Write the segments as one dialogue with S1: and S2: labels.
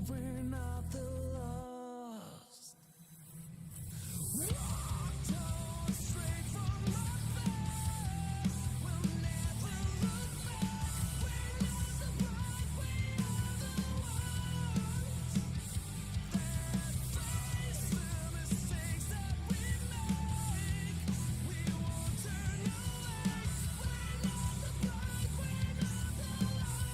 S1: we're not the lost. Walked on straight from the past. We'll never look back. We're not the bride, we are the ones that face the mistakes that we make. We won't turn away. We're not the bride, we're not the lost.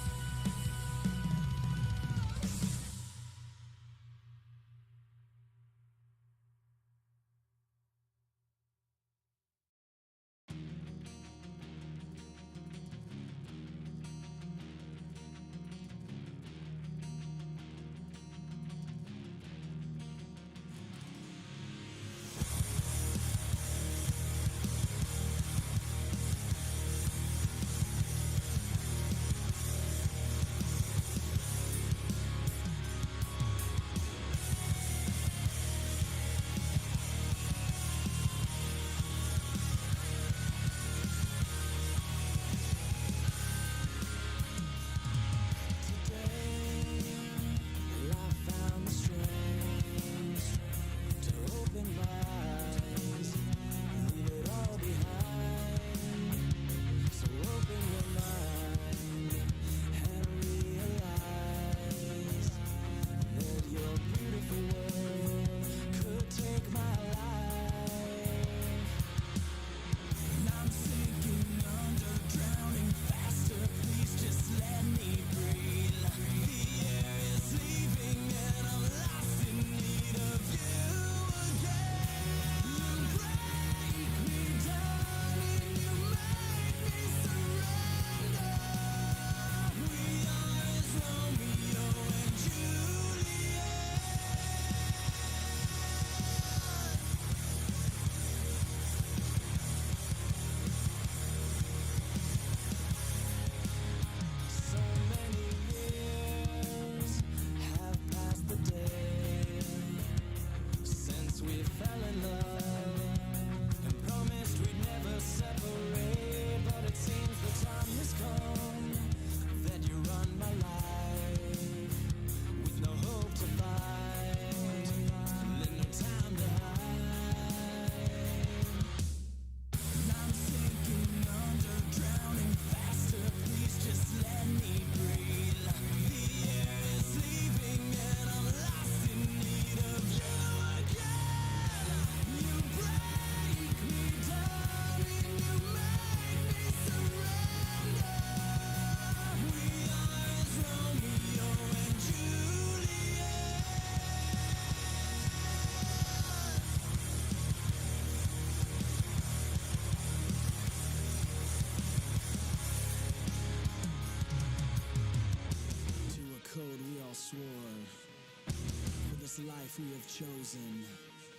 S2: Life we have chosen,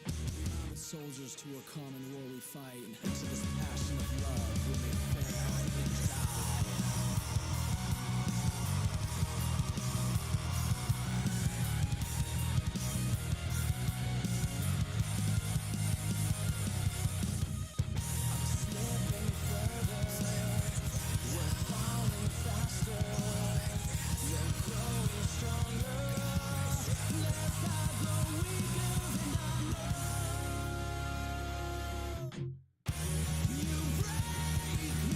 S2: armed soldiers to a common war we fight, to this passion of love we may fail and die. I'm slipping further, we're falling faster, we're growing stronger. Let's not grow weaker than I know. You break me.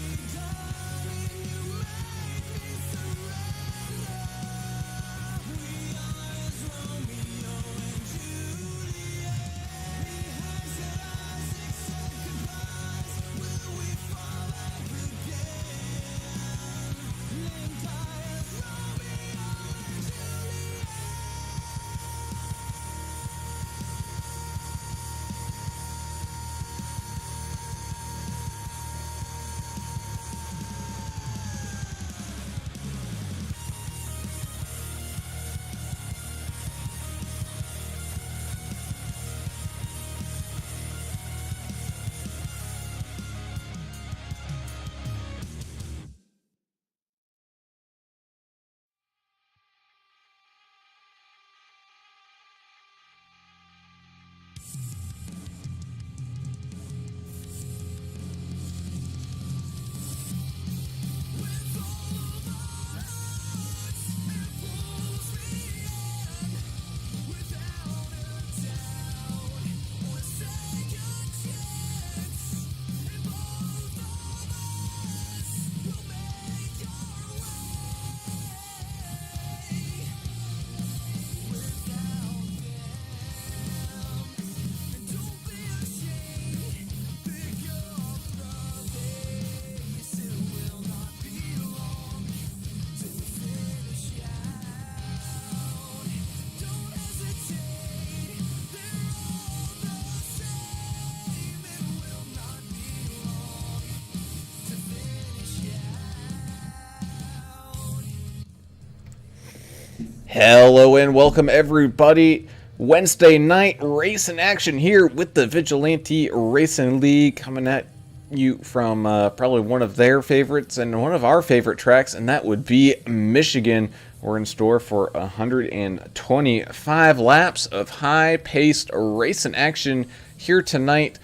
S3: Hello and welcome everybody. Wednesday night racing action here with the Vigilante Racing League, coming at you from probably one of their favorites and one of our favorite tracks, and that would be Michigan. We're in store for 125 laps of high-paced racing action here tonight.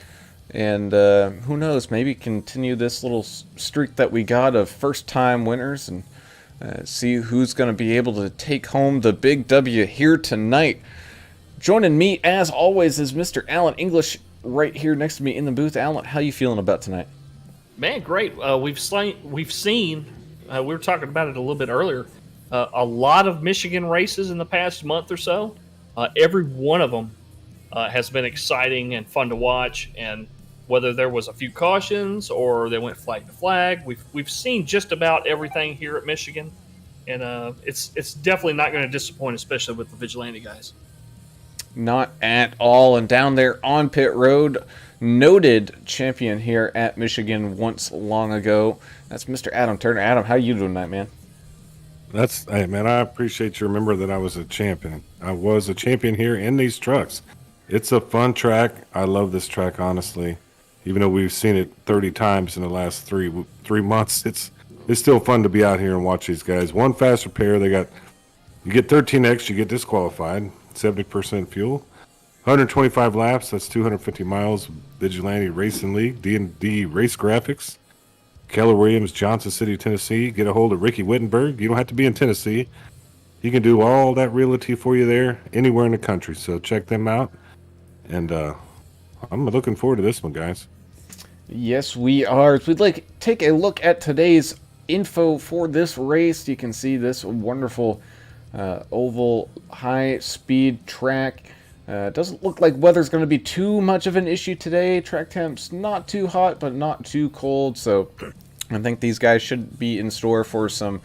S3: And who knows, maybe continue this little streak that we got of first-time winners and see who's going to be able to take home the big W here tonight. Joining me, as always, is Mr. Alan English right here next to me in the booth. Alan, how you feeling about tonight?
S4: Man, great. We've seen, we were talking about it a little bit earlier, a lot of Michigan races in the past month or so. Every one of them has been exciting and fun to watch, and whether there was a few cautions or they went flag to flag, we've seen just about everything here at Michigan, and it's definitely not going to disappoint, especially with the Vigilante guys.
S3: Not at all. And down there on pit road, noted champion here at Michigan once long ago, that's Mr. Adam Turner. Adam, how you doing tonight, man?
S5: Hey, man, I appreciate you remember that I was a champion. I was a champion here in these trucks. It's a fun track. I love this track, honestly. Even though we've seen it 30 times in the last three months, it's still fun to be out here and watch these guys. One fast repair, you get 13X, you get disqualified, 70% fuel, 125 laps, that's 250 miles, Vigilante Racing League, D&D Race Graphix, Keller Williams, Johnson City, Tennessee. Get a hold of Ricky Wittenberg. You don't have to be in Tennessee. He can do all that realty for you there, anywhere in the country, so check them out. And I'm looking forward to this one, guys.
S3: Yes, we are. If we'd like to take a look at today's info for this race, you can see this wonderful oval high-speed track. Doesn't look like weather's going to be too much of an issue today. Track temp's not too hot, but not too cold, so I think these guys should be in store for some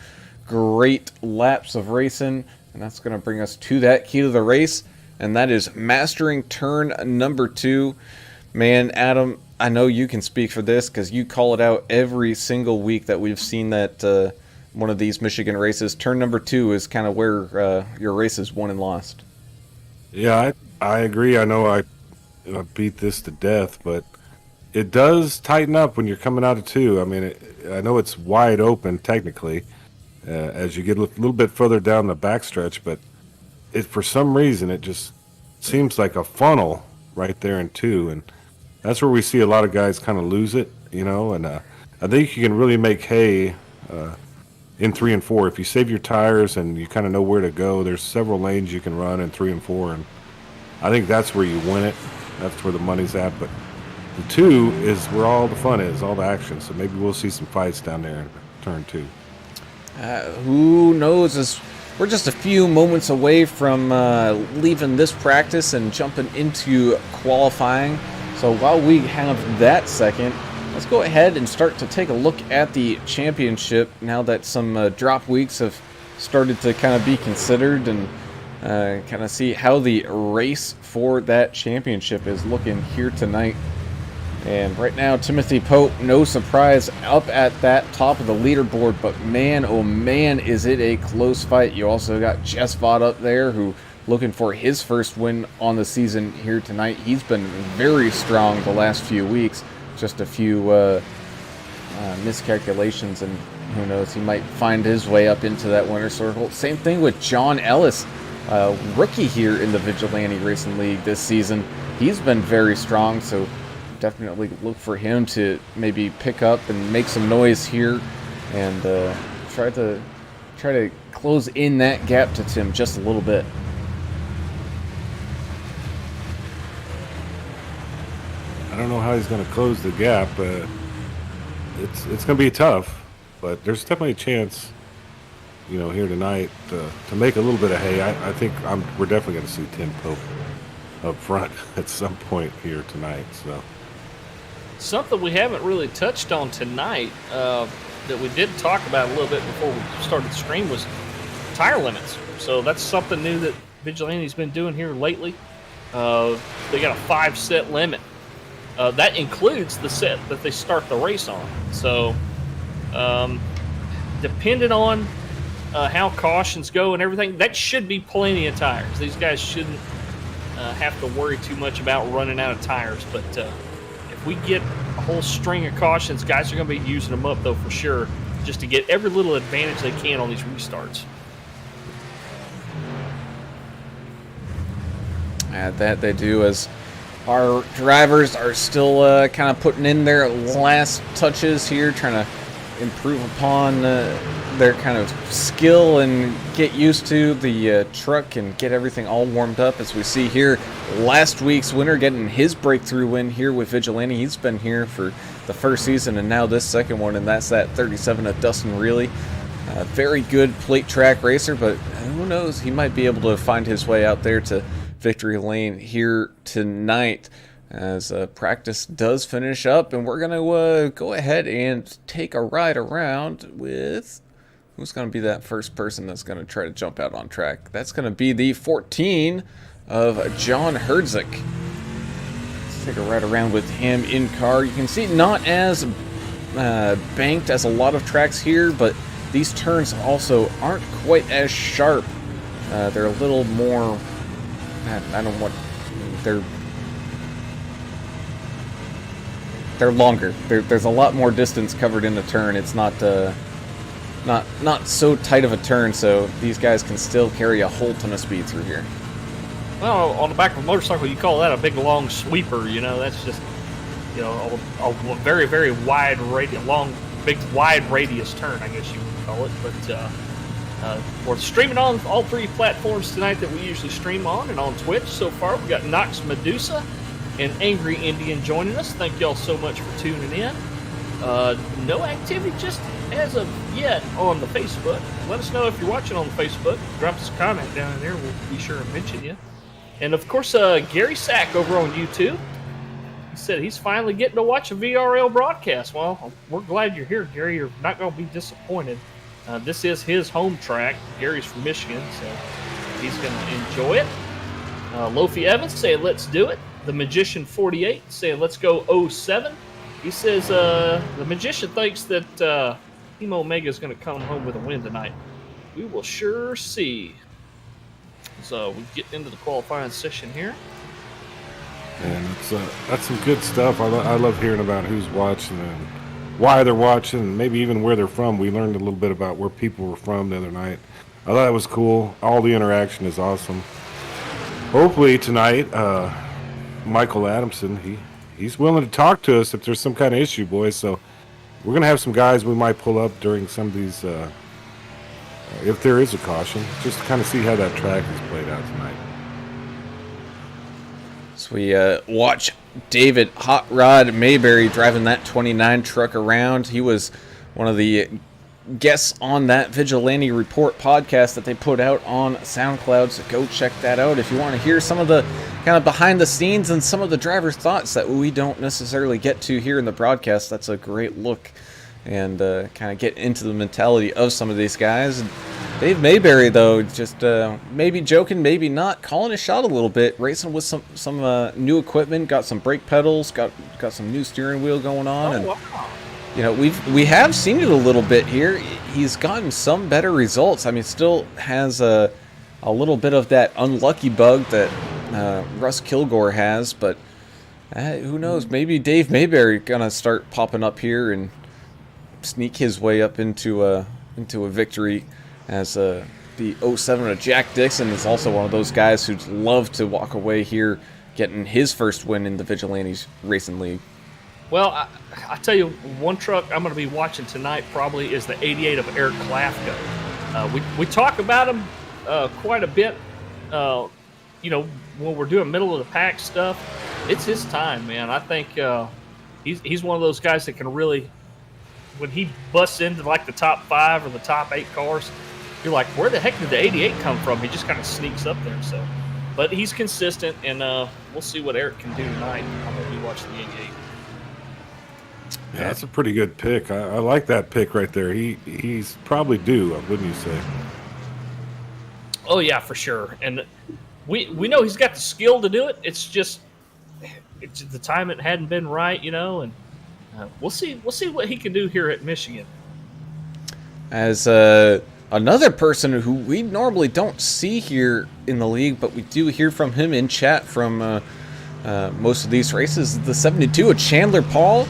S3: great laps of racing, and that's going to bring us to that key to the race, and that is mastering turn number 2. Man, Adam, I know you can speak for this because you call it out every single week that we've seen that one of these Michigan races. Turn number 2 is kind of where your race is won and lost.
S5: Yeah, I agree. I know I beat this to death, but it does tighten up when you're coming out of 2. I mean, I know it's wide open technically as you get a little bit further down the backstretch, but for some reason it just seems like a funnel right there in 2, and that's where we see a lot of guys kind of lose it, and I think you can really make hay in 3 and 4 if you save your tires and you kind of know where to go. There's several lanes you can run in 3 and 4, and I think that's where you win it. That's where the money's at. But the 2 is where all the fun is, all the action. So maybe we'll see some fights down there in turn 2.
S3: Who knows? We're just a few moments away from leaving this practice and jumping into qualifying. So while we have that second, let's go ahead and start to take a look at the championship now that some drop weeks have started to kind of be considered, and kind of see how the race for that championship is looking here tonight. And right now, Timothy Pope, no surprise, up at that top of the leaderboard, but man, oh man, is it a close fight. You also got Jess Vaught up there, who looking for his first win on the season here tonight. He's been very strong the last few weeks. Just a few miscalculations, and who knows, he might find his way up into that winner's circle. Same thing with John Ellis, rookie here in the Vigilante Racing League this season. He's been very strong, so definitely look for him to maybe pick up and make some noise here, and try to close in that gap to Tim just a little bit.
S5: I don't know how he's going to close the gap. It's going to be tough, but there's definitely a chance, here tonight to make a little bit of hay. I think we're definitely going to see Tim Pope up front at some point here tonight. So
S4: Something we haven't really touched on tonight that we did talk about a little bit before we started the stream was tire limits. So that's something new that Vigilante's been doing here lately. They got a 5-set limit. That includes the set that they start the race on. So, depending on how cautions go and everything, that should be plenty of tires. These guys shouldn't have to worry too much about running out of tires. But if we get a whole string of cautions, guys are going to be using them up, though, for sure, just to get every little advantage they can on these restarts.
S3: That they do, as our drivers are still kind of putting in their last touches here, trying to improve upon their kind of skill and get used to the truck and get everything all warmed up. As we see here, last week's winner getting his breakthrough win here with Vigilante. He's been here for the first season and now this second one, and that's that 37 of Dustin Reilly. Very good plate track racer, but who knows, he might be able to find his way out there to victory lane here tonight, as practice does finish up, and we're going to go ahead and take a ride around with who's going to be that first person that's going to try to jump out on track. That's going to be the 14 of John Herdzik. Let's take a ride around with him in car. You can see not as banked as a lot of tracks here, but these turns also aren't quite as sharp. They're a little more, I don't know what, they're longer. There's a lot more distance covered in the turn. It's not so tight of a turn, so these guys can still carry a whole ton of speed through here.
S4: Well, on the back of a motorcycle, you call that a big long sweeper. That's just a very, very wide radius, big wide radius turn, I guess you would call it. But we're streaming on all three platforms tonight that we usually stream on, and on Twitch so far we've got Nox Medusa and Angry Indian joining us. Thank y'all so much for tuning in. No activity just as of yet on the Facebook. Let us know if you're watching on the Facebook. Drop us a comment down in there. We'll be sure to mention you. And of course, Gary Sack over on YouTube. He said he's finally getting to watch a VRL broadcast. Well, we're glad you're here, Gary. You're not going to be disappointed. This is his home track. Gary's from Michigan, so he's going to enjoy it. Lofi Evans saying, let's do it. The Magician 48 saying, let's go 07. He says the Magician thinks that Team Omega is going to come home with a win tonight. We will sure see. So we get into the qualifying session here.
S5: And that's some good stuff. I love hearing about who's watching and why they're watching, and maybe even where they're from. We learned a little bit about where people were from the other night. I thought it was cool. All the interaction is awesome. Hopefully tonight, Michael Adamson, he's willing to talk to us if there's some kind of issue, boys. So we're going to have some guys we might pull up during some of these, if there is a caution, just to kind of see how that track is played out tonight.
S3: So we watch David Hot Rod Mayberry driving that 29 truck around. He was one of the guests on that Vigilante Report podcast that they put out on SoundCloud, so go check that out if you want to hear some of the kind of behind the scenes and some of the driver's thoughts that we don't necessarily get to here in the broadcast. That's a great look and kind of get into the mentality of some of these guys. Dave Mayberry, though, just maybe joking, maybe not, calling his shot a little bit, racing with some new equipment, got some brake pedals, got some new steering wheel going on, and we have seen it a little bit here. He's gotten some better results. I mean, still has a little bit of that unlucky bug that Russ Kilgore has, but who knows? Maybe Dave Mayberry gonna start popping up here and sneak his way up into a victory. As the 07 of Jack Dixon is also one of those guys who'd love to walk away here getting his first win in the Vigilantes Racing League.
S4: Well, I tell you, one truck I'm going to be watching tonight probably is the 88 of Eric Klafko. We talk about him quite a bit, when we're doing middle of the pack stuff. It's his time, man. I think he's one of those guys that can really, when he busts into like the top 5 or the top 8 cars, you're like, where the heck did the 88 come from? He just kind of sneaks up there. So, but he's consistent, and we'll see what Eric can do tonight. I'm going to be watching the 88.
S5: Yeah, that's a pretty good pick. I like that pick right there. He's probably due, wouldn't you say?
S4: Oh yeah, for sure. And we know he's got the skill to do it. It's just the timing hadn't been right, and we'll see what he can do here at Michigan.
S3: As another person who we normally don't see here in the league, but we do hear from him in chat from most of these races. The 72 of Chandler Paul.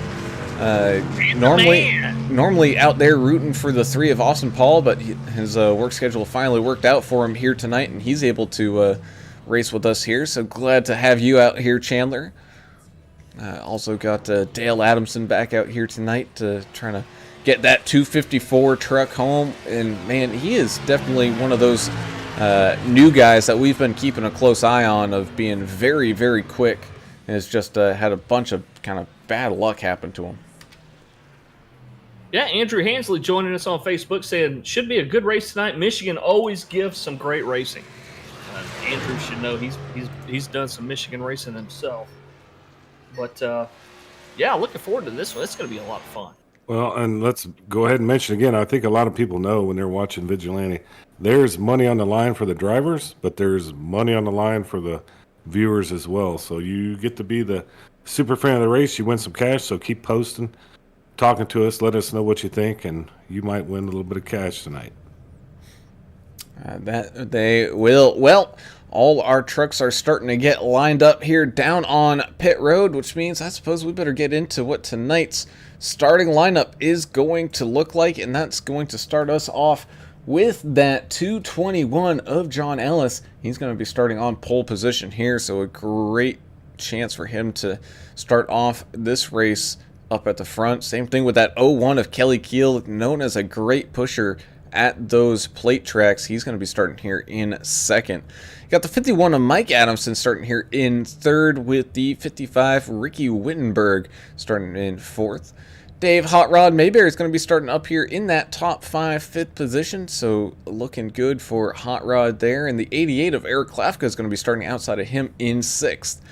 S3: Normally out there rooting for the 3 of Austin Paul, but his work schedule finally worked out for him here tonight, and he's able to race with us here. So glad to have you out here, Chandler. Also got Dale Adamson back out here tonight, trying to get that 254 truck home. And man, he is definitely one of those new guys that we've been keeping a close eye on, of being very, very quick, and has just had a bunch of kind of bad luck happen to him.
S4: Yeah, Andrew Hansley joining us on Facebook saying, should be a good race tonight. Michigan always gives some great racing. Andrew should know he's done some Michigan racing himself. But, yeah, looking forward to this one. It's going to be a lot of fun.
S5: Well, and let's go ahead and mention again, I think a lot of people know when they're watching Vigilante, there's money on the line for the drivers, but there's money on the line for the viewers as well. So you get to be the super fan of the race. You win some cash, so keep posting, talking to us, let us know what you think, and you might win a little bit of cash tonight.
S3: That they will. Well, all our trucks are starting to get lined up here down on pit road, which means I suppose we better get into what tonight's starting lineup is going to look like, and that's going to start us off with that 221 of John Ellis. He's going to be starting on pole position here, so a great chance for him to start off this race up at the front. Same thing with that 01 of Kelly Keel, known as a great pusher at those plate tracks. He's going to be starting here in second. Got the 51 of Mike Adamson starting here in third, with the 55 Ricky Wittenberg starting in fourth. Dave Hot Rod Mayberry is going to be starting up here in that top 5 fifth position, so looking good for Hot Rod there. And the 88 of Eric Klafka is going to be starting outside of him in sixth.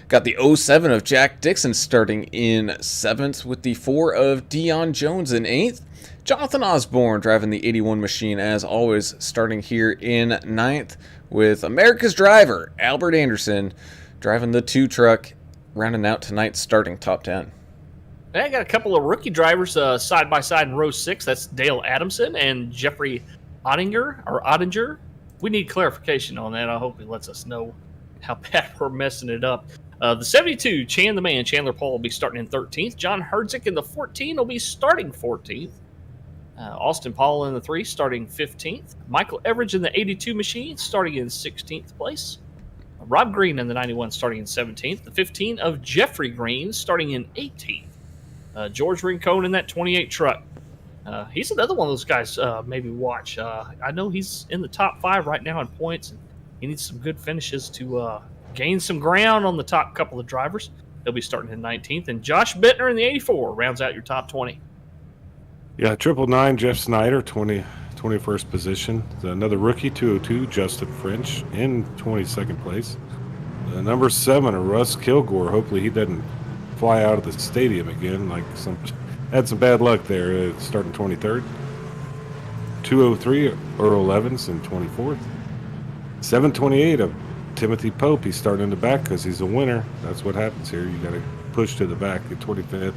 S3: Got the 07 of Jack Dixon starting in 7th, with the 4 of Dion Jones in 8th. Jonathan Osborne driving the 81 machine, as always, starting here in 9th, with America's driver, Albert Anderson, driving the 2 truck, rounding out tonight's starting top 10.
S4: I got a couple of rookie drivers side by side in row 6. That's Dale Adamson and Jeffrey Ottinger. We need clarification on that. I hope he lets us know how bad we're messing it up. The 72, Chan the Man, Chandler Paul, will be starting in 13th. John Herdzik in the 14 will be starting 14th. Austin Paul in the 3 starting 15th. Michael Everidge in the 82 machine starting in 16th place. Rob Green in the 91 starting in 17th. The 15 of Jeffrey Green starting in 18th. George Rincon in that 28 truck. He's another one of those guys maybe watch. I know he's in the top 5 right now in points, and he needs some good finishes to gain some ground on the top couple of drivers. He'll be starting in 19th. And Josh Bittner in the 84 rounds out your top 20.
S5: Yeah, 999, Jeff Snyder, 21st position. Another rookie, 202, Justin French in 22nd place. Number 7, Russ Kilgore. Hopefully he doesn't fly out of the stadium again. Had some bad luck there, starting 23rd. 203, Earl Evans in 24th. 728 of Timothy Pope. He's starting in the back because he's a winner. That's what happens here. You got to push to the back at 25th.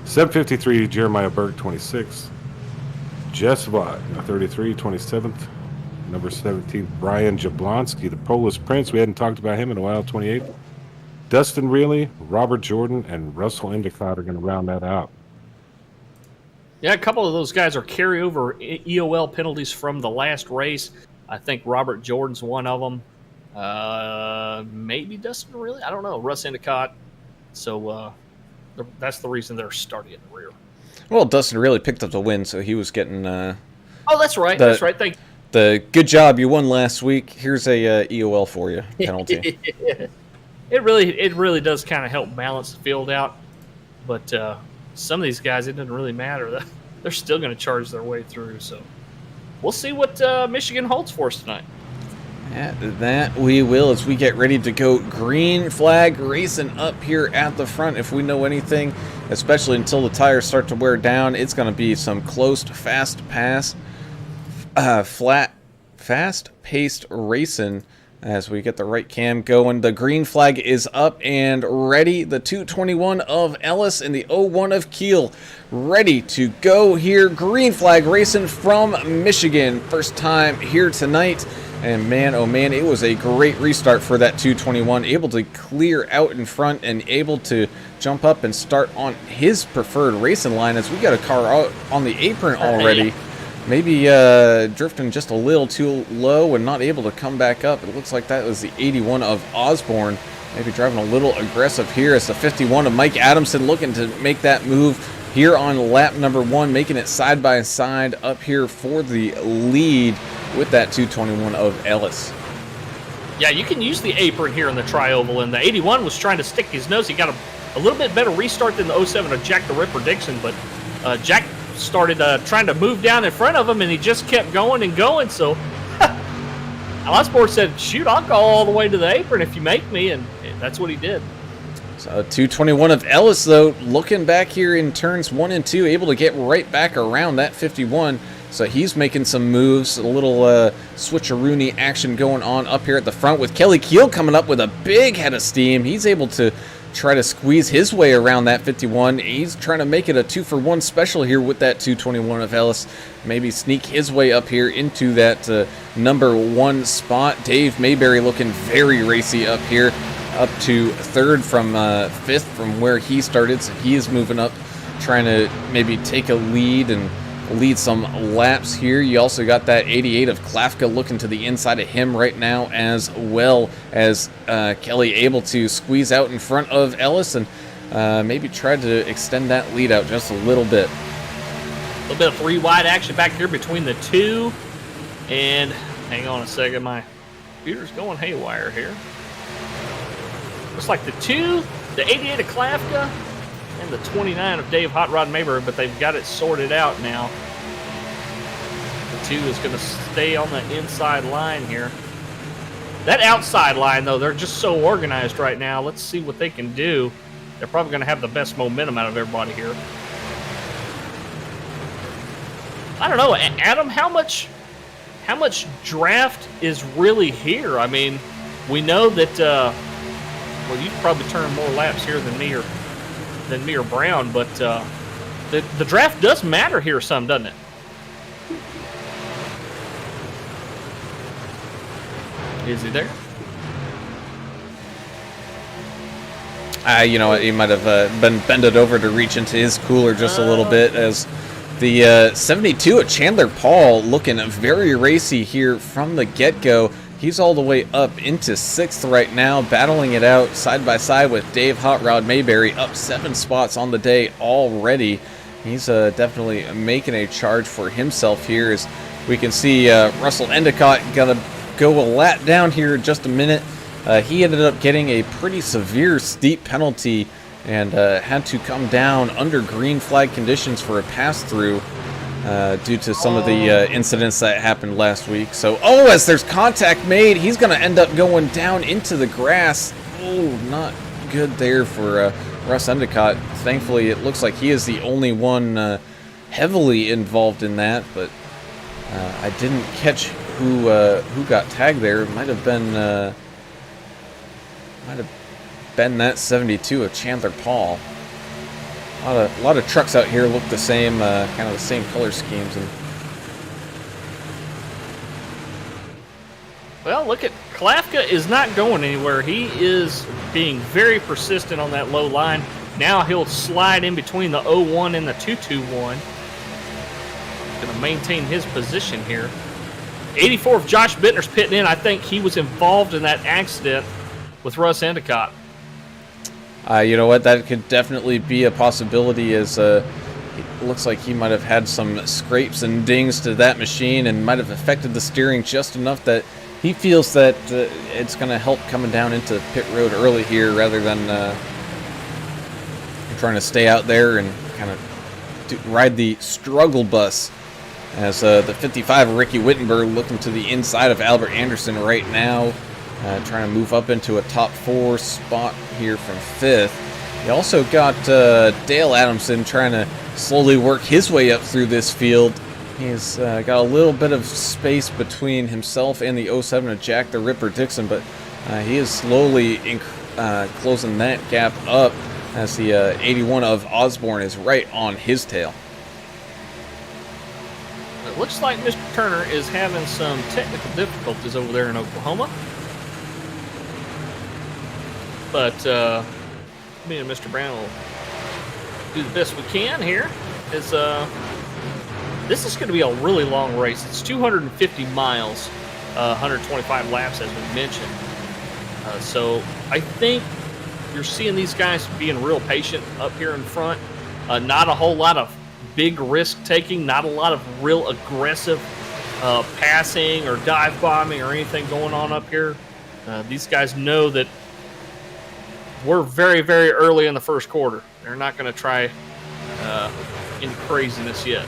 S5: 753, Jeremiah Burke, 26th. Jess Vaught, 33, 27th. Number 17, Brian Jablonski, the Polish Prince. We hadn't talked about him in a while, 28th. Dustin Reilly, Robert Jordan, and Russell Endicott are going to round that out.
S4: Yeah, a couple of those guys are carryover EOL penalties from the last race. I think Robert Jordan's one of them. Maybe Dustin Reilly. I don't know. Russ Endicott. So that's the reason they're starting in the rear.
S3: Well, Dustin really picked up the win, so he was getting...
S4: oh, that's right. That's right. Thank you.
S3: The good job, you won last week. Here's a EOL for you penalty.
S4: It really does kind of help balance the field out. But some of these guys, it doesn't really matter. They're still going to charge their way through. So we'll see what Michigan holds for us tonight.
S3: Yeah, that we will, as we get ready to go green flag racing up here at the front. If we know anything, especially until the tires start to wear down, it's going to be some close, fast-paced racing as we get the right cam going. The green flag is up and ready. The 221 of Ellis and the 01 of Kiel ready to go here. Green flag racing from Michigan. First time here tonight. And man, oh man, it was a great restart for that 221. Able to clear out in front and able to jump up and start on his preferred racing line as we got a car out on the apron already. Maybe drifting just a little too low and not able to come back up. It looks like that was the 81 of Osborne. Maybe driving a little aggressive here as the 51 of Mike Adamson looking to make that move here on lap number 1, making it side by side up here for the lead with that 221 of Ellis.
S4: Yeah, you can use the apron here in the tri-oval, and the 81 was trying to stick his nose. He got a little bit better restart than the 07 of Jack the Ripper Dixon, but Jack started trying to move down in front of him, and he just kept going and going. So Osborne said, shoot, I'll go all the way to the apron if you make me, and that's what he did.
S3: So 221 of Ellis, though, looking back here in turns 1 and 2, able to get right back around that 51. So he's making some moves, a little switcheroony action going on up here at the front with Kelly Kiel coming up with a big head of steam. He's able to try to squeeze his way around that 51. He's trying to make it a 2-for-1 special here with that 221 of Ellis. Maybe sneak his way up here into that number 1 spot. Dave Mayberry looking very racy up here, up to 3rd from 5th from where he started. So he is moving up, trying to maybe take a lead and lead some laps here. You also got that 88 of Klafka looking to the inside of him right now, as well as Kelly able to squeeze out in front of Ellis and maybe try to extend that lead out just a little bit.
S4: A little bit of 3 wide action back here between the two. And hang on a second, my computer's going haywire here. Looks like the 2, the 88 of Klafka, and the 29 of Dave Hot Rod Mayberry, but they've got it sorted out now. The 2 is going to stay on the inside line here. That outside line, though, they're just so organized right now. Let's see what they can do. They're probably going to have the best momentum out of everybody here. I don't know, Adam, how much draft is really here? I mean, we know that, well, you've probably turned more laps here than me or Brown, but the draft does matter here some, doesn't it? Is he there?
S3: You know what, he might have been bended over to reach into his cooler just a little bit, as the 72 of Chandler Paul looking very racy here from the get-go. He's all the way up into 6th right now, battling it out side by side with Dave Hot Rod Mayberry, up 7 spots on the day already. He's definitely making a charge for himself here, as we can see Russell Endicott got to go a lap down here in just a minute. He ended up getting a pretty severe steep penalty and had to come down under green flag conditions for a pass-through. Due to some of the incidents that happened last week. So, as there's contact made, he's going to end up going down into the grass. Oh, not good there for Russ Endicott. Thankfully, it looks like he is the only one heavily involved in that, but I didn't catch who got tagged there. It might have been that 72 of Chandler Paul. A lot of trucks out here look the same, kind of the same color schemes. And
S4: well, look at Klafka is not going anywhere. He is being very persistent on that low line. Now he'll slide in between the 01 and the 221. Going to maintain his position here. 84 of Josh Bittner's pitting in. I think he was involved in that accident with Russ Endicott.
S3: You know what? That could definitely be a possibility, as it looks like he might have had some scrapes and dings to that machine and might have affected the steering just enough that he feels that it's going to help coming down into pit road early here, rather than trying to stay out there and kind of ride the struggle bus. As the 55 of Ricky Wittenberg looking to the inside of Albert Anderson right now. Trying to move up into a top 4 spot here from 5th. You also got Dale Adamson trying to slowly work his way up through this field. He's got a little bit of space between himself and the 07 of Jack the Ripper Dixon, but he is slowly closing that gap up as the 81 of Osborne is right on his tail.
S4: It looks like Mr. Turner is having some technical difficulties over there in Oklahoma. But me and Mr. Brown will do the best we can here. This is going to be a really long race. It's 250 miles, 125 laps, as we mentioned. So I think you're seeing these guys being real patient up here in front. Not a whole lot of big risk taking, not a lot of real aggressive passing or dive bombing or anything going on up here. These guys know that we're very, very early in the first quarter. They're not going to try any craziness yet.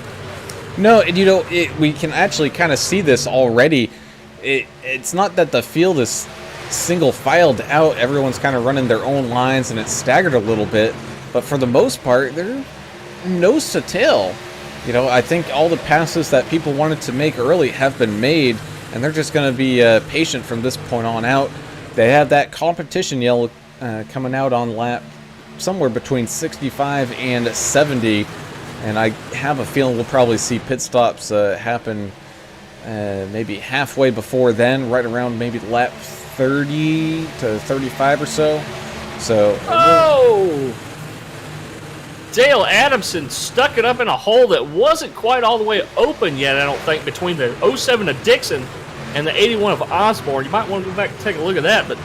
S3: No, and we can actually kind of see this already. It's not that the field is single filed out. Everyone's kind of running their own lines and it's staggered a little bit. But for the most part, they're nose to tail. I think all the passes that people wanted to make early have been made, and they're just going to be patient from this point on out. They have that competition yell coming out on lap somewhere between 65 and 70, and I have a feeling we'll probably see pit stops happen maybe halfway before then, right around maybe lap 30 to 35 or so.
S4: Oh! Dale Adamson stuck it up in a hole that wasn't quite all the way open yet, I don't think, between the 07 of Dixon and the 81 of Osborne. You might want to go back and take a look at that, but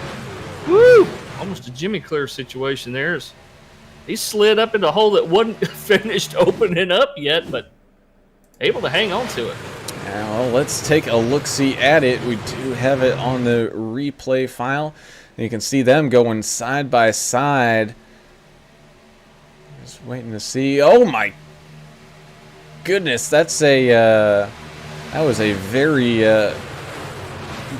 S4: woo! Almost a Jimmy Clear situation there. He slid up in a hole that wasn't finished opening up yet, but able to hang on to it.
S3: Well, let's take a look-see at it. We do have it on the replay file. And you can see them going side by side. Just waiting to see. Oh my goodness, that was a very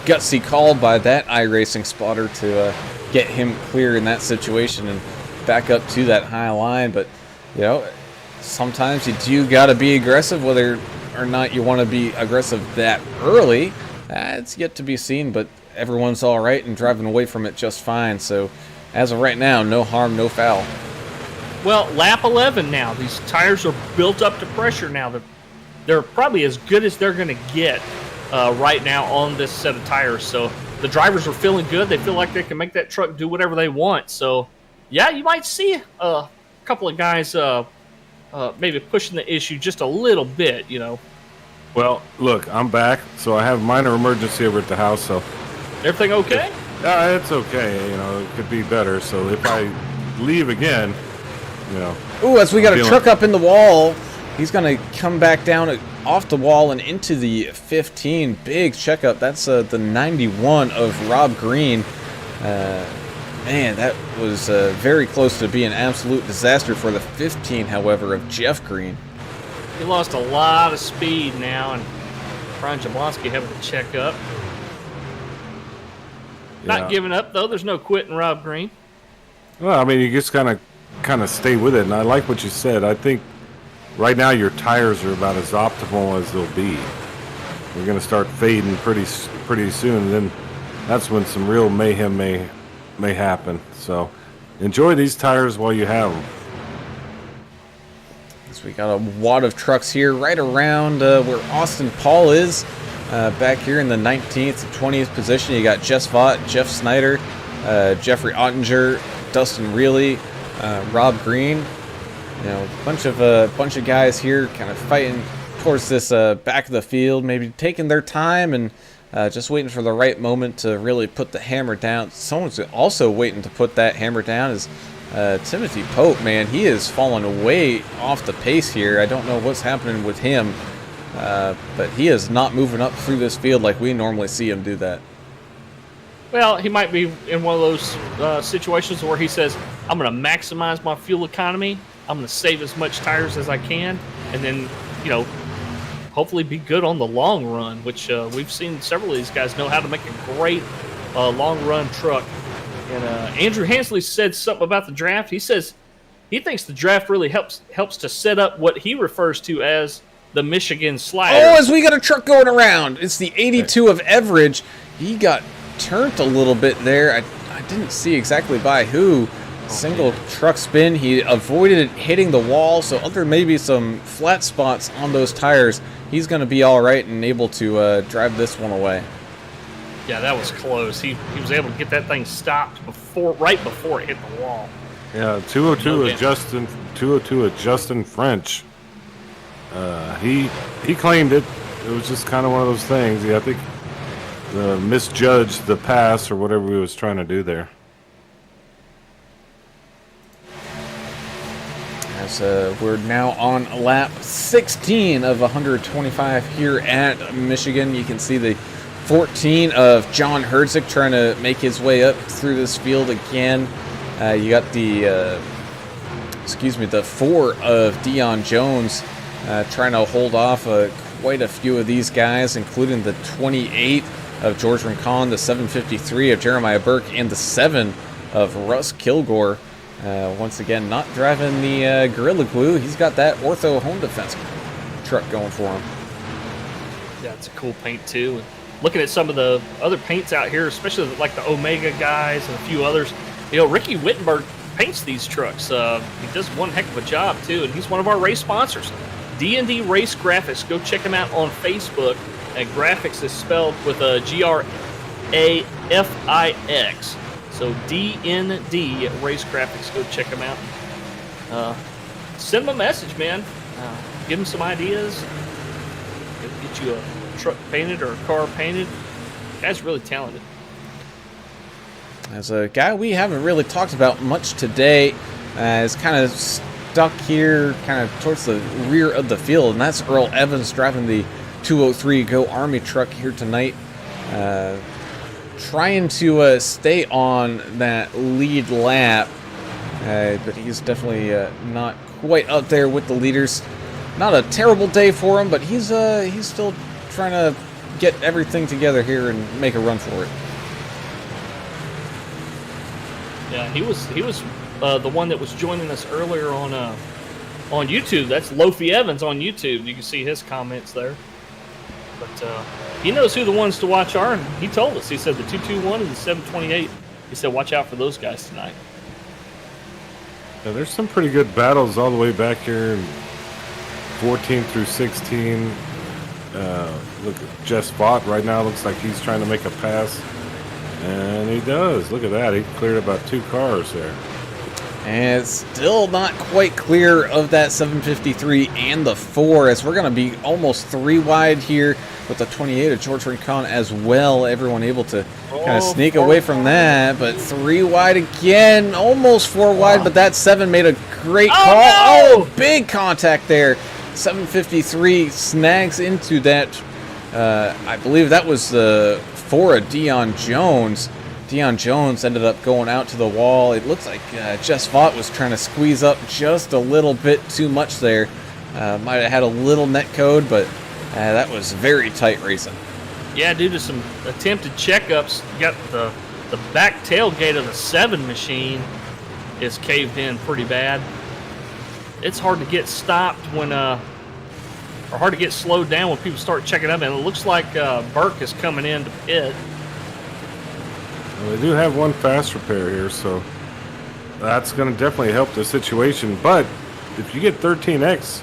S3: gutsy call by that iRacing spotter to get him clear in that situation and back up to that high line. But sometimes you do got to be aggressive, whether or not you want to be aggressive that early. It's yet to be seen, but everyone's all right and driving away from it just fine. So as of right now, no harm, no foul.
S4: Well, lap 11 now. These tires are built up to pressure now. They're probably as good as they're going to get right now on this set of tires. So the drivers are feeling good. They feel like they can make that truck do whatever they want. So, yeah, you might see a couple of guys maybe pushing the issue just a little bit,
S5: Well, look, I'm back, so I have minor emergency over at the house, so...
S4: Everything okay?
S5: It's okay, it could be better, so if I leave again,
S3: Ooh, as we got a truck up in the wall, he's going to come back down off the wall and into the 15. Big checkup. That's the 91 of Rob Green. Man, that was very close to being an absolute disaster for the 15, however, of Jeff Green.
S4: He lost a lot of speed now, and Brian Jablonski having to check up.
S5: Yeah.
S4: Not giving up, though. There's no quitting Rob Green.
S5: Well, I mean, you just kind of stay with it, and I like what you said. I think right now your tires are about as optimal as they'll be. They're going to start fading pretty soon, and then that's when some real mayhem may happen. So enjoy these tires while you have them.
S3: So we got a wad of trucks here right around where Austin Paul is. Back here in the 19th and 20th position, you got Jess Vaught, Jeff Snyder, Jeffrey Ottinger, Dustin Reilly, Rob Green. A bunch of guys here kind of fighting towards this back of the field, maybe taking their time and just waiting for the right moment to really put the hammer down. Someone's also waiting to put that hammer down is Timothy Pope. Man, he is falling way off the pace here. I don't know what's happening with him, but he is not moving up through this field like we normally see him do that.
S4: Well, he might be in one of those situations where he says, I'm going to maximize my fuel economy. I'm going to save as much tires as I can. And then, hopefully be good on the long run, which we've seen several of these guys know how to make a great long run truck. And Andrew Hansley said something about the draft. He says he thinks the draft really helps to set up what he refers to as the Michigan slider.
S3: Oh, as we got a truck going around. It's the 82 of Everidge. He got turned a little bit there. I didn't see exactly by who. Single truck spin. He avoided hitting the wall, so other maybe some flat spots on those tires, he's going to be all right and able to drive this one away.
S4: Yeah, that was close. He was able to get that thing stopped right before it hit the wall.
S5: Yeah, 202 is Justin. 202 is Justin French. He claimed it. It was just kind of one of those things. Yeah, I think misjudged the pass or whatever he was trying to do there.
S3: As we're now on lap 16 of 125 here at Michigan. You can see the 14 of John Herzig trying to make his way up through this field again. You got the 4 of Dion Jones trying to hold off quite a few of these guys, including the 28 of George Rincon, the 753 of Jeremiah Burke, and the 7 of Russ Kilgore. Once again, not driving the Gorilla Glue. He's got that Ortho Home Defense truck going for him.
S4: Yeah, it's a cool paint too. And looking at some of the other paints out here, especially like the Omega guys and a few others, Ricky Wittenberg paints these trucks. He does one heck of a job too, and he's one of our race sponsors. D&D Race Graphix. Go check him out on Facebook. And Graphix is spelled with a Grafix. So D&D Race Graphix. Go check him out. Send him a message, man. Give him some ideas. Get you a truck painted or a car painted. The guy's really talented.
S3: As a guy we haven't really talked about much today, is kind of stuck here, kind of towards the rear of the field, and that's Earl Evans driving the 203 Go Army truck here tonight. Trying to stay on that lead lap, but he's definitely not quite up there with the leaders. Not a terrible day for him, but he's still trying to get everything together here and make a run for it.
S4: Yeah, he was the one that was joining us earlier on YouTube. That's Lofi Evans on YouTube. You can see his comments there. But he knows who the ones to watch are, and he told us. He said the 221 and the 728. He said, watch out for those guys tonight.
S5: Yeah, there's some pretty good battles all the way back here in 14 through 16. Look at Jess Vaught right now. Looks like he's trying to make a pass. And he does. Look at that. He cleared about 2 cars there.
S3: And it's still not quite clear of that 753 and the 4, as we're going to be almost 3 wide here with the 28 of George Rincon as well. Everyone able to kind of sneak away from that, but 3 wide again, almost 4 wide, but that 7 made a great call.
S4: No!
S3: Oh, big contact there. 753 snags into that. I believe that was the 4 of Dion Jones. Dion Jones ended up going out to the wall. It looks like Jess Vaught was trying to squeeze up just a little bit too much there. Might have had a little net code, but that was very tight racing.
S4: Yeah, due to some attempted checkups, you got the back tailgate of the 7 machine is caved in pretty bad. It's hard to get stopped when, or hard to get slowed down when people start checking up, and it looks like Burke is coming in to pit.
S5: Well, they do have one fast repair here, so that's going to definitely help the situation. But if you get 13X,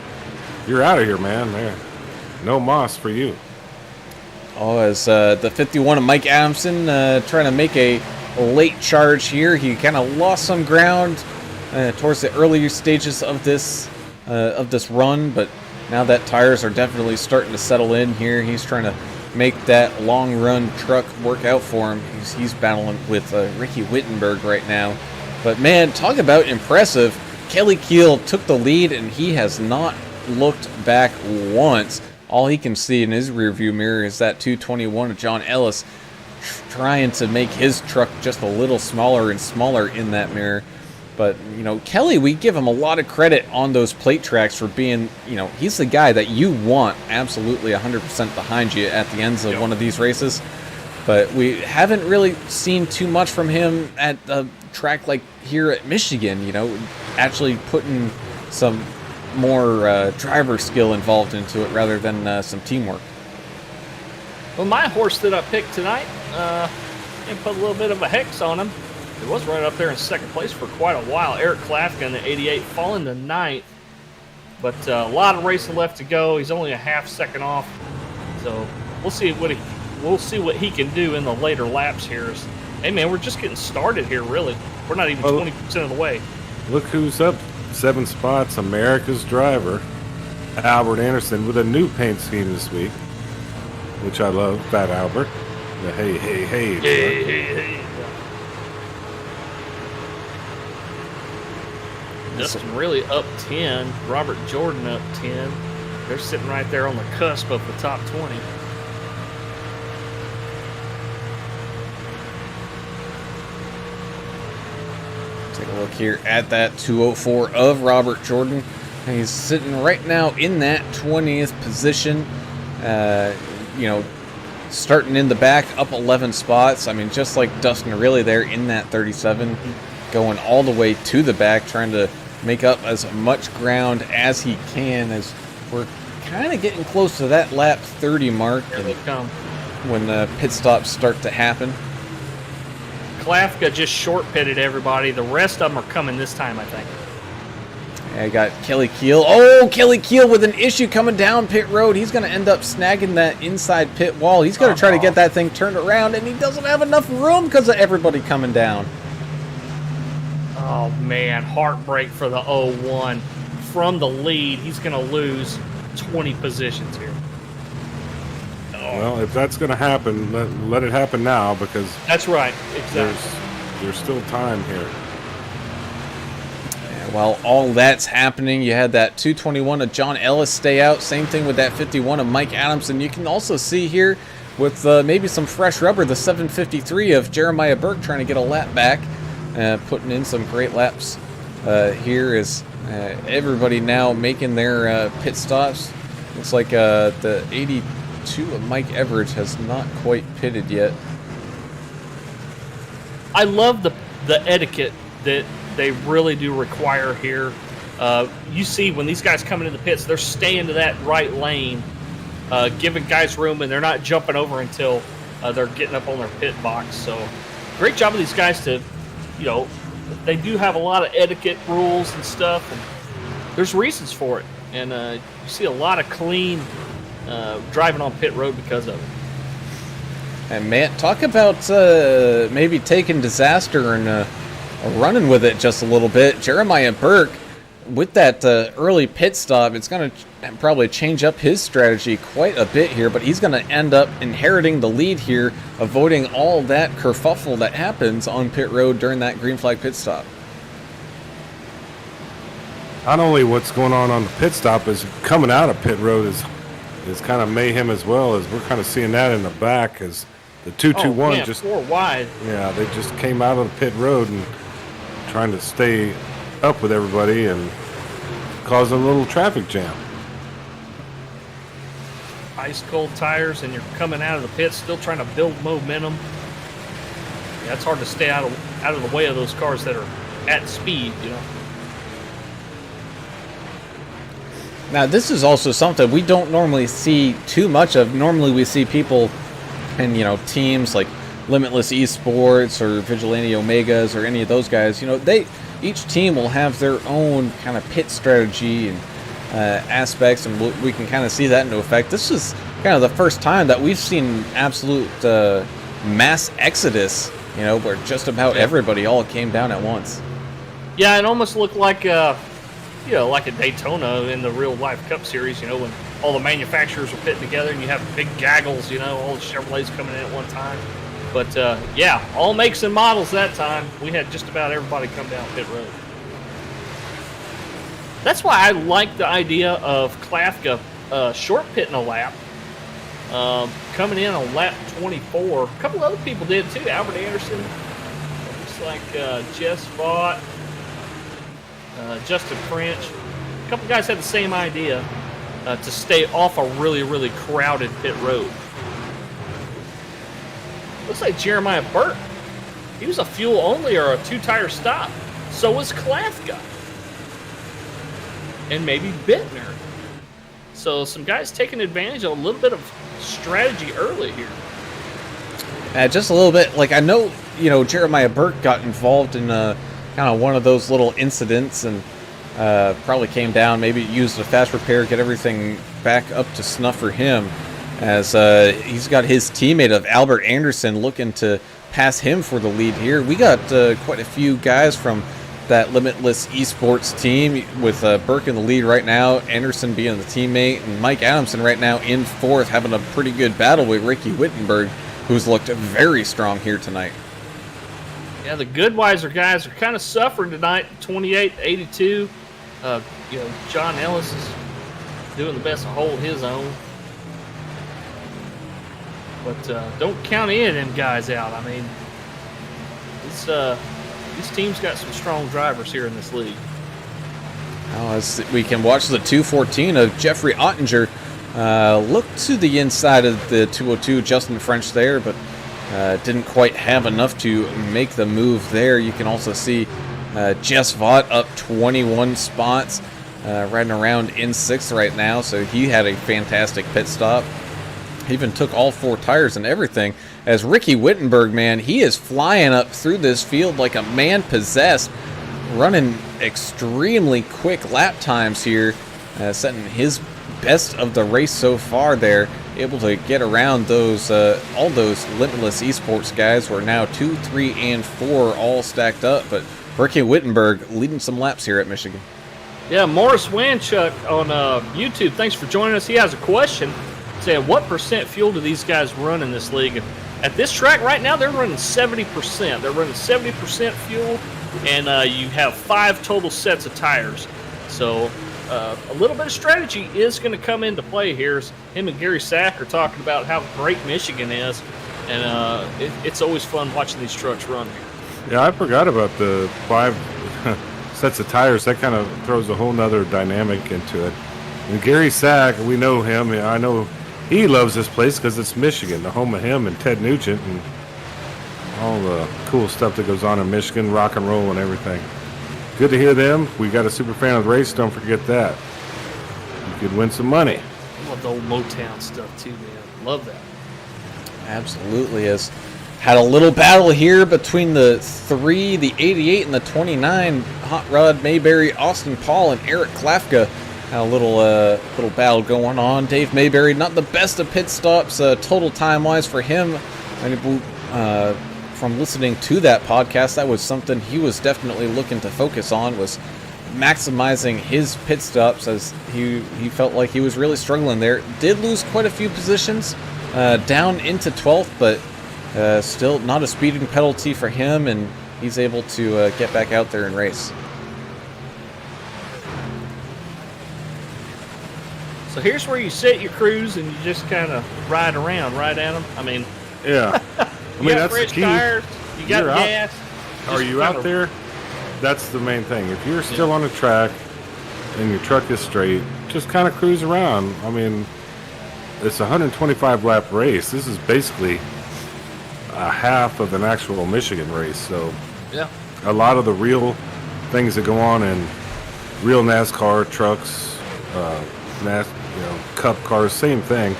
S5: you're out of here, man. There, no moss for you.
S3: Oh, as the 51 of Mike Adamson trying to make a late charge here. He kind of lost some ground towards the earlier stages of this run, but now that tires are definitely starting to settle in here. He's trying to make that long run truck work out for him. He's battling with Ricky Wittenberg right now. But man, talk about impressive. Kelly Keel took the lead, and he has not looked back once. All he can see in his rearview mirror is that 221 of John Ellis trying to make his truck just a little smaller and smaller in that mirror. But, Kelly, we give him a lot of credit on those plate tracks for being, he's the guy that you want absolutely 100% behind you at the ends of one of these races. But we haven't really seen too much from him at a track like here at Michigan, actually putting some more driver skill involved into it rather than some teamwork.
S4: Well, my horse that I picked tonight, and put a little bit of a hex on him. He was right up there in second place for quite a while. Eric Klafka in the 88, falling to ninth. But a lot of racing left to go. He's only a half second off. So we'll see what he can do in the later laps here. Hey, man, we're just getting started here, really. We're not even 20% of the way.
S5: Look who's up 7 spots. America's driver, Albert Anderson, with a new paint scheme this week, which I love. Fat Albert. The hey.
S4: Hey. Dustin really up 10. Robert Jordan up 10. They're sitting right there on the cusp of the top 20.
S3: Take a look here at that 204 of Robert Jordan. He's sitting right now in that 20th position. Starting in the back, up 11 spots. I mean, just like Dustin really there in that 37, going all the way to the back, trying to make up as much ground as he can, as we're kind of getting close to that lap 30 mark.
S4: Here they come.
S3: When the pit stops start to happen.
S4: Klafka just short pitted everybody. The rest of them are coming this time, I think.
S3: I got Kelly Keel. Oh, Kelly Keel with an issue coming down pit road. He's going to end up snagging that inside pit wall. He's going to try to get that thing turned around, and he doesn't have enough room because of everybody coming down.
S4: Oh, man. Heartbreak for the 01. From the lead, he's going to lose 20 positions here.
S5: Well, if that's going to happen, let it happen now, because
S4: that's right. Exactly.
S5: There's still time here.
S3: While all that's happening, you had that 221 of John Ellis stay out. Same thing with that 51 of Mike Adamson. You can also see here with maybe some fresh rubber, the 753 of Jeremiah Burke trying to get a lap back, putting in some great laps. Here is everybody now making their pit stops. Looks like the 82 of Mike Everett has not quite pitted yet.
S4: I love the etiquette that they really do require here. You see when these guys come into the pits, they're staying to that right lane, giving guys room, and they're not jumping over until they're getting up on their pit box. So great job of these guys to, they do have a lot of etiquette rules and stuff, and there's reasons for it. And you see a lot of clean driving on pit road because of it.
S3: And Matt, talk about maybe taking disaster and running with it just a little bit. Jeremiah Burke, with that early pit stop, it's going to probably change up his strategy quite a bit here, but he's going to end up inheriting the lead here, avoiding all that kerfuffle that happens on pit road during that green flag pit stop.
S5: Not only what's going on the pit stop, is coming out of pit road is kind of mayhem as well, as we're kind of seeing that in the back, as the 221 just
S4: 4 wide.
S5: Yeah, they just came out of the pit road and trying to stay up with everybody and causing a little traffic jam.
S4: Ice cold tires, and you're coming out of the pit still trying to build momentum. Yeah, it's hard to stay out of the way of those cars that are at speed,
S3: Now, this is also something we don't normally see too much of. Normally we see people in, teams like Limitless Esports or Vigilante Omegas or any of those guys, each team will have their own kind of pit strategy and aspects, and we can kind of see that into effect. This is kind of the first time that we've seen absolute mass exodus, where just about everybody all came down at once.
S4: Yeah, it almost looked like like a Daytona in the real life Cup Series, when all the manufacturers are pitting together and you have big gaggles, all the Chevrolets coming in at one time. But, all makes and models that time. We had just about everybody come down pit road. That's why I like the idea of Klafka short pitting a lap, coming in on lap 24. A couple other people did, too. Albert Anderson, looks like Jess Vaught, Justin French. A couple guys had the same idea to stay off a really, really crowded pit road. Looks like Jeremiah Burke. He was a fuel only or a 2-tire stop. So was Klafka. and maybe Bittner. So some guys taking advantage of a little bit of strategy early here.
S3: Just a little bit. Like, I know, Jeremiah Burke got involved in kind of one of those little incidents and probably came down, maybe used a fast repair, get everything back up to snuff for him, as he's got his teammate of Albert Anderson looking to pass him for the lead here. We got quite a few guys from that Limitless Esports team, with Burke in the lead right now, Anderson being the teammate, and Mike Adamson right now in fourth, having a pretty good battle with Ricky Wittenberg, who's looked very strong here tonight.
S4: Yeah, the Goodweiser guys are kind of suffering tonight, 28-82. John Ellis is doing the best to hold his own. But don't count any of them guys out. I mean, this team's got some strong drivers here in this league.
S3: As we can watch the 214 of Jeffrey Ottinger look to the inside of the 202, Justin French there, but didn't quite have enough to make the move there. You can also see Jess Vaught up 21 spots, riding around in sixth right now, so he had a fantastic pit stop. He even took all four tires and everything. As Ricky Wittenberg, man, he is flying up through this field like a man possessed, running extremely quick lap times here, setting his best of the race so far there, able to get around those all those Limitless Esports guys who are now 2, 3, and 4 all stacked up. But Ricky Wittenberg leading some laps here at Michigan.
S4: Yeah, Morris Wanchuk on YouTube, thanks for joining us. He has a question saying, what % fuel do these guys run in this league? And at this track right now, they're running 70%. They're running 70% fuel, and you have 5 total sets of tires. So a little bit of strategy is going to come into play here. Him and Gary Sack are talking about how great Michigan is, and it's always fun watching these trucks run here.
S5: Yeah, I forgot about the 5 sets of tires. That kind of throws a whole nother dynamic into it. And Gary Sack, we know him. I know he loves this place because it's Michigan, the home of him and Ted Nugent and all the cool stuff that goes on in Michigan, rock and roll and everything. Good to hear them. We got a super fan of the race. Don't forget that. You could win some money.
S4: I love the old Motown stuff too, man. Love that.
S3: Absolutely. Has had a little battle here between the 3, the 88, and the 29. Hot Rod Mayberry, Austin Paul, and Eric Klafka. Had a little battle going on. Dave Mayberry, not the best of pit stops total time-wise for him. From listening to that podcast, that was something he was definitely looking to focus on, was maximizing his pit stops, as he felt like he was really struggling there. Did lose quite a few positions, down into 12th, but still not a speeding penalty for him, and he's able to get back out there and race.
S4: So here's where you set your crews and you just kind of ride around, right at them. I mean,
S5: yeah.
S4: You got fresh tires, you got gas.
S5: Are you out there? That's the main thing. If you're still on the track and your truck is straight, just kind of cruise around. I mean, it's a 125 lap race. This is basically a half of an actual Michigan race. So
S4: yeah,
S5: a lot of the real things that go on in real NASCAR trucks, Cup cars, same thing.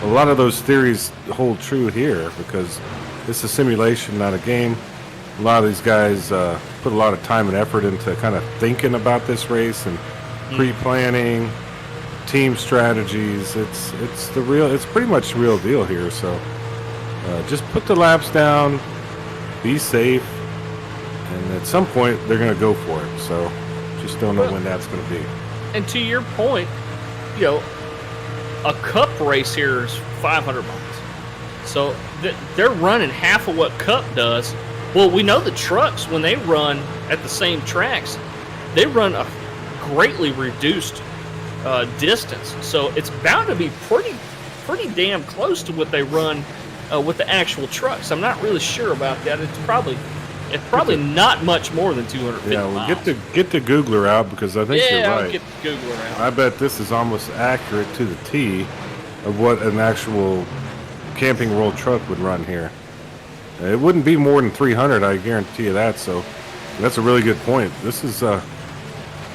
S5: A lot of those theories hold true here because it's a simulation, not a game. A lot of these guys put a lot of time and effort into kind of thinking about this race and pre-planning, team strategies. It's pretty much the real deal here. So just put the laps down, be safe, and at some point they're going to go for it. So just don't know when that's going to be.
S4: And to your point, a Cup race here is 500 miles. So they're running half of what Cup does. Well, we know the trucks, when they run at the same tracks, they run a greatly reduced distance. So it's bound to be pretty damn close to what they run with the actual trucks. I'm not really sure about that. It's probably not much more than 250 miles.
S5: Get the Googler out, because I think you're right.
S4: I'll get the Googler out.
S5: I bet this is almost accurate to the T of what an actual Camping World truck would run here. It wouldn't be more than 300, I guarantee you that. So that's a really good point. This is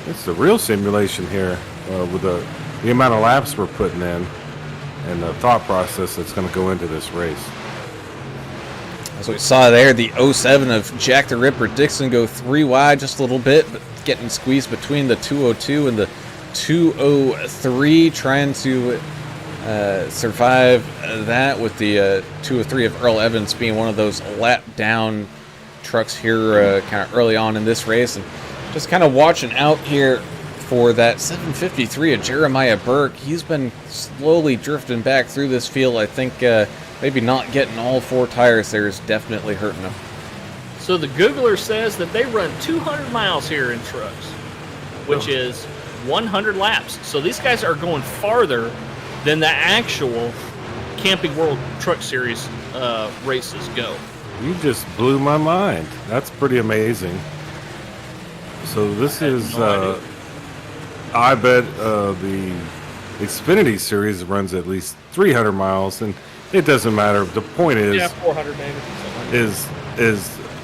S5: It's the real simulation here with the amount of laps we're putting in and the thought process that's going to go into this race.
S3: As we saw there, the 07 of Jack the Ripper Dixon go 3 wide just a little bit, but getting squeezed between the 202 and the 203, trying to survive that with the 203 of Earl Evans being one of those lap down trucks here kind of early on in this race. And just kind of watching out here for that 753 of Jeremiah Burke. He's been slowly drifting back through this field. I think maybe not getting all 4 tires there is definitely hurting him.
S4: So the Googler says that they run 200 miles here in trucks, which is 100 laps. So these guys are going farther than the actual Camping World Truck Series races go.
S5: You just blew my mind. That's pretty amazing. So this is, I bet the Xfinity Series runs at least 300 miles, and it doesn't matter. The point is,
S4: 400 maybe.
S5: is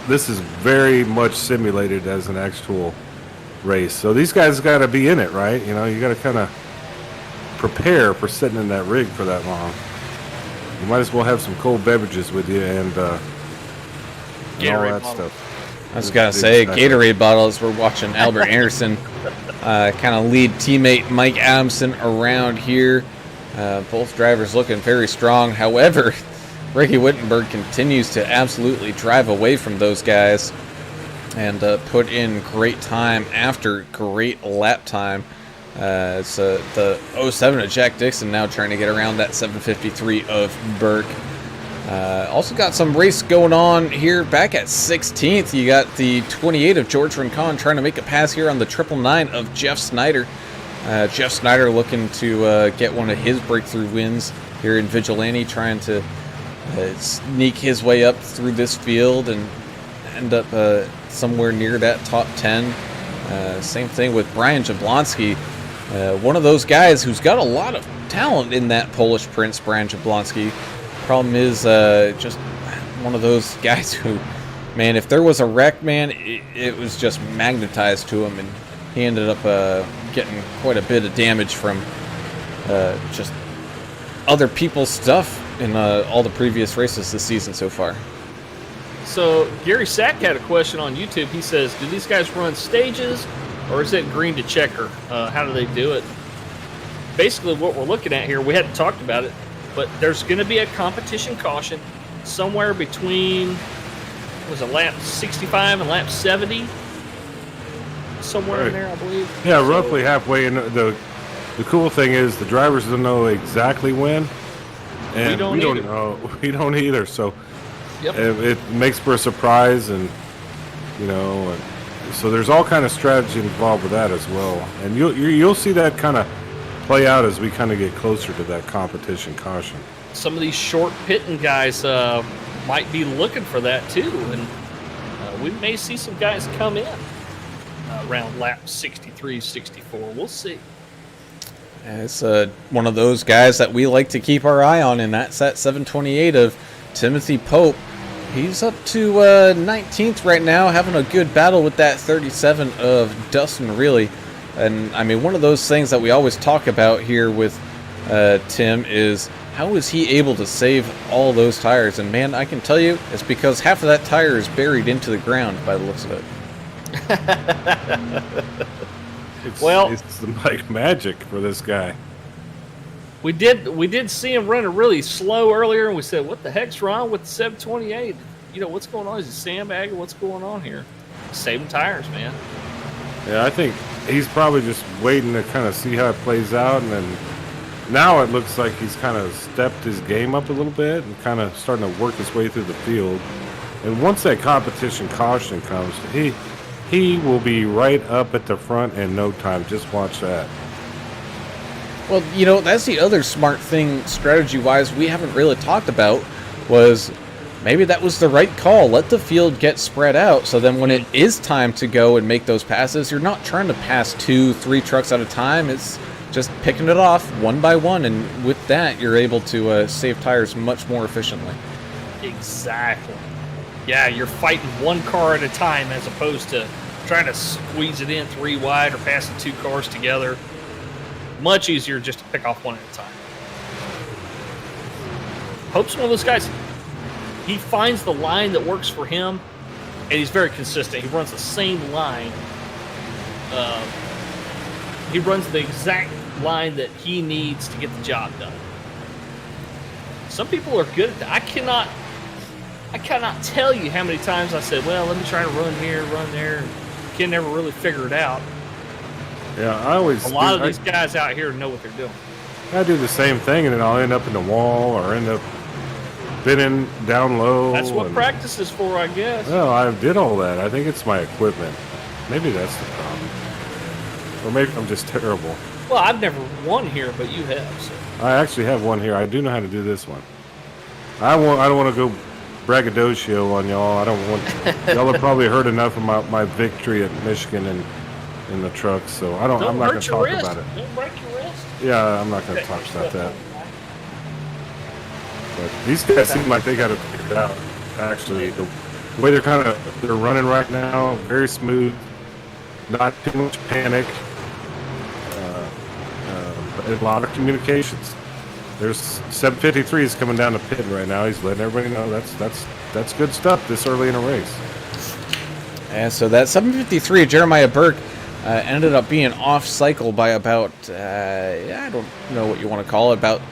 S5: this is very much simulated as an actual race. So these guys got to be in it, right? You know, you got to kind of prepare for sitting in that rig for that long. You might as well have some cold beverages with you and all that stuff.
S3: I was going to say, Gatorade bottles. We're watching Albert Anderson kind of lead teammate Mike Adamson around here. Both drivers looking very strong. However, Ricky Wittenberg continues to absolutely drive away from those guys and put in great time after great lap time. It's the 07 of Jack Dixon now trying to get around that 753 of Burke. Also got some race going on here back at 16th. You got the 28 of George Rincon trying to make a pass here on the 999 of Jeff Snyder. Jeff Snyder looking to get one of his breakthrough wins here in Vigilante, trying to sneak his way up through this field and end up somewhere near that top 10. Same thing with Brian Jablonski, one of those guys who's got a lot of talent in that Polish Prince, Brian Jablonski. Problem is just one of those guys who, man, if there was a wreck, man, it was just magnetized to him, and he ended up getting quite a bit of damage from just other people's stuff in all the previous races this season so far.
S4: So Gary Sack had a question on YouTube. He says, do these guys run stages, or is it green to checker? How do they do it? Basically what we're looking at here, we hadn't talked about it, but there's going to be a competition caution somewhere between, was it lap 65 and lap 70? Somewhere in there, I believe.
S5: Yeah, so, roughly halfway. And the cool thing is the drivers don't know exactly when, and we don't know. We don't either. So
S4: yep.
S5: it makes for a surprise, and you know, so there's all kind of strategy involved with that as well. And you'll see that kind of play out as we kind of get closer to that competition caution.
S4: Some of these short pitting guys might be looking for that too, and we may see some guys come in around lap 63, 64. We'll see.
S3: It's one of those guys that we like to keep our eye on, and that's that 728 of Timothy Pope. He's up to 19th right now, having a good battle with that 37 of Dustin Reilly. And, I mean, one of those things that we always talk about here with Tim is how is he able to save all those tires? And, man, I can tell you it's because half of that tire is buried into the ground by the looks of it.
S5: It's like magic for this guy.
S4: We did see him running really slow earlier, and we said, what the heck's wrong with the 728? You know, what's going on? Is it sandbagging? What's going on here? Saving tires, man.
S5: Yeah, I think he's probably just waiting to kind of see how it plays out, and then now it looks like he's kind of stepped his game up a little bit and kind of starting to work his way through the field. And once that competition caution comes, he will be right up at the front in no time. Just watch that.
S3: Well, you know, that's the other smart thing strategy-wise we haven't really talked about was maybe that was the right call. Let the field get spread out so then when it is time to go and make those passes, you're not trying to pass 2-3 trucks at a time. It's just picking it off one by one, and with that, you're able to save tires much more efficiently.
S4: Exactly. Yeah, you're fighting one car at a time as opposed to trying to squeeze it in 3 wide or passing 2 cars together. Much easier just to pick off one at a time. Hope's one of those guys. He finds the line that works for him, and he's very consistent. He runs the same line. He runs the exact line that he needs to get the job done. Some people are good at that. I cannot tell you how many times I said, well, let me try to run here, run there. Can never really figure it out.
S5: Yeah, a
S4: lot of these guys out here know what they're doing.
S5: I do the same thing, and then I'll end up in the wall or end up spinning down low.
S4: That's what practice is for, I guess.
S5: No, I did all that. I think it's my equipment. Maybe that's the problem. Or maybe I'm just terrible.
S4: Well, I've never won here, but you have. So.
S5: I actually have one here. I do know how to do this one. I don't want to go braggadocio on y'all. I don't want. Y'all have probably heard enough of my victory at Michigan and in the trucks, so I'm not going to talk about it.
S4: Don't break your wrist.
S5: Yeah, I'm not going to talk about that. But these guys seem like they got it figured out. Actually, the way they're running right now, very smooth, not too much panic, a lot of communications. There's 753 is coming down the pit right now. He's letting everybody know that's good stuff this early in a race.
S3: And so that 753 Jeremiah Burke ended up being off cycle by about I don't know what you want to call it, about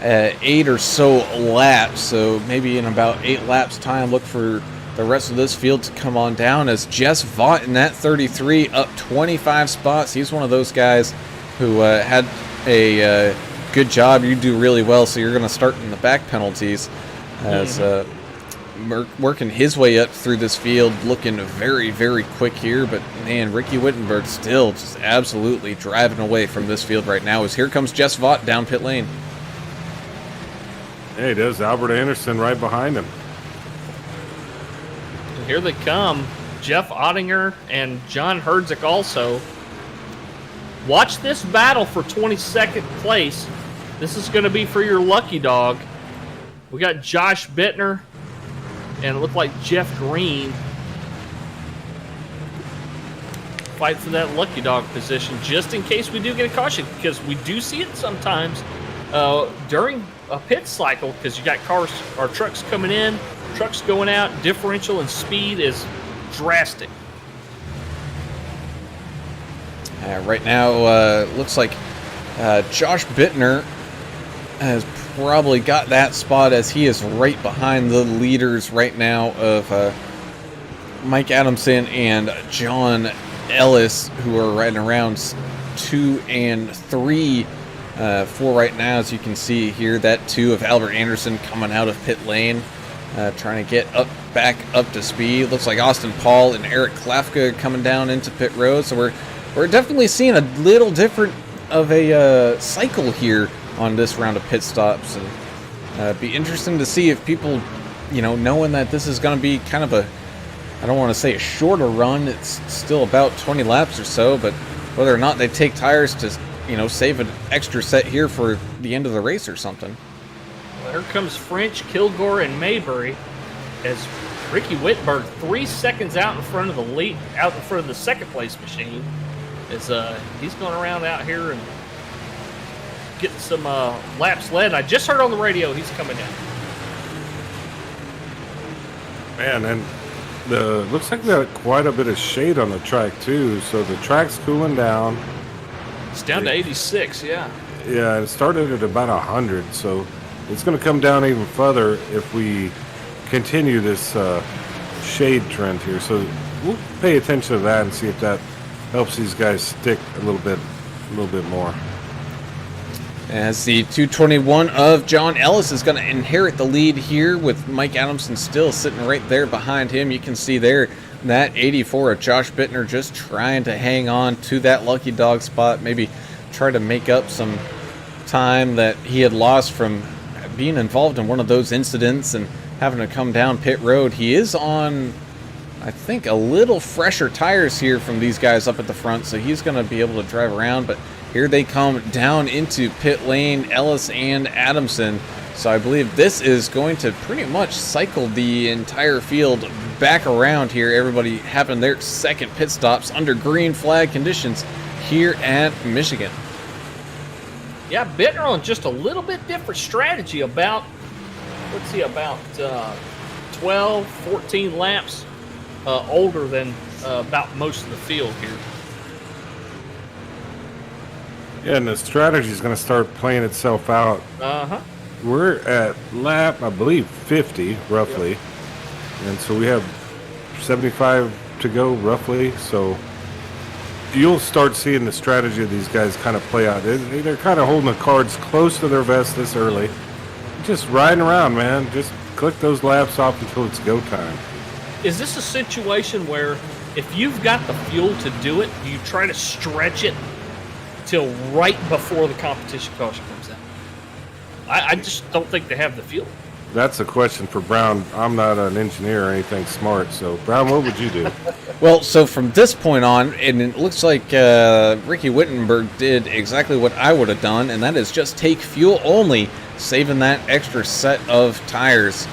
S3: 8 or so laps. So maybe in about 8 laps time, look for the rest of this field to come on down as Jess Vaught in that 33 up 25 spots. He's one of those guys who had a good job. You do really well, so you're going to start in the back penalties as working his way up through this field, looking very, very quick here. But man, Ricky Wittenberg still just absolutely driving away from this field right now as here comes Jess Vaught down pit lane.
S5: Hey, there's Albert Anderson right behind him.
S4: And here they come. Jeff Ottinger and John Herdzik also. Watch this battle for 22nd place. This is going to be for your lucky dog. We got Josh Bittner and it looked like Jeff Green fight for that lucky dog position just in case we do get a caution, because we do see it sometimes during a pit cycle, because you got cars or trucks coming in, trucks going out, differential and speed is drastic.
S3: Right now, looks like Josh Bittner has probably got that spot as he is right behind the leaders right now of Mike Adamson and John Ellis, who are riding around 2 and 3 for right now. As you can see here, that 2 of Albert Anderson coming out of pit lane, trying to get back up to speed. Looks like Austin Paul and Eric Klafka coming down into pit road. So we're definitely seeing a little different of a cycle here on this round of pit stops, and be interesting to see if people, knowing that this is going to be kind of I don't want to say a shorter run, it's still about 20 laps or so, but whether or not they take tires to, save an extra set here for the end of the race or something.
S4: Well, here comes French, Kilgore, and Maybury as Ricky Whitberg 3 seconds out in front of the second place machine. As he's going around out here and getting some laps led. I just heard on the radio he's coming in.
S5: Man, and looks like we got quite a bit of shade on the track too, so the track's cooling down.
S4: It's down to 86, yeah.
S5: Yeah, it started at about 100, so it's going to come down even further if we continue this shade trend here. So we'll pay attention to that and see if that helps these guys stick a little bit more.
S3: As the 221 of John Ellis is going to inherit the lead here with Mike Adamson still sitting right there behind him. You can see there that 84 of Josh Bittner just trying to hang on to that lucky dog spot, maybe try to make up some time that he had lost from being involved in one of those incidents and having to come down pit road. He is on, I think, a little fresher tires here from these guys up at the front, so he's going to be able to drive around, but here they come down into pit lane, Ellis and Adamson. So I believe this is going to pretty much cycle the entire field back around here. Everybody having their second pit stops under green flag conditions here at Michigan.
S4: Yeah, Bittner on just a little bit different strategy about, let's see, about 12, 14 laps older than about most of the field here.
S5: Yeah, and the strategy is going to start playing itself out.
S4: Uh-huh.
S5: We're at lap, I believe, 50, roughly.
S4: Yep.
S5: And so we have 75 to go, roughly. So you'll start seeing the strategy of these guys kind of play out. They're kind of holding the cards close to their vest this early. Just riding around, man. Just click those laps off until it's go time.
S4: Is this a situation where if you've got the fuel to do it, do you try to stretch it till right before the competition caution comes out? I just don't think they have the fuel.
S5: That's a question for Brown. I'm not an engineer or anything smart. So, Brown, what would you do?
S3: Well, so from this point on, and it looks like Ricky Wittenberg did exactly what I would have done, and that is just take fuel only, saving that extra set of tires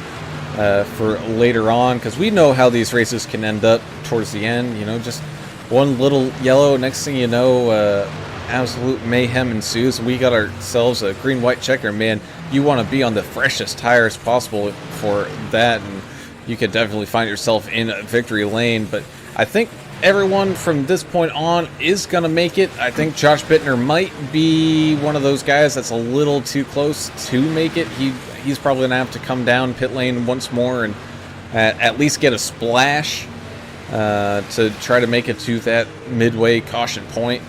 S3: for later on, because we know how these races can end up towards the end. You know, just one little yellow, next thing you know, absolute mayhem ensues. We got ourselves a green-white checker. Man, you want to be on the freshest tires possible for that, and you could definitely find yourself in a victory lane. But I think everyone from this point on is going to make it. I think Josh Bittner might be one of those guys that's a little too close to make it. He's probably going to have to come down pit lane once more and at least get a splash to try to make it to that midway caution point.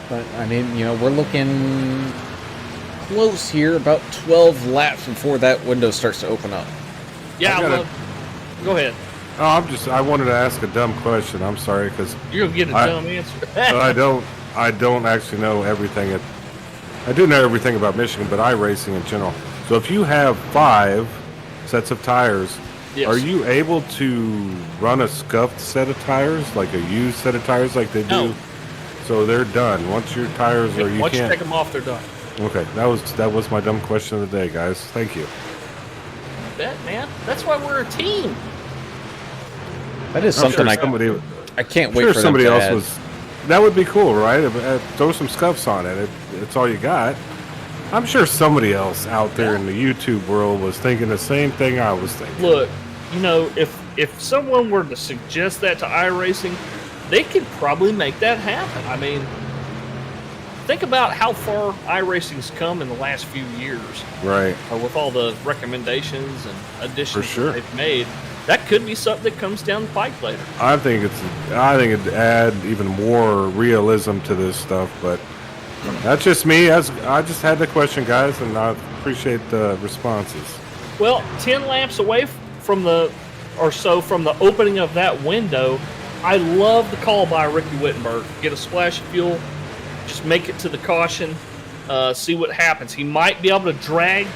S3: But, I mean, you know, we're looking close here, about 12 laps before that window starts to open up.
S4: Yeah, go ahead.
S5: Oh, I wanted to ask a dumb question. I'm sorry, because
S4: You're going to get a dumb answer.
S5: I don't actually know everything. I do know everything about Michigan, but iRacing in general. So if you have 5 sets of tires,
S4: Yes.
S5: are you able to run a scuffed set of tires, like a used set of tires like they do?
S4: No.
S5: So they're done. Once your tires are, you
S4: Once you
S5: can't.
S4: take them off, they're done.
S5: Okay, that was my dumb question of the day, guys. Thank you.
S4: Bet, man. That's why we're a team.
S3: That is
S5: I'm
S3: something
S5: sure somebody,
S3: I can't
S5: I'm
S3: wait
S5: sure
S3: for
S5: somebody
S3: them to
S5: else
S3: add.
S5: was. That would be cool, right? Throw some scuffs on it. It's all you got. I'm sure somebody else out there in the YouTube world was thinking the same thing I was thinking.
S4: Look, you know, if someone were to suggest that to iRacing, they could probably make that happen. I mean, think about how far iRacing's come in the last few years.
S5: Right.
S4: With all the recommendations and additions
S5: For sure.
S4: that they've made. That could be something that comes down the pike later.
S5: I think it'd add even more realism to this stuff, but that's just me. I just had the question, guys, and I appreciate the responses.
S4: Well, 10 laps away from the opening of that window, I love the call by Ricky Wittenberg. Get a splash of fuel, just make it to the caution, see what happens. He might be able to drag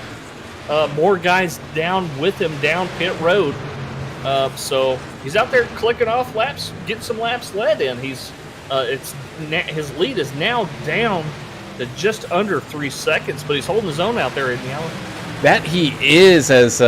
S4: more guys down with him down pit road. So he's out there clicking off laps, getting some laps led in. His lead is now down to just under 3 seconds, but he's holding his own out there, isn't he, Alan?
S3: That he is, as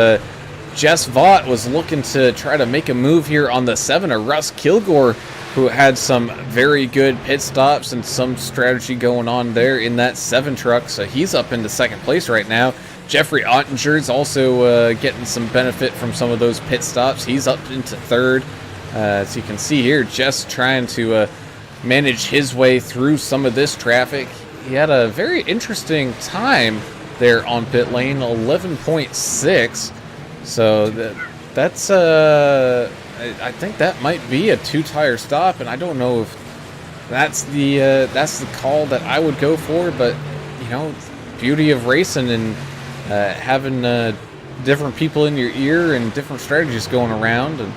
S3: Jess Vaught was looking to try to make a move here on the 7 of Russ Kilgore, who had some very good pit stops and some strategy going on there in that 7 truck. So he's up into second place right now. Jeffrey Ottinger's also getting some benefit from some of those pit stops. He's up into third. As you can see here, Jess trying to manage his way through some of this traffic. He had a very interesting time there on pit lane, 11.6. So that's I think that might be a 2-tire stop, and I don't know if that's the call that I would go for. But you know, beauty of racing and having different people in your ear and different strategies going around, and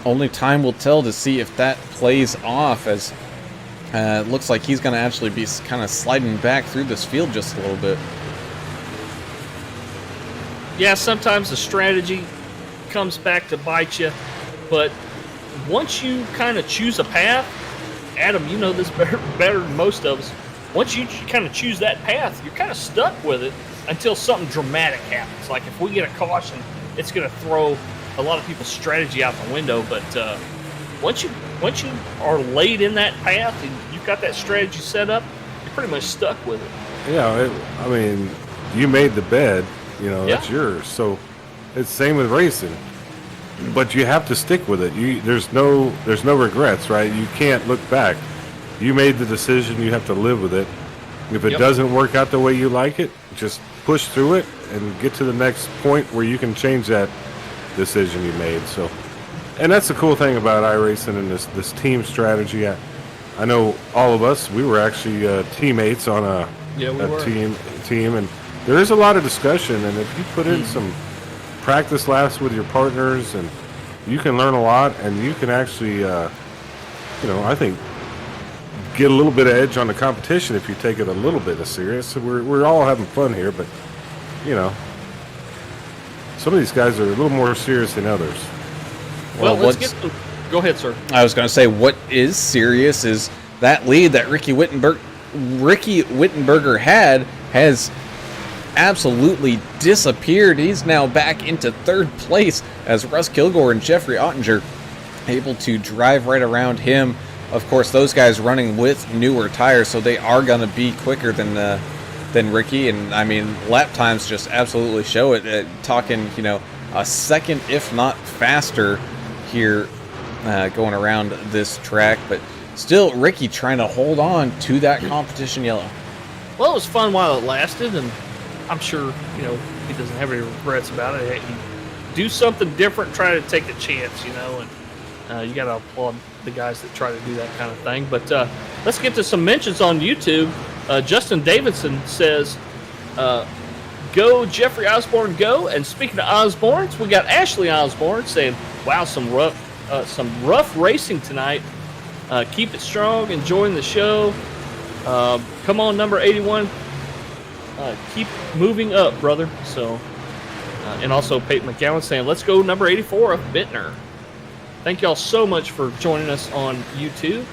S3: only time will tell to see if that plays off, as it looks like he's going to actually be kind of sliding back through this field just a little bit.
S4: Yeah, sometimes the strategy comes back to bite you, but once you kind of choose a path, Adam, you know this better than most of us. Once you kind of choose that path, you're kind of stuck with it until something dramatic happens. Like if we get a caution, it's going to throw a lot of people's strategy out the window. But once you are laid in that path and you've got that strategy set up, you're pretty much stuck with it.
S5: Yeah, I mean, you made the bed, you know,
S4: Yeah.
S5: that's yours. So it's the same with racing. But you have to stick with it. There's no regrets, right? You can't look back. You made the decision, you have to live with it. If it
S4: Yep.
S5: doesn't work out the way you like it, just push through it and get to the next point where you can change that decision you made. So, and that's the cool thing about iRacing and this team strategy. I know all of us, we were actually teammates on a team, and there is a lot of discussion. And if you put in some practice laps with your partners, and you can learn a lot, and you can actually, I think, get a little bit of edge on the competition if you take it a little bit of serious. So we're all having fun here, but some of these guys are a little more serious than others.
S4: Well, let's get to, go ahead, sir.
S3: I was going to say, what is serious is that lead that Ricky Wittenberger had has absolutely disappeared. He's now back into third place as Russ Kilgore and Jeffrey Ottinger able to drive right around him. Of course, those guys running with newer tires, so they are going to be quicker than Ricky. And I mean, lap times just absolutely show it. Talking, a second, if not faster, here going around this track. But still, Ricky trying to hold on to that competition yellow.
S4: Well, it was fun while it lasted, and I'm sure he doesn't have any regrets about it. You do something different, try to take a chance, and you got to applaud the guys that try to do that kind of thing. But let's get to some mentions on YouTube. Justin Davidson says, "Go Jeffrey Osborne, go!" And speaking of Osbornes, we got Ashley Osborne saying, "Wow, some rough racing tonight. Keep it strong, enjoying the show. Come on, number 81. Keep moving up, brother." So, and also Peyton McGowan saying, "Let's go number 84 of Bittner." Thank y'all so much for joining us on YouTube,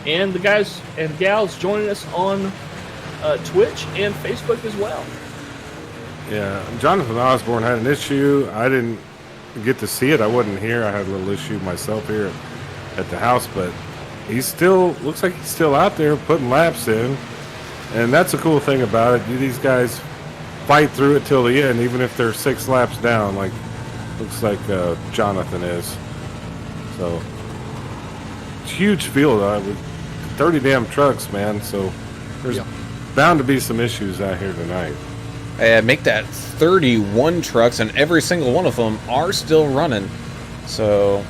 S4: and the guys and gals joining us on Twitch and Facebook as well.
S5: Yeah, Jonathan Osborne had an issue. I didn't get to see it. I wasn't here. I had a little issue myself here at the house, but looks like he's still out there putting laps in. And that's a cool thing about it. These guys fight through it till the end, even if they're 6 laps down, looks like Jonathan is. So, it's a huge field with 30 damn trucks, man. So, there's bound to be some issues out here tonight.
S3: Make that 31 trucks, and every single one of them are still running. So,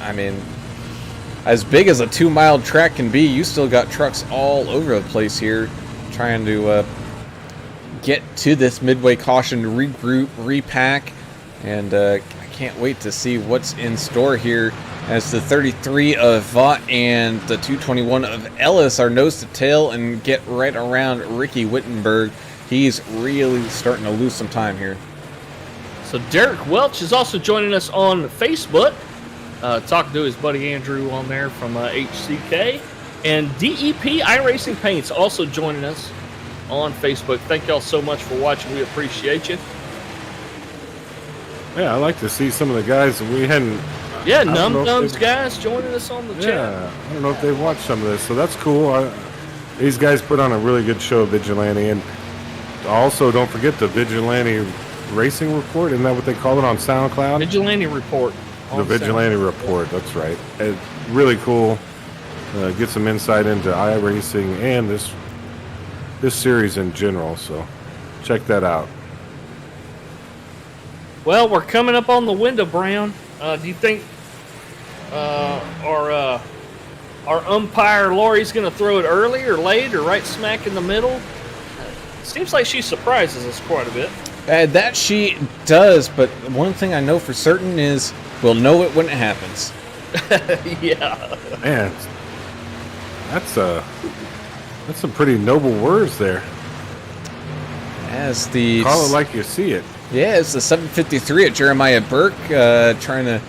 S3: I mean, as big as a 2-mile track can be, you still got trucks all over the place here trying to get to this midway caution, regroup, repack, and I can't wait to see what's in store here as the 33 of Vaught and the 221 of Ellis are nose to tail and get right around Ricky Wittenberg. He's really starting to lose some time here.
S4: So Derek Welch is also joining us on Facebook. Talking to his buddy Andrew on there from HCK. And DEP iRacing Paints also joining us on Facebook. Thank y'all so much for watching. We appreciate you.
S5: Yeah, I like to see some of the guys that we hadn't...
S4: Yeah, Num Nums guys joining us on the chat.
S5: Yeah, I don't know if they've watched some of this, so that's cool. These guys put on a really good show, Vigilante. And also, don't forget the Vigilante Racing Report. Isn't that what they call it on SoundCloud?
S4: Vigilante Report.
S5: The Vigilante Report, that's right. It's really cool. Get some insight into iRacing and this series in general, so check that out.
S4: Well, we're coming up on the window, Brown. Do you think our umpire Lori's going to throw it early or late or right smack in the middle? Seems like she surprises us quite a bit.
S3: That she does, but one thing I know for certain is we'll know it when it happens.
S4: Yeah.
S5: Man, that's some pretty noble words there.
S3: As the
S5: Call it like you see it.
S3: Yeah, it's the 753 at Jeremiah Burke trying to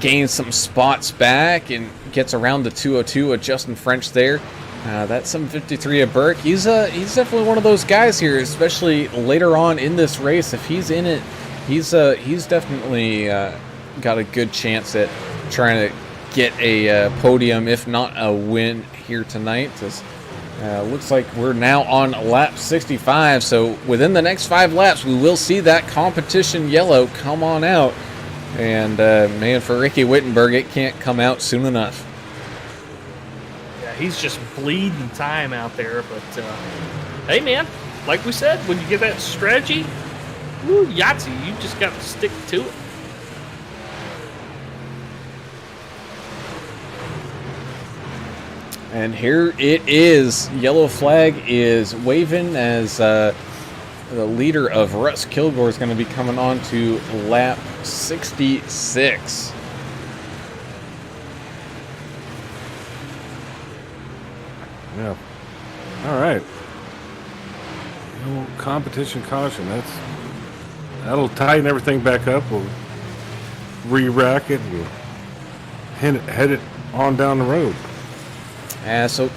S3: gain some spots back and gets around the 202 of Justin French there. That 753 at Burke, he's definitely one of those guys here, especially later on in this race. If he's in it he's definitely got a good chance at trying to get a podium, if not a win here tonight. Looks like we're now on lap 65, so within the next 5 laps, we will see that competition yellow come on out. And man, for Ricky Wittenberg, it can't come out soon enough.
S4: Yeah, he's just bleeding time out there. But hey, man, like we said, when you get that strategy, woo, Yahtzee, you just got to stick to it.
S3: And here it is. Yellow flag is waving as the leader of Russ Kilgore is going to be coming on to lap 66.
S5: Yeah. All right. No competition caution. That'll tighten everything back up. We'll re-rack it and head it on down the road.
S3: So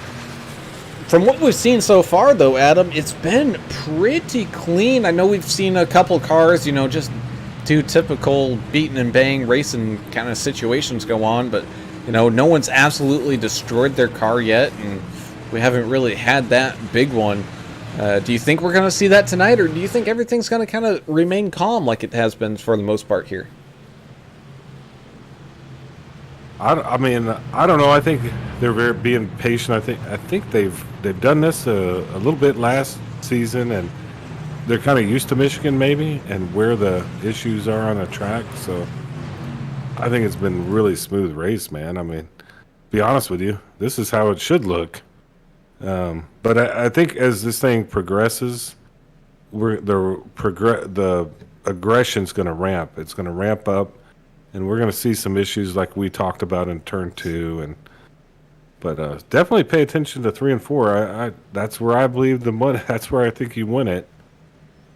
S3: from what we've seen so far, though, Adam, it's been pretty clean. I know we've seen a couple cars, just do typical beating and bang racing kind of situations go on, but, no one's absolutely destroyed their car yet, and we haven't really had that big one. Do you think we're going to see that tonight, or do you think everything's going to kind of remain calm like it has been for the most part here?
S5: I mean, I don't know. I think they're being patient. I think they've done this a little bit last season, and they're kind of used to Michigan maybe and where the issues are on the track. So I think it's been really smooth race, man. I mean, to be honest with you, this is how it should look. But I think as this thing progresses, the aggression's going to ramp. It's going to ramp up. And we're going to see some issues like we talked about in turn 2, but definitely pay attention to 3 and 4. That's where I believe the money. That's where I think you win it.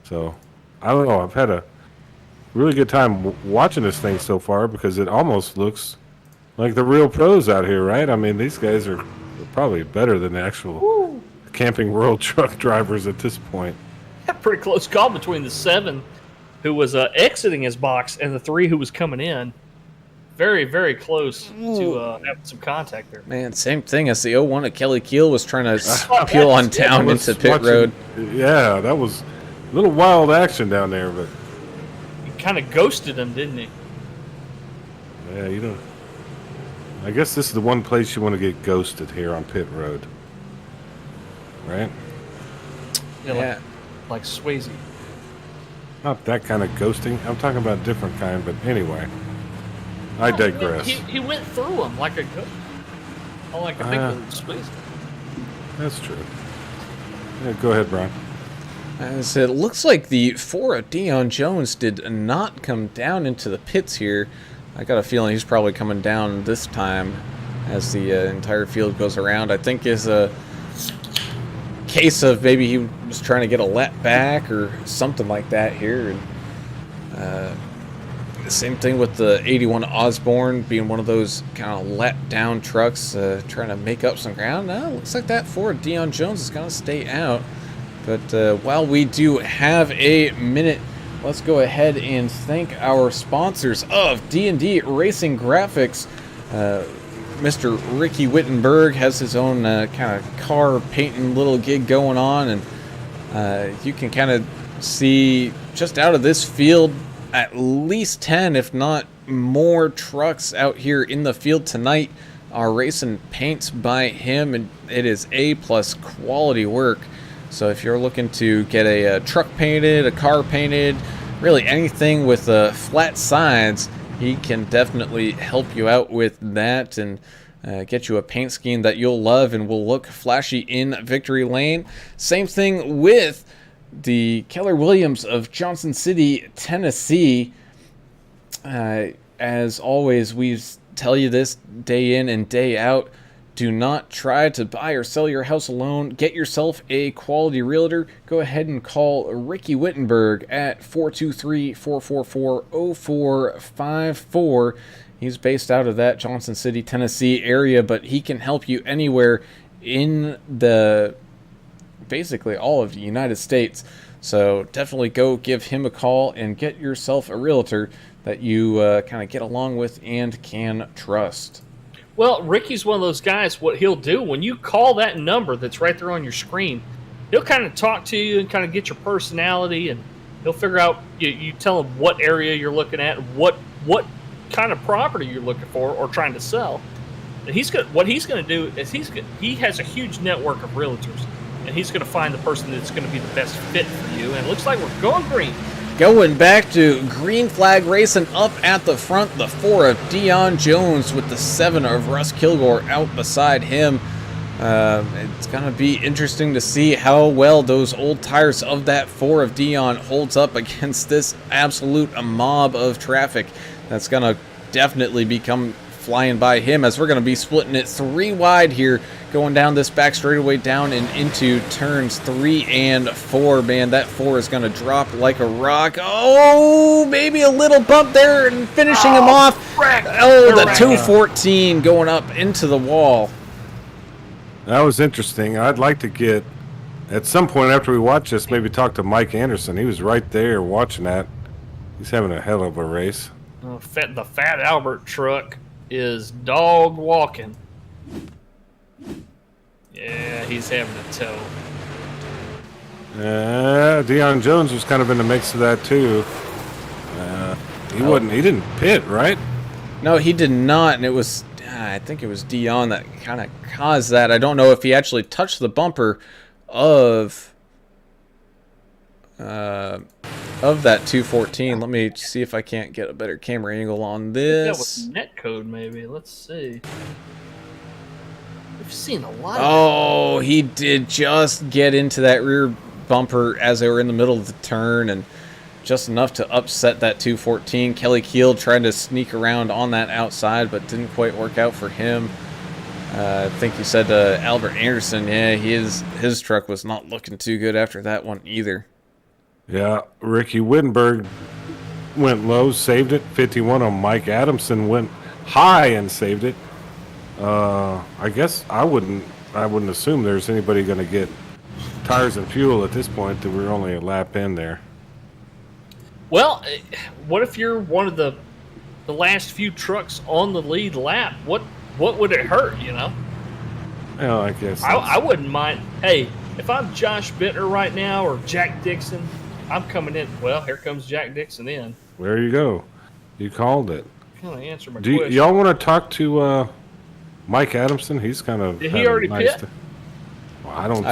S5: So I don't know. I've had a really good time watching this thing so far because it almost looks like the real pros out here, right? I mean, these guys are probably better than the actual Camping World truck drivers at this point.
S4: Yeah, pretty close call between the 7 who was exiting his box and the 3 who was coming in. Very, very close to having some contact there.
S3: Man, same thing as the 01 at Kelly Keel was trying to peel on down into pit road.
S5: Yeah, that was a little wild action down there, but
S4: He kind of ghosted him, didn't he?
S5: yeah, I guess this is the one place you want to get ghosted here on pit road, right?
S3: Yeah.
S4: Like Swayze.
S5: Not that kind of ghosting. I'm talking about a different kind, but anyway. I digress.
S4: He went through him like a ghost. Oh, like a big little Swayze.
S5: That's true. Yeah, go ahead, Brian.
S3: As it looks like the 4 of Dion Jones did not come down into the pits here. I got a feeling he's probably coming down this time as the entire field goes around. I think is a case of maybe he was trying to get a lap back or something like that here. And the same thing with the 81 Osborne being one of those kind of let down trucks, trying to make up some ground. No, looks like that Ford Dion Jones is going to stay out. But while we do have a minute, let's go ahead and thank our sponsors of D&D Racing Graphix. Mr. Ricky Wittenberg has his own kind of car painting little gig going on, and you can kind of see just out of this field at least 10, if not more, trucks out here in the field tonight are racing paints by him, and it is A+ quality work. So if you're looking to get a truck painted, a car painted, really anything with flat sides, he can definitely help you out with that and get you a paint scheme that you'll love and will look flashy in victory lane. Same thing with the Keller Williams of Johnson City, Tennessee. As always, we tell you this day in and day out. Do not try to buy or sell your house alone. Get yourself a quality realtor. Go ahead and call Ricky Wittenberg at 423-444-0454. He's based out of that Johnson City, Tennessee area, but he can help you anywhere in the basically all of the United States. So definitely go give him a call and get yourself a realtor that you kind of get along with and can trust.
S4: Well, Ricky's one of those guys, what he'll do, when you call that number that's right there on your screen, he'll kind of talk to you and kind of get your personality, and he'll figure out, you tell him what area you're looking at, what kind of property you're looking for or trying to sell. And what he's going to do is he has a huge network of realtors, and he's going to find the person that's going to be the best fit for you. And it looks like we're going green.
S3: Going back to green flag racing up at the front, the 4 of Dion Jones with the 7 of Russ Kilgore out beside him. It's going to be interesting to see how well those old tires of that 4 of Dion holds up against this absolute mob of traffic that's going to definitely become flying by him, as we're going to be splitting it 3 wide here, going down this back straightaway down and into turns 3 and 4. Man, that 4 is going to drop like a rock. Oh, maybe a little bump there and finishing him off. Oh, the 214 going up into the wall.
S5: That was interesting. I'd like to get, at some point after we watch this, maybe talk to Mike Anderson. He was right there watching that. He's having a hell of a race.
S4: The Fat Albert truck is dog walking. Yeah, he's having a tow.
S5: Dion Jones was kind of in the mix of that too. He didn't pit, right?
S3: No, he did not, and it was, I think it was Dion that kind of caused that. I don't know if he actually touched the bumper of that 214. Let me see if I can't get a better camera angle on this.
S4: That was net code, maybe. Let's see. We've seen a lot.
S3: Oh, he did just get into that rear bumper as they were in the middle of the turn, and just enough to upset that 214. Kelly Keel tried to sneak around on that outside, but didn't quite work out for him. I think you said Albert Anderson. Yeah, his truck was not looking too good after that one either.
S5: Yeah, Ricky Wittenberg went low, saved it. 51 on Mike Adamson went high and saved it. I guess I wouldn't assume there's anybody going to get tires and fuel at this point. That we're only a lap in there.
S4: Well, what if you're one of the last few trucks on the lead lap? What would it hurt? You know.
S5: Well, I guess
S4: I wouldn't mind. Hey, if I'm Josh Bittner right now or Jack Dixon, I'm coming in. Well, here comes Jack Dixon in.
S5: There you go. You called it.
S4: Kind of answer my
S5: Do
S4: question.
S5: y'all want to talk to Mike Adamson? He's kind of.
S4: Did he already pit?
S5: Well, I don't.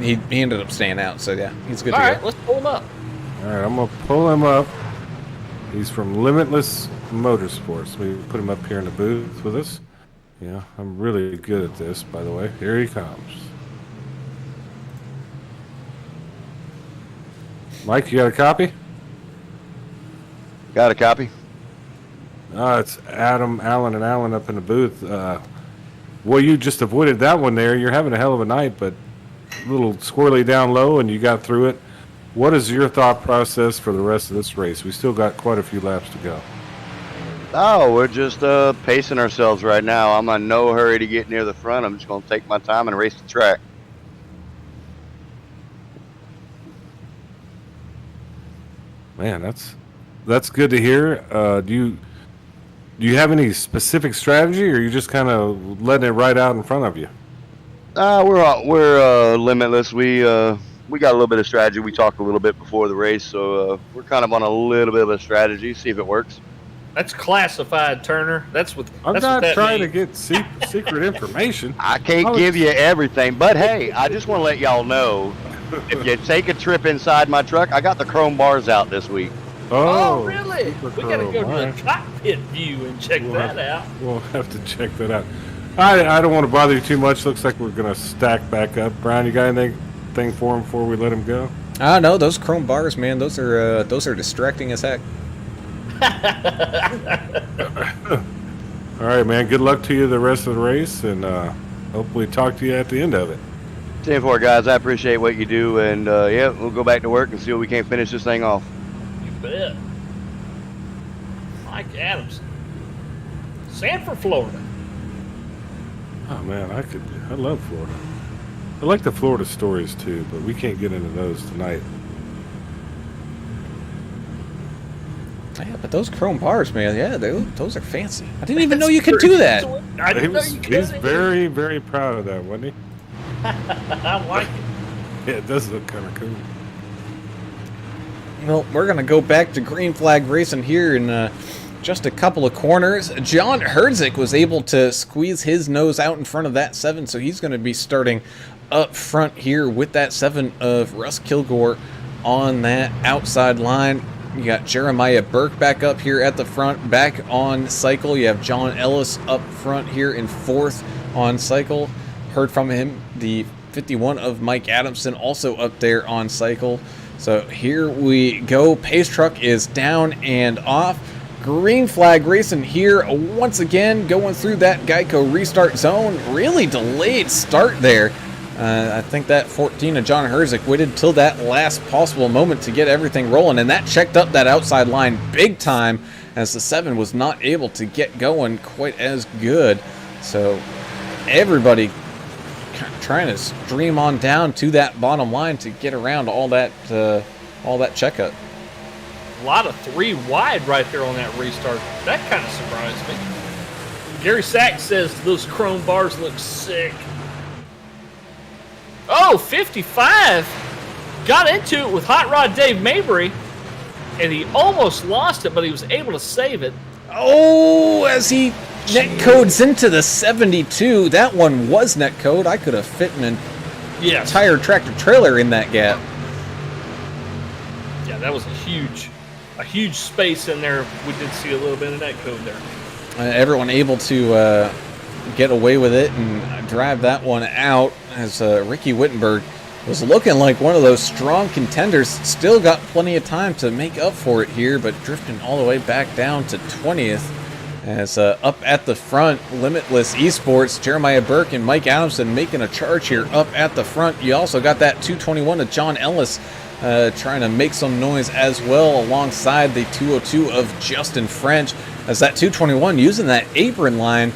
S3: He ended up staying out, so yeah, he's good
S4: All
S3: to
S4: right,
S3: go.
S4: let's pull him up.
S5: All right, I'm gonna pull him up. He's from Limitless Motorsports. We put him up here in the booth with us. Yeah, I'm really good at this, by the way. Here he comes. Mike, you got a copy?
S6: Got a copy.
S5: It's Adam, Allen, and Allen up in the booth. Well, you just avoided that one there. You're having a hell of a night, but a little squirrely down low, and you got through it. What is your thought process for the rest of this race? We still got quite a few laps to go.
S6: Oh, we're just pacing ourselves right now. I'm in no hurry to get near the front. I'm just going to take my time and race the track.
S5: Man, that's good to hear. Do you have any specific strategy, or are you just kind of letting it right out in front of you?
S6: We're limitless. We got a little bit of strategy. We talked a little bit before the race, so we're kind of on a little bit of a strategy. See if it works.
S4: That's classified, Turner.
S5: I'm not trying to get secret information.
S6: I can't give you everything, but hey, I just want to let y'all know, if you take a trip inside my truck, I got the chrome bars out this week.
S4: Oh, really?
S5: super
S4: We got to go
S5: chrome.
S4: to the cockpit view and check that out.
S5: We'll have to check that out. I don't want to bother you too much. Looks like we're going to stack back up. Brian, you got anything for him before we let him go?
S3: No, those chrome bars, man, those are distracting as heck.
S5: All right, man. Good luck to you the rest of the race, and hopefully talk to you at the end of it.
S6: 10-4, guys. I appreciate what you do, and yeah, we'll go back to work and see if we can't finish this thing off.
S4: You bet. Mike Adams, Sanford, Florida.
S5: Oh man, I love Florida. I like the Florida stories too, but we can't get into those tonight.
S3: Yeah, but those chrome bars, man, yeah, those are fancy. I didn't even know you could do that.
S4: I didn't know you could.
S5: He's very, very proud of that, wasn't he?
S4: I like it.
S5: Yeah, it does look kind of cool.
S3: Well, we're going to go back to green flag racing here in just a couple of corners. John Herzig was able to squeeze his nose out in front of that 7, so he's going to be starting up front here with that 7 of Russ Kilgore on that outside line. You got Jeremiah Burke back up here at the front, back on cycle. You have John Ellis up front here in 4th on cycle. Heard from him, the 51 of Mike Adamson also up there on cycle. So here we go. Pace truck is down and off. Green flag racing here once again, going through that Geico restart zone. Really delayed start there. I think that 14 of John Herzig waited till that last possible moment to get everything rolling, and that checked up that outside line big time as the 7 was not able to get going quite as good. So everybody trying to stream on down to that bottom line to get around all that checkup.
S4: A lot of 3 wide right there on that restart. That kind of surprised me. Gary Sachs says those chrome bars look sick. Oh, 55 got into it with Hot Rod Dave Mabry, and he almost lost it, but he was able to save it.
S3: Oh, as he net codes into the 72. That one was net code. I could have fit an entire tractor trailer in that gap.
S4: Yeah, that was a huge space in there. We did see a little bit of net code there.
S3: Everyone able to get away with it and drive that one out, as Ricky Wittenberg was looking like one of those strong contenders. Still got plenty of time to make up for it here, but drifting all the way back down to 20th. As up at the front, Limitless Esports, Jeremiah Burke and Mike Adamson making a charge here up at the front. You also got that 221 of John Ellis trying to make some noise as well, alongside the 202 of Justin French, as that 221 using that apron line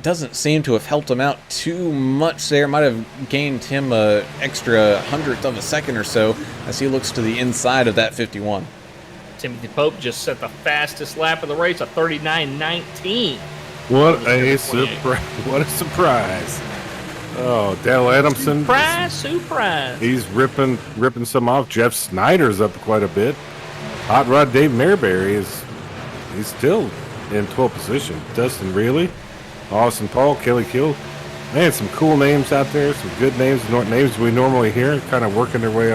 S3: doesn't seem to have helped him out too much there. Might have gained him an extra 100th of a second or so as he looks to the inside of that 51.
S4: Timothy Pope just set the fastest lap of the race, a 39.19.
S5: What a surprise! What a surprise! Oh, Dale Adamson.
S4: Surprise!
S5: He's ripping some off. Jeff Snyder's up quite a bit. Hot Rod Dave Mayberry he's still in 12th position. Dustin Reilly, Austin Paul, Kelly Kill. Man, some cool names out there. Some good names. Names we normally hear, kind of working their way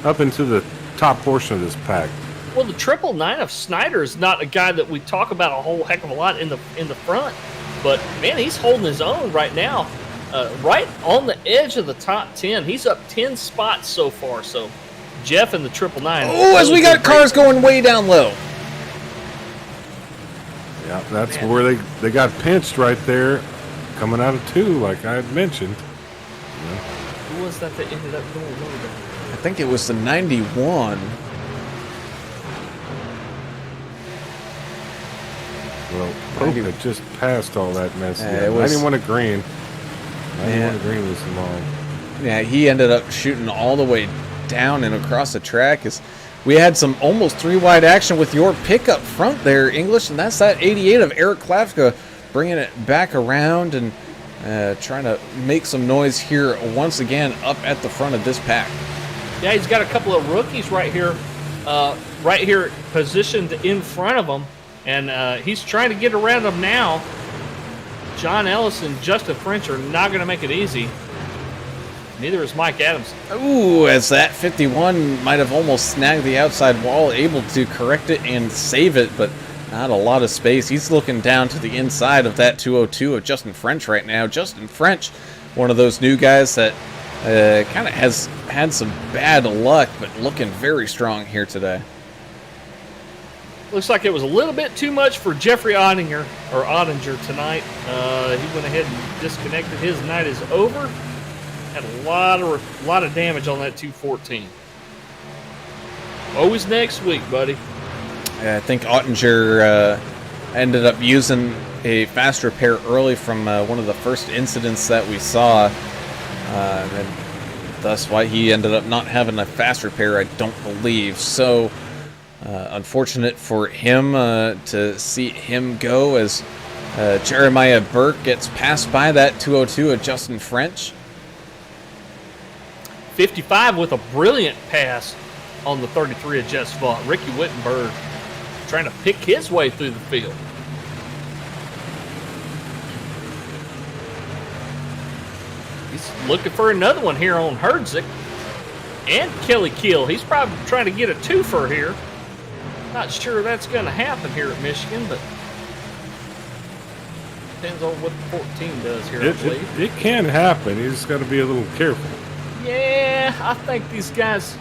S5: up into the top portion of this pack.
S4: Well, the 999 of Snyder is not a guy that we talk about a whole heck of a lot in the front, but man, he's holding his own right now, right on the edge of the top 10. He's up 10 spots so far. So Jeff and the 999.
S3: Oh, as we got cars going way down low.
S5: Yeah, that's where they got pinched right there, coming out of 2, like I had mentioned. Yeah.
S4: Who was that ended up going low there?
S3: I think it was the 91.
S5: Well, Pope had just passed all that mess.
S3: Yeah, it was,
S5: 91 of green. 91 of green was long.
S3: Yeah, he ended up shooting all the way down and across the track. As we had some almost 3 wide action with your pickup front there, English, and that's that 88 of Eric Klafka bringing it back around and trying to make some noise here once again up at the front of this pack.
S4: Yeah, he's got a couple of rookies right here positioned in front of him, and he's trying to get around them now. John Ellis and Justin French are not going to make it easy. Neither is Mike Adams.
S3: Ooh, as that 51 might have almost snagged the outside wall, able to correct it and save it, but not a lot of space. He's looking down to the inside of that 202 of Justin French right now. Justin French, one of those new guys that kind of has had some bad luck, but looking very strong here today.
S4: Looks like it was a little bit too much for Jeffrey Ottinger tonight. He went ahead and disconnected. His night is over. Had a lot of damage on that 214. Always next week, buddy.
S3: I think Ottinger ended up using a fast repair early from one of the first incidents that we saw. and thus why he ended up not having a fast repair, I don't believe. So unfortunate for him to see him go as Jeremiah Burke gets passed by that 202 of Justin French.
S4: 55 with a brilliant pass on the 33 of Jess Vaught. Ricky Wittenberg trying to pick his way through the field. He's looking for another one here on Herdzik and Kelly Keel. He's probably trying to get a twofer here. Not sure that's going to happen here at Michigan, but depends on what the 14 does here, I believe.
S5: It can happen. You just got to be a little careful.
S4: Yeah, I think these guys'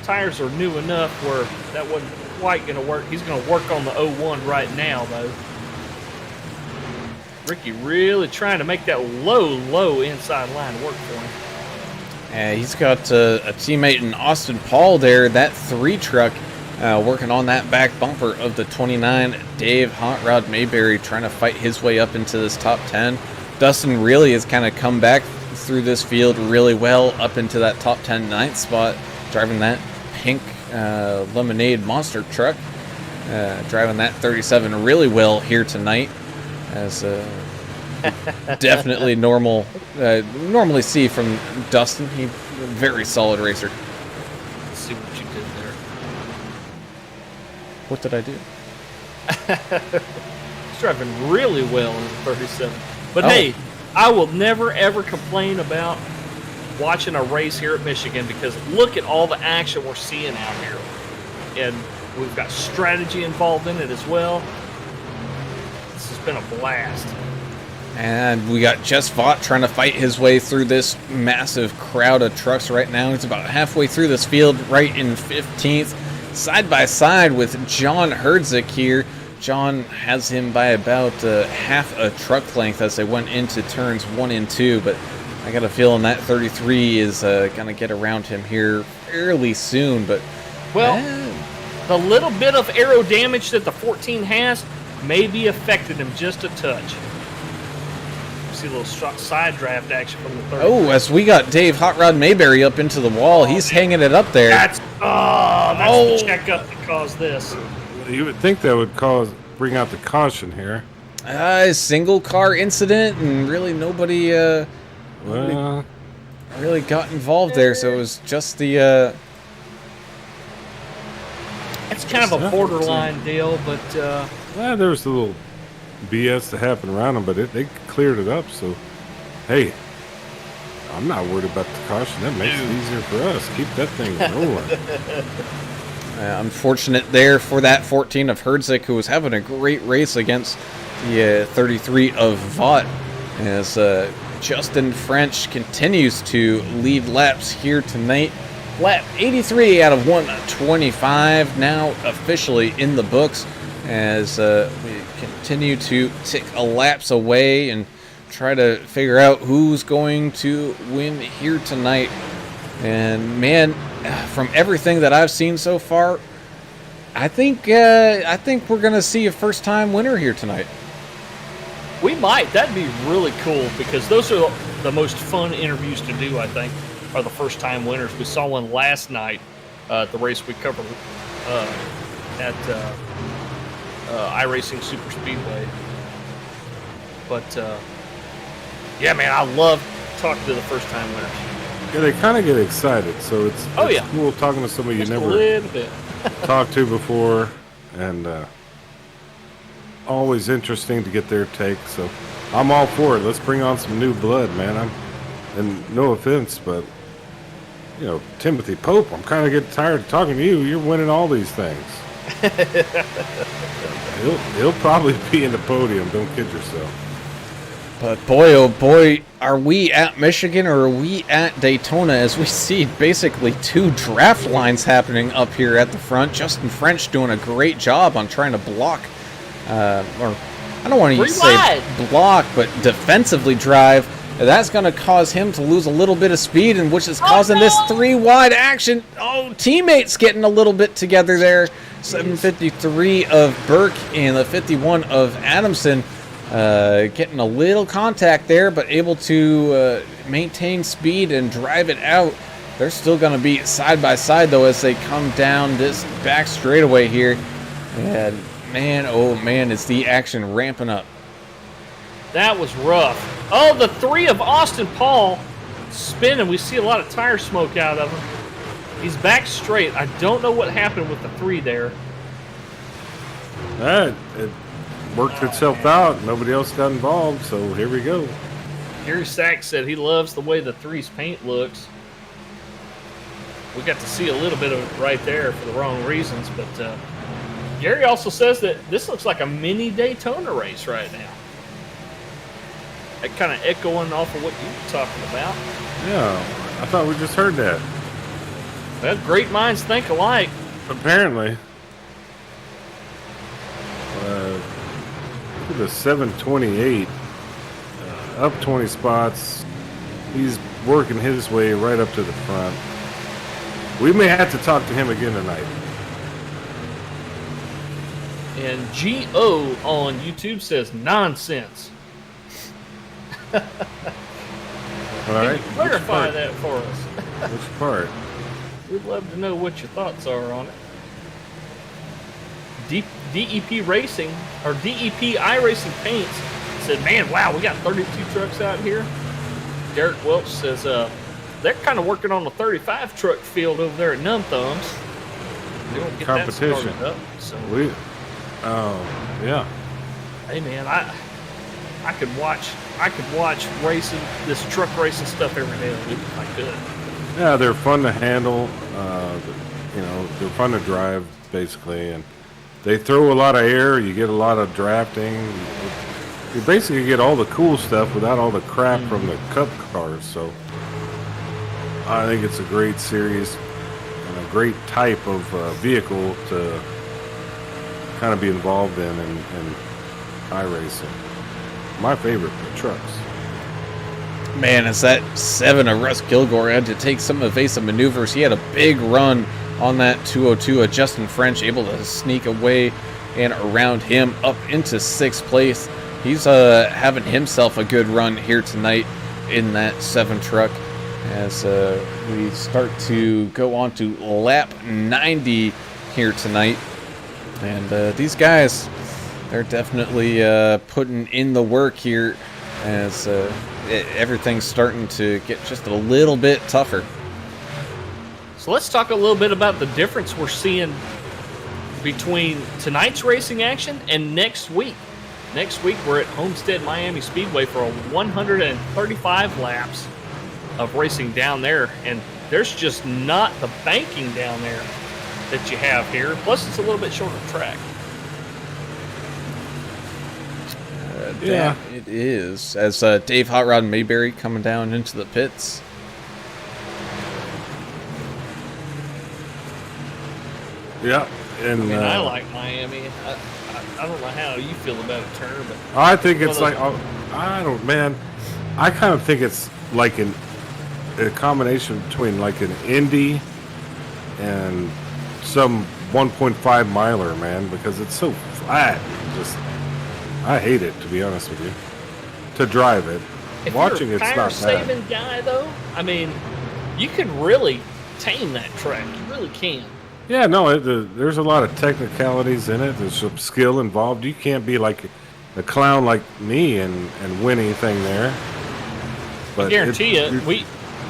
S4: tires are new enough where that wasn't quite going to work. He's going to work on the 01 right now, though. Ricky really trying to make that low inside line work for him.
S3: And he's got a teammate in Austin Paul there, that 3 truck, working on that back bumper of the 29. Dave Hot Rod Mayberry trying to fight his way up into this top 10. Dustin really has kind of come back through this field really well up into that top 10 ninth spot, driving that pink lemonade monster truck, driving that 37 really well here tonight, as definitely normally see from Dustin. He's a very solid racer.
S4: Let's see what you did there.
S3: What did I do?
S4: He's driving really well in the 37. But hey, I will never ever complain about watching a race here at Michigan, because look at all the action we're seeing out here. And we've got strategy involved in it as well. This has been a blast.
S3: And we got Jess Vaught trying to fight his way through this massive crowd of trucks right now. He's about halfway through this field, right in 15th, side by side with John Herdzik here. John has him by about half a truck length as they went into turns 1 and 2, but I got a feeling that 33 is going to get around him here fairly soon. But
S4: the little bit of aero damage that the 14 has maybe affected him just a touch. See a little side draft action from the 33.
S3: Oh, as we got Dave Hot Rod Mayberry up into the wall, he's hanging it up there.
S4: That's the checkup that caused this.
S5: You would think that would bring out the caution here.
S3: Single car incident, and really nobody really got involved there, so it was just the
S4: it's kind of a borderline deal, but
S5: there was a little BS that happened around them, but they cleared it up. So, hey, I'm not worried about the caution. That makes it easier for us. Keep that thing rolling.
S3: Unfortunate there for that 14 of Herdzik, who was having a great race against the 33 of Vaught, as Justin French continues to lead laps here tonight. Lap 83 out of 125 now officially in the books, as we continue to tick a laps away and try to figure out who's going to win here tonight. And man, from everything that I've seen so far, I think we're gonna see a first-time winner here tonight.
S4: we might. That'd be really cool, because those are the most fun interviews to do, I think, are the first-time winners. We saw one last night at the race we covered at iRacing Super Speedway. But, yeah, man, I love talking to the first-time winners.
S5: Yeah, they kind of get excited, so it's cool talking to somebody you never
S4: a little bit.
S5: talked to before, and always interesting to get their take. So I'm all for it. Let's bring on some new blood, man. And no offense, but you know, Timothy Pope, I'm kind of getting tired of talking to you. You're winning all these things. he'll probably be in the podium. Don't kid yourself.
S3: But boy, oh boy, are we at Michigan or are we at Daytona, as we see basically two draft lines happening up here at the front. Justin French doing a great job on trying to block, or I don't want to say block, but defensively drive. That's going to cause him to lose a little bit of speed, and which is causing this 3-wide action. Oh, teammates getting a little bit together there. 753 of Burke and the 51 of Adamson. Getting a little contact there, but able to maintain speed and drive it out. They're still going to be side by side, though, as they come down this back straightaway here. And man, oh man, is the action ramping up.
S4: That was rough. Oh, the 3 of Austin Paul spinning. We see a lot of tire smoke out of him. He's back straight. I don't know what happened with the 3 there.
S5: It worked itself out. Nobody else got involved, so here we go.
S4: Gary Sachs said he loves the way the 3's paint looks. We got to see a little bit of it right there for the wrong reasons, but Gary also says that this looks like a mini Daytona race right now. That kind of echoing off of what you were talking about.
S5: Yeah, I thought we just heard that.
S4: Well, great minds think alike.
S5: Apparently. Look at the 728. Up 20 spots. He's working his way right up to the front. We may have to talk to him again tonight.
S4: And G.O. on YouTube says nonsense.
S5: All right.
S4: Can you clarify that for us?
S5: Which part?
S4: We'd love to know what your thoughts are on it. DEP Racing, or DEP iRacing Paints said, man, wow, we got 32 trucks out here. Derek Welch says, they're kind of working on the 35 truck field over there at Numb Thumbs. They don't get
S5: Competition.
S4: that started up. So,
S5: Yeah.
S4: hey man, I could watch racing, this truck racing stuff every day of the week if I could.
S5: Yeah, they're fun to handle. They're fun to drive, basically, and they throw a lot of air. You get a lot of drafting. You basically get all the cool stuff without all the crap from the cup cars. So I think it's a great series and a great type of vehicle to kind of be involved in iRacing. My favorite, the trucks.
S3: Man, it's that 7 of Russ Kilgore had to take some evasive maneuvers. He had a big run on that 202. Justin French able to sneak away and around him up into 6th place. He's having himself a good run here tonight in that 7 truck as we start to go on to lap 90 here tonight. And these guys, they're definitely putting in the work here as everything's starting to get just a little bit tougher.
S4: So let's talk a little bit about the difference we're seeing between tonight's racing action and next week. Next week, we're at Homestead Miami Speedway for a 135 laps of racing down there, and there's just not the banking down there that you have here. Plus, it's a little bit shorter track.
S3: Yeah, it is. As Dave Hot Rod Mayberry coming down into the pits.
S5: Yeah, and
S4: I mean, I like Miami. I don't know how you feel about it, Turner, but
S5: I think it's like I kind of think it's like a combination between like an Indy and some 1.5 miler, man, because it's so flat. I hate it, to be honest with you. To drive it,
S4: if
S5: watching
S4: you're a
S5: it's not bad.
S4: tire-saving guy, though, I mean, you can really tame that track. You really can.
S5: Yeah, no, there's a lot of technicalities in it. There's some skill involved. You can't be like a clown like me and win anything there. But
S4: I guarantee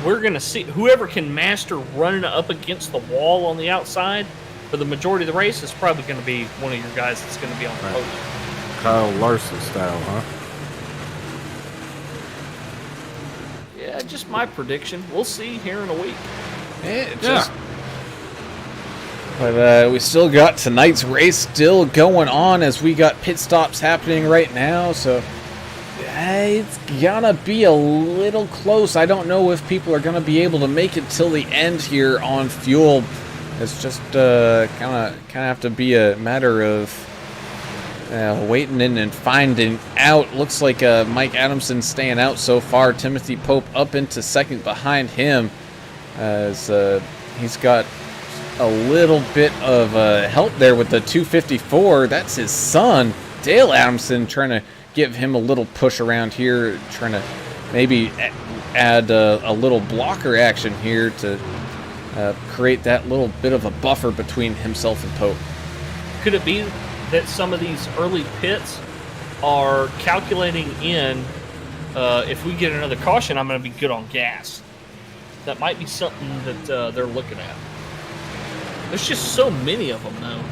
S4: we're going to see whoever can master running up against the wall on the outside for the majority of the race is probably going to be one of your guys that's going to be on the podium.
S5: Kyle Larson style, huh?
S4: Yeah, just my prediction. We'll see here in a week.
S3: But we still got tonight's race still going on as we got pit stops happening right now, so it's gonna be a little close. I don't know if people are gonna be able to make it till the end here on fuel. It's just kind of have to be a matter of waiting in and finding out. Looks like Mike Adamson staying out so far. Timothy Pope up into second behind him as he's got a little bit of help there with the 254. That's his son, Dale Adamson, trying to give him a little push around here, trying to maybe add a little blocker action here to create that little bit of a buffer between himself and Pope.
S4: Could it be that some of these early pits are calculating in, if we get another caution, I'm going to be good on gas? That might be something that they're looking at. There's just so many of them, though.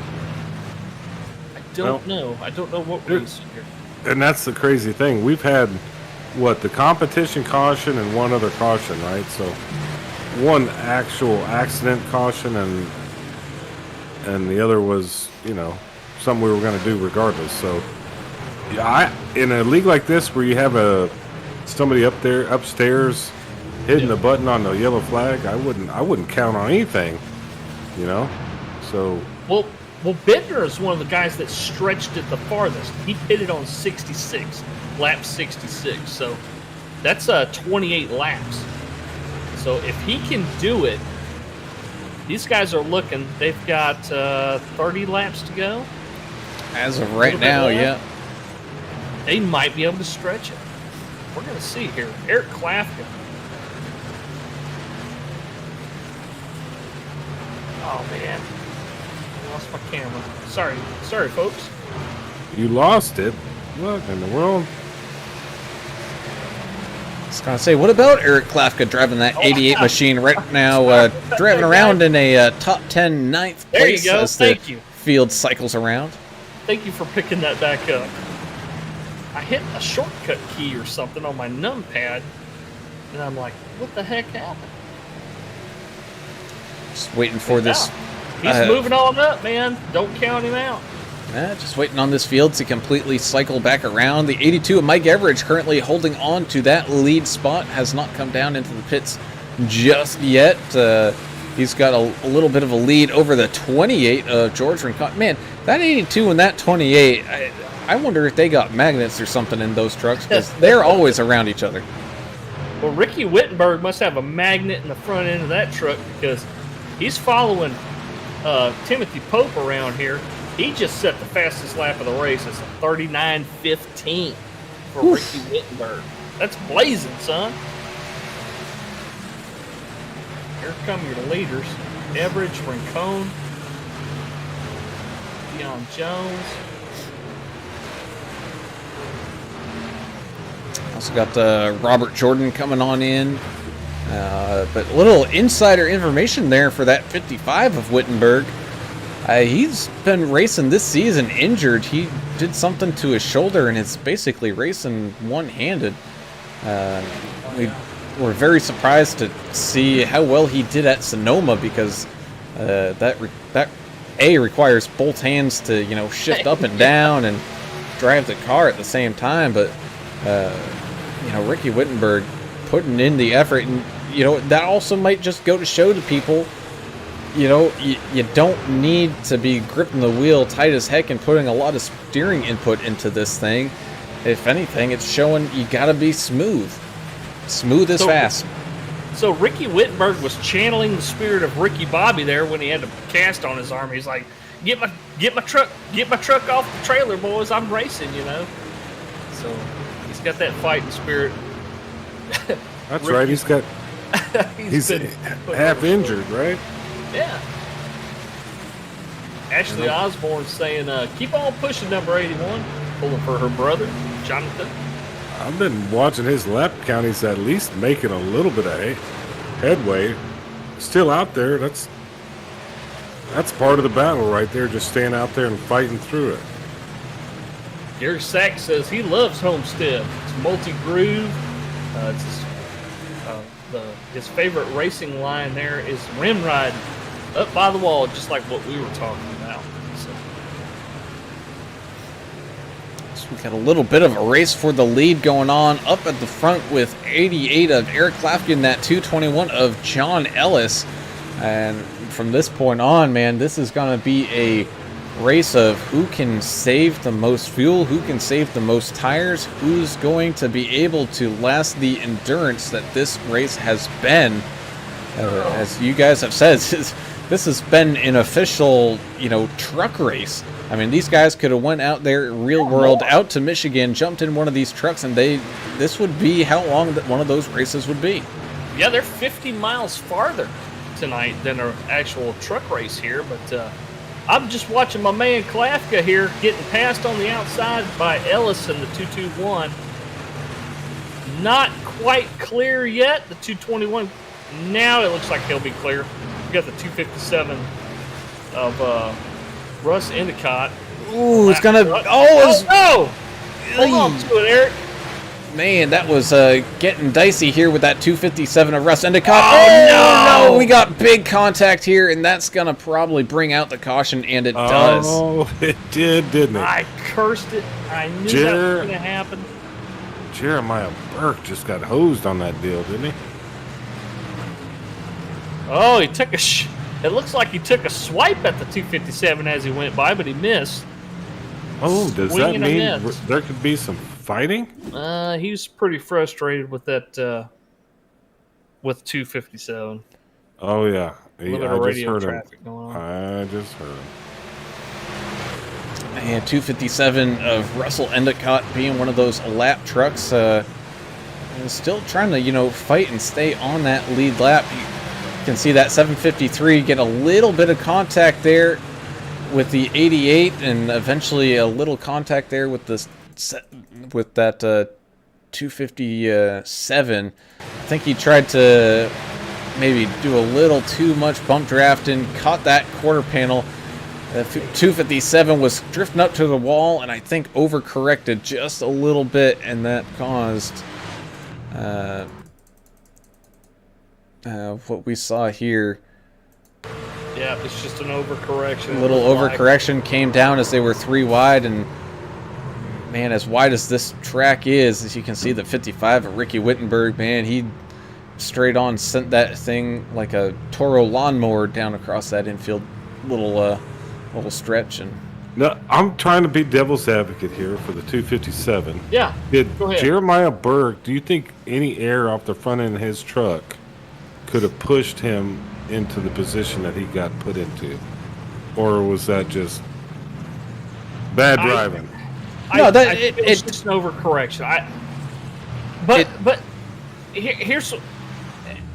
S4: I don't know. I don't know what we're seeing here.
S5: And that's the crazy thing. We've had, the competition caution and one other caution, right? So one actual accident caution and the other was, something we were going to do regardless. So in a league like this where you have somebody upstairs hitting the button on the yellow flag, I wouldn't count on anything, So
S4: well, Bittner is one of the guys that stretched it the farthest. He pitted on 66, lap 66. So that's 28 laps. So if he can do it, these guys are looking. They've got 30 laps to go.
S3: As of right now, yeah.
S4: They might be able to stretch it. We're going to see here. Eric Klafka. Oh, man. I lost my camera. Sorry, folks.
S5: You lost it? What in the world?
S3: I was going to say, what about Eric Klafka driving that 88 machine right now, driving around in a top 10 ninth
S4: There
S3: place
S4: you go.
S3: as the
S4: Thank you.
S3: field cycles around?
S4: Thank you for picking that back up. I hit a shortcut key or something on my numpad, and I'm like, what the heck happened?
S3: Just waiting for this.
S4: He's moving on up, man. Don't count him out.
S3: Just waiting on this field to completely cycle back around. The 82 of Mike Everidge currently holding on to that lead spot. Has not come down into the pits just yet. He's got a little bit of a lead over the 28 of George Rincon. Man, that 82 and that 28, I wonder if they got magnets or something in those trucks, because they're always around each other.
S4: Well, Ricky Wittenberg must have a magnet in the front end of that truck, because he's following Timothy Pope around here. He just set the fastest lap of the race. It's a 39:15 for Ricky Wittenberg. That's blazing, son. Here come your leaders. Everidge, Rincon, Dion Jones.
S3: Also got Robert Jordan coming on in. But a little insider information there for that 55 of Wittenberg. He's been racing this season injured. He did something to his shoulder and is basically racing one-handed. We were very surprised to see how well he did at Sonoma, because that requires both hands to shift up and down and drive the car at the same time. But Ricky Wittenberg putting in the effort, and that also might just go to show to people, you don't need to be gripping the wheel tight as heck and putting a lot of steering input into this thing. If anything, it's showing you gotta be smooth as fast.
S4: So Ricky Wittenberg was channeling the spirit of Ricky Bobby there when he had the cast on his arm. He's like, get my truck off the trailer, boys. I'm racing, So he's got that fighting spirit.
S5: That's right. He's half injured, right?
S4: Yeah. Ashley Osborne saying, keep on pushing, number 81, pulling for her brother, Jonathan.
S5: I've been watching his lap count. He's at least making a little bit of headway. Still out there. That's part of the battle right there, just staying out there and fighting through it.
S4: Gary Sachs says he loves Homestead. It's multi-groove. His favorite racing line there is rim riding up by the wall, just like what we were talking about.
S3: So we got a little bit of a race for the lead going on up at the front with 88 of Eric Klafka and that 221 of John Ellis. And from this point on, man, this is going to be a race of who can save the most fuel, who can save the most tires, who's going to be able to last the endurance that this race has been. As you guys have said, this has been an official, truck race. I mean, these guys could have went out there, real world, out to Michigan, jumped in one of these trucks, and this would be how long that one of those races would be.
S4: Yeah, they're 50 miles farther tonight than an actual truck race here, but I'm just watching my man Klafka here getting passed on the outside by Ellis in the 221. Not quite clear yet. The 221, now it looks like he'll be clear. We got the 257 of Russ Endicott.
S3: Ooh, it's gonna.
S4: No! Hold on to it, Eric.
S3: Man, that was getting dicey here with that 257 of Russ Endicott. Oh, no! We got big contact here, and that's going to probably bring out the caution, and it does.
S5: Oh, it did, didn't it?
S4: I cursed it. I knew that was going to happen.
S5: Jeremiah Burke just got hosed on that deal, didn't he?
S4: Oh, he took it looks like he took a swipe at the 257 as he went by, but he missed.
S5: Oh, does
S4: Swing
S5: that
S4: and a
S5: mean
S4: miss.
S5: there could be some fighting?
S4: He was pretty frustrated with that, with 257.
S5: Oh, yeah.
S4: A little bit
S5: I
S4: of
S5: just
S4: radio
S5: heard him.
S4: traffic going on.
S5: I just heard him.
S3: Man, 257 of Russell Endicott being one of those lap trucks. And still trying to, fight and stay on that lead lap. You can see that 753 get a little bit of contact there with the 88, and eventually a little contact there with that 257. I think he tried to maybe do a little too much bump drafting, caught that quarter panel. 257 was drifting up to the wall, and I think overcorrected just a little bit, and that caused what we saw here.
S4: Yeah, it's just an overcorrection.
S3: A little overcorrection came down as they were 3 wide, and man, as wide as this track is, as you can see, the 55 of Ricky Wittenberg, man, he straight on sent that thing like a Toro lawnmower down across that infield little stretch. And
S5: No, I'm trying to be devil's advocate here for the 257.
S4: Yeah,
S5: Did
S4: go ahead.
S5: Jeremiah Burke, do you think any air off the front end of his truck could have pushed him into the position that he got put into? Or was that just bad driving?
S3: No,
S4: it's just an overcorrection. But here's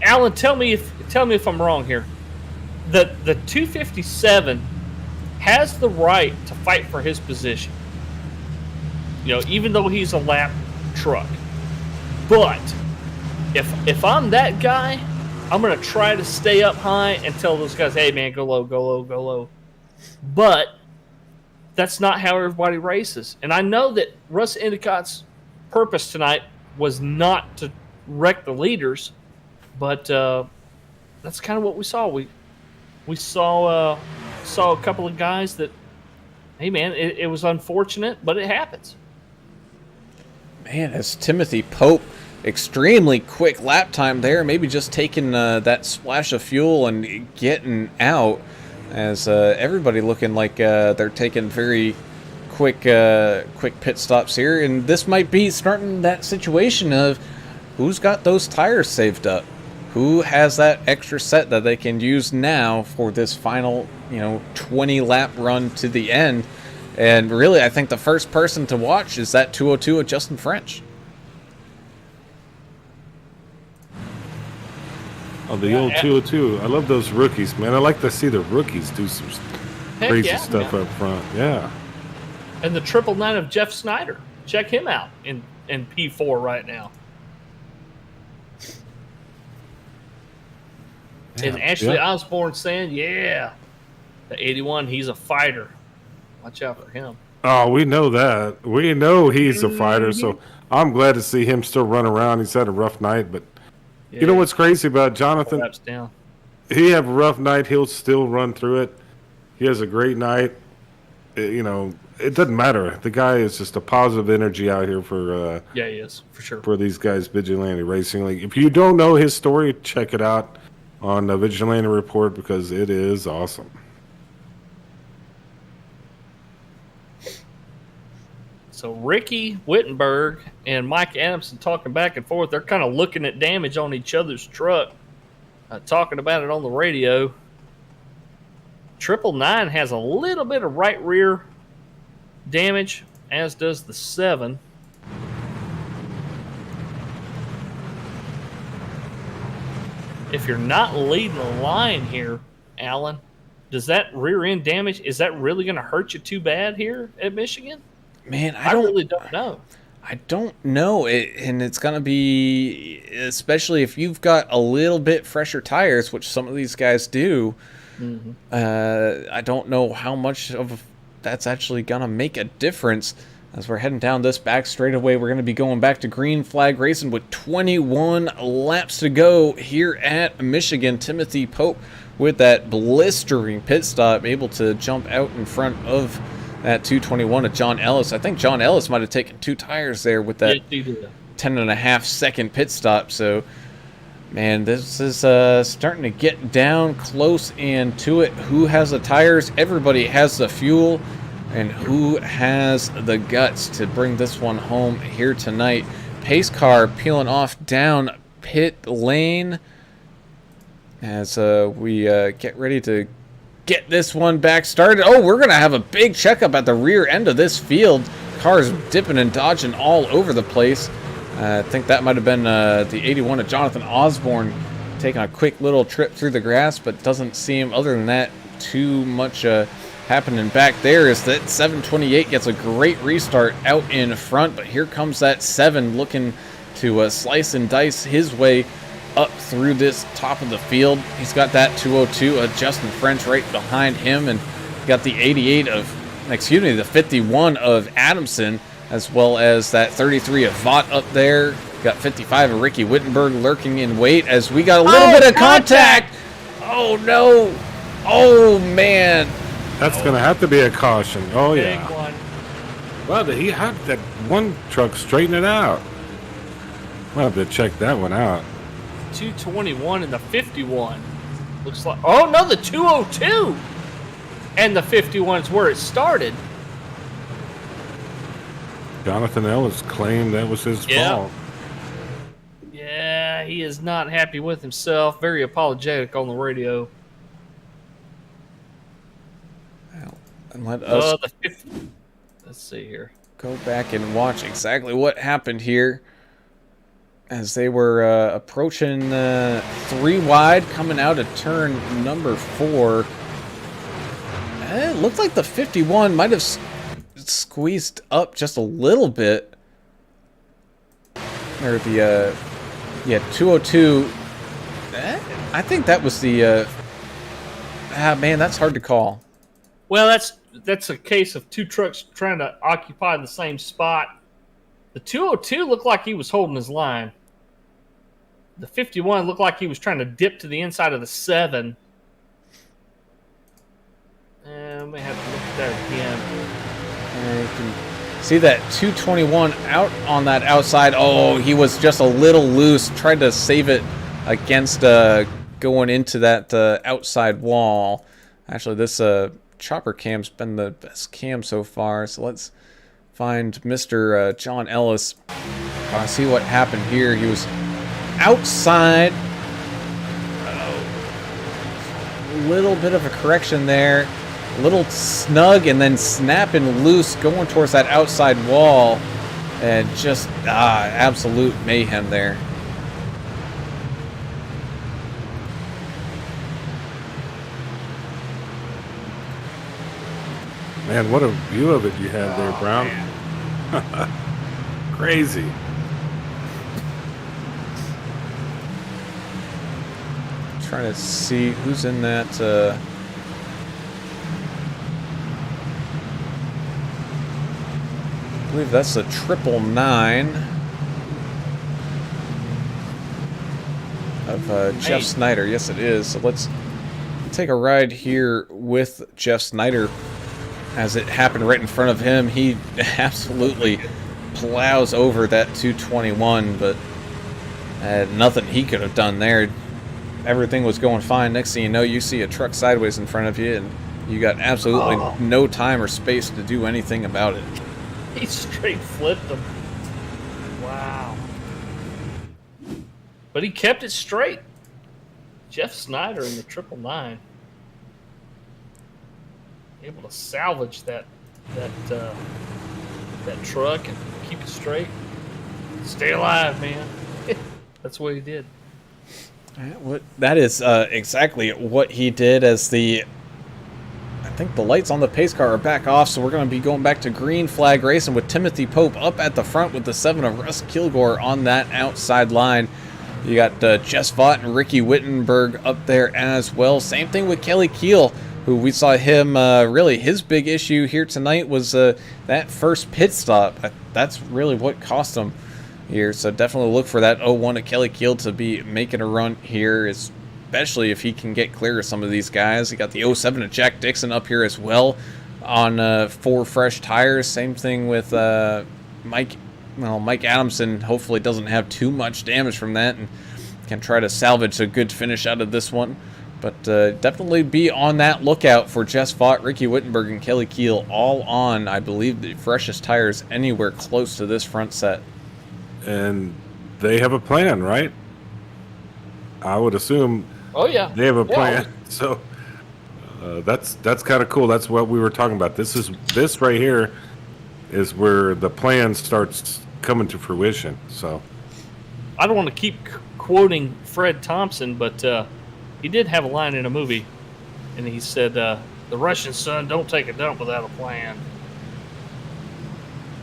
S4: Alan. Tell me if I'm wrong here. The 257 has the right to fight for his position. Even though he's a lap truck. But if I'm that guy, I'm gonna try to stay up high and tell those guys, "Hey man, go low, go low, go low." But that's not how everybody races. And I know that Russ Endicott's purpose tonight was not to wreck the leaders, but that's kind of what we saw. We saw a couple of guys that, hey man, it was unfortunate, but it happens.
S3: man, as Timothy Pope, extremely quick lap time there, maybe just taking that splash of fuel and getting out, as everybody looking like they're taking very quick pit stops here, and this might be starting that situation of who's got those tires saved up, who has that extra set that they can use now for this final 20 lap run to the end. And really, I think the first person to watch is that 202 of Justin French.
S5: Oh, the old 202. I love those rookies, man. I like to see the rookies do some crazy stuff up front. Yeah.
S4: And the 999 of Jeff Snyder. Check him out in P4 right now. And Ashley Osborne saying, yeah, the 81, he's a fighter. Watch out for him.
S5: Oh, we know that. We know he's a fighter, so I'm glad to see him still run around. He's had a rough night, but you know what's crazy about Jonathan?
S4: Down.
S5: He have a rough night. He'll still run through it. He has a great night. It doesn't matter. The guy is just a positive energy out here for
S4: Yeah, he is, for sure.
S5: for these guys, Vigilante Racing League. If you don't know his story, check it out on the Vigilante Report because it is awesome.
S4: So Ricky Wittenberg and Mike Adamson talking back and forth. They're kind of looking at damage on each other's truck, talking about it on the radio. 999 has a little bit of right rear damage, as does the 7. If you're not leading the line here, Alan, does that rear end damage, is that really going to hurt you too bad here at Michigan?
S3: Man,
S4: I really don't know.
S3: I don't know, and it's gonna be, especially if you've got a little bit fresher tires, which some of these guys do. I don't know how much of that's actually gonna make a difference. As we're heading down this back straightaway, we're gonna be going back to green flag racing with 21 laps to go here at Michigan. Timothy Pope with that blistering pit stop, able to jump out in front of that 221 of John Ellis. I think John Ellis might have taken 2 tires there with that 10.5 second pit stop. So, man, this is starting to get down close and to it. Who has the tires? Everybody has the fuel. And who has the guts to bring this one home here tonight? Pace car peeling off down pit lane as we get ready to get this one back started. Oh, we're going to have a big checkup at the rear end of this field. Cars dipping and dodging all over the place. I think that might have been the 81 of Jonathan Osborne taking a quick little trip through the grass, but doesn't seem, other than that, too much happening back there. Is that 728 gets a great restart out in front, but here comes that 7 looking to slice and dice his way up through this top of the field. He's got that 202 of Justin French right behind him, and got the 88 of, excuse me, the 51 of Adamson, as well as that 33 of Vaught up there. Got 55 of Ricky Wittenberg lurking in wait as we got a little bit of contact. Oh no! Oh man!
S5: That's gonna have to be a caution. Oh
S4: Big
S5: yeah.
S4: one.
S5: Well, he had that one truck straighten it out. We'll have to check that one out.
S4: 221 and the 51. Looks like, oh no, the 202 and the 51 is where it started.
S5: Jonathan Ellis claimed that was his fault.
S4: Yeah, he is not happy with himself. Very apologetic on the radio.
S3: And let us
S4: The 50. Let's see here.
S3: go back and watch exactly what happened here as they were approaching 3 wide, coming out of turn number 4. It looked like the 51 might have squeezed up just a little bit. Or the 202. I think that was the man, that's hard to call.
S4: Well, that's a case of 2 trucks trying to occupy the same spot. The 202 looked like he was holding his line. The 51 looked like he was trying to dip to the inside of the 7. And we have to look at that again.
S3: And you can see that 221 out on that outside. Oh, he was just a little loose. Tried to save it against going into that outside wall. Actually, this chopper cam's been the best cam so far. So let's find Mr. John Ellis. See what happened here. He was outside. A little bit of a correction there. A little snug and then snapping loose going towards that outside wall. And just absolute mayhem there.
S5: Man, what a view of it you had there, Brown. Crazy.
S3: Trying to see who's in that. I believe that's a 999 of Jeff Snyder. Yes, it is. So let's take a ride here with Jeff Snyder. As it happened right in front of him, he absolutely plows over that 221, but nothing he could have done there. Everything was going fine. Next thing you know, you see a truck sideways in front of you, and you got absolutely no time or space to do anything about it.
S4: He straight flipped him. Wow. But he kept it straight. Jeff Snyder in the 999. able to salvage that truck and keep it straight. Stay alive, man. That's what he did.
S3: That is exactly what he did. As I think the lights on the pace car are back off, so we're going to be going back to green flag racing with Timothy Pope up at the front with the 7 of Russ Kilgore on that outside line. You got Jess Vaught and Ricky Wittenberg up there as well. Same thing with Kelly Keel, who we saw him, really his big issue here tonight was that first pit stop. That's really what cost him here. So definitely look for that 01 of Kelly Keel to be making a run here, especially if he can get clear of some of these guys. You got the 07 of Jack Dixon up here as well on 4 fresh tires. Same thing with Mike Adamson. Hopefully doesn't have too much damage from that and can try to salvage a good finish out of this one. But definitely be on that lookout for Jess Vaught, Ricky Wittenberg, and Kelly Keel, all on, I believe, the freshest tires anywhere close to this front set.
S5: And they have a plan, right? I would assume.
S4: Oh yeah,
S5: they have a plan. So that's kind of cool. That's what we were talking about. This right here is where the plan starts coming to fruition. So
S4: I don't want to keep quoting Fred Thompson, but he did have a line in a movie, and he said, "The Russian son don't take a dump without a plan."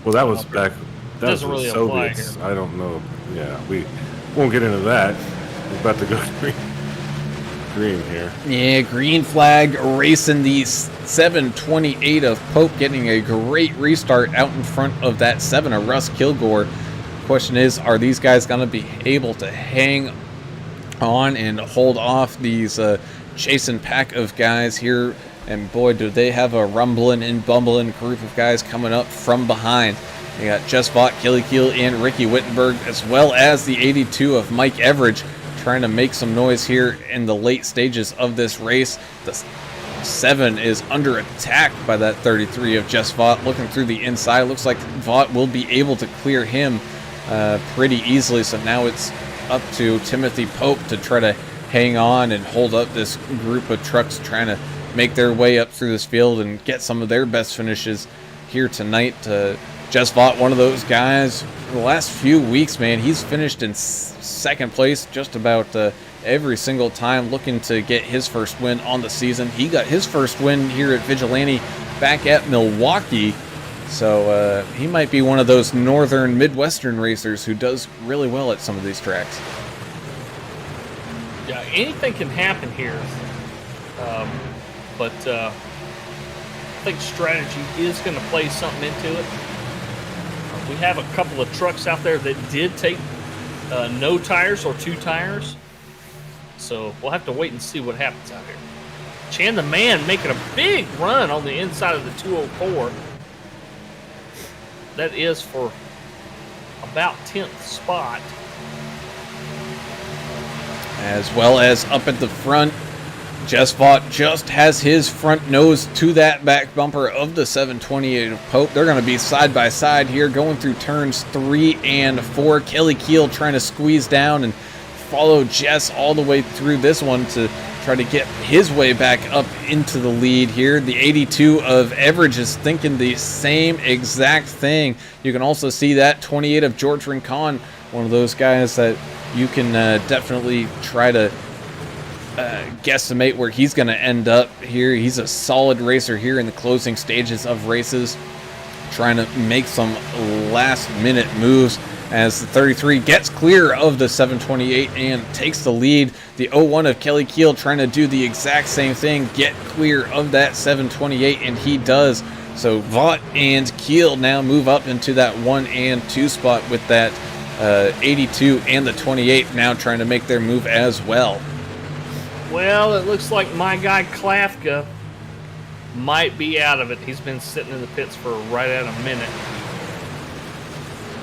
S5: Well, that was back. That
S4: doesn't
S5: was
S4: really
S5: the
S4: apply
S5: Soviets.
S4: here.
S5: I don't know. Yeah, we won't get into that. We're about to go green here.
S3: Yeah, green flag racing the 728 of Pope, getting a great restart out in front of that 7 of Russ Kilgore. Question is, are these guys going to be able to hang on and hold off these chasing pack of guys here? And boy, do they have a rumbling and bumbling group of guys coming up from behind. You got Jess Vaught, Kelly Keel, and Ricky Wittenberg, as well as the 82 of Mike Everidge, trying to make some noise here in the late stages of this race. The 7 is under attack by that 33 of Jess Vaught. Looking through the inside, looks like Vaught will be able to clear him pretty easily. So now it's up to Timothy Pope to try to hang on and hold up this group of trucks trying to make their way up through this field and get some of their best finishes here tonight. Jess Vaught, one of those guys, the last few weeks, man, he's finished in second place just about every single time, looking to get his first win on the season. He got his first win here at Vigilante back at Milwaukee, so he might be one of those northern Midwestern racers who does really well at some of these tracks.
S4: Yeah, anything can happen here, but I think strategy is going to play something into it. We have a couple of trucks out there that did take no tires or 2 tires. So we'll have to wait and see what happens out here. Chan the Man making a big run on the inside of the 204. That is for about 10th spot.
S3: As well as up at the front, Jess Vaught just has his front nose to that back bumper of the 728 of Pope. They're going to be side by side here going through turns 3 and 4. Kelly Keel trying to squeeze down and follow Jess all the way through this one to try to get his way back up into the lead here. The 82 of Everidge is thinking the same exact thing. You can also see that 28 of George Rincon, one of those guys that you can definitely try to guesstimate where he's going to end up here. He's a solid racer here in the closing stages of races, trying to make some last minute moves as the 33 gets clear of the 728 and takes the lead. The 01 of Kelly Keel trying to do the exact same thing, get clear of that 728, and he does. So Vaught and Keel now move up into that 1 and 2 spot with that 82 and the 28 now trying to make their move as well.
S4: Well, it looks like my guy Klafka might be out of it. He's been sitting in the pits for right at a minute.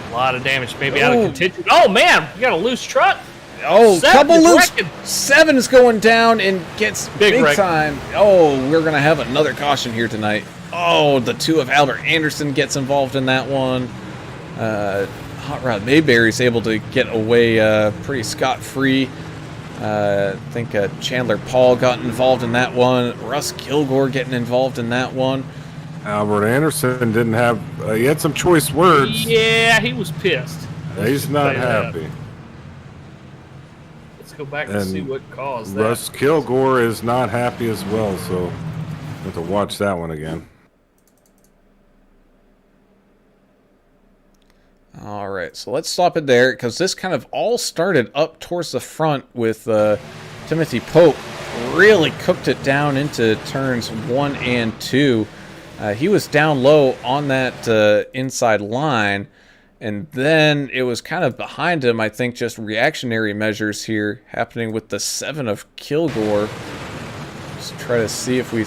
S4: A lot of damage, maybe out of contention. Oh man, you got a loose truck.
S3: Oh, couple loose.
S4: Wrecking.
S3: 7 is going down and gets big
S4: wreck.
S3: time. Oh, we're gonna have another caution here tonight. Oh, the 2 of Albert Anderson gets involved in that one. Hot Rod Mayberry's able to get away pretty scot-free. I think Chandler Paul got involved in that one. Russ Kilgore getting involved in that one.
S5: Albert Anderson didn't have. He had some choice words.
S4: Yeah, he was pissed.
S5: He's not
S4: say that.
S5: happy.
S4: Let's go back and see what caused
S5: Russ
S4: that.
S5: Kilgore is not happy as well, so I have to watch that one again.
S3: All right, so let's stop it there because this kind of all started up towards the front with Timothy Pope really cooked it down into turns 1 and 2. He was down low on that inside line, and then it was kind of behind him, I think, just reactionary measures here happening with the 7 of Kilgore. Let's try to see if we...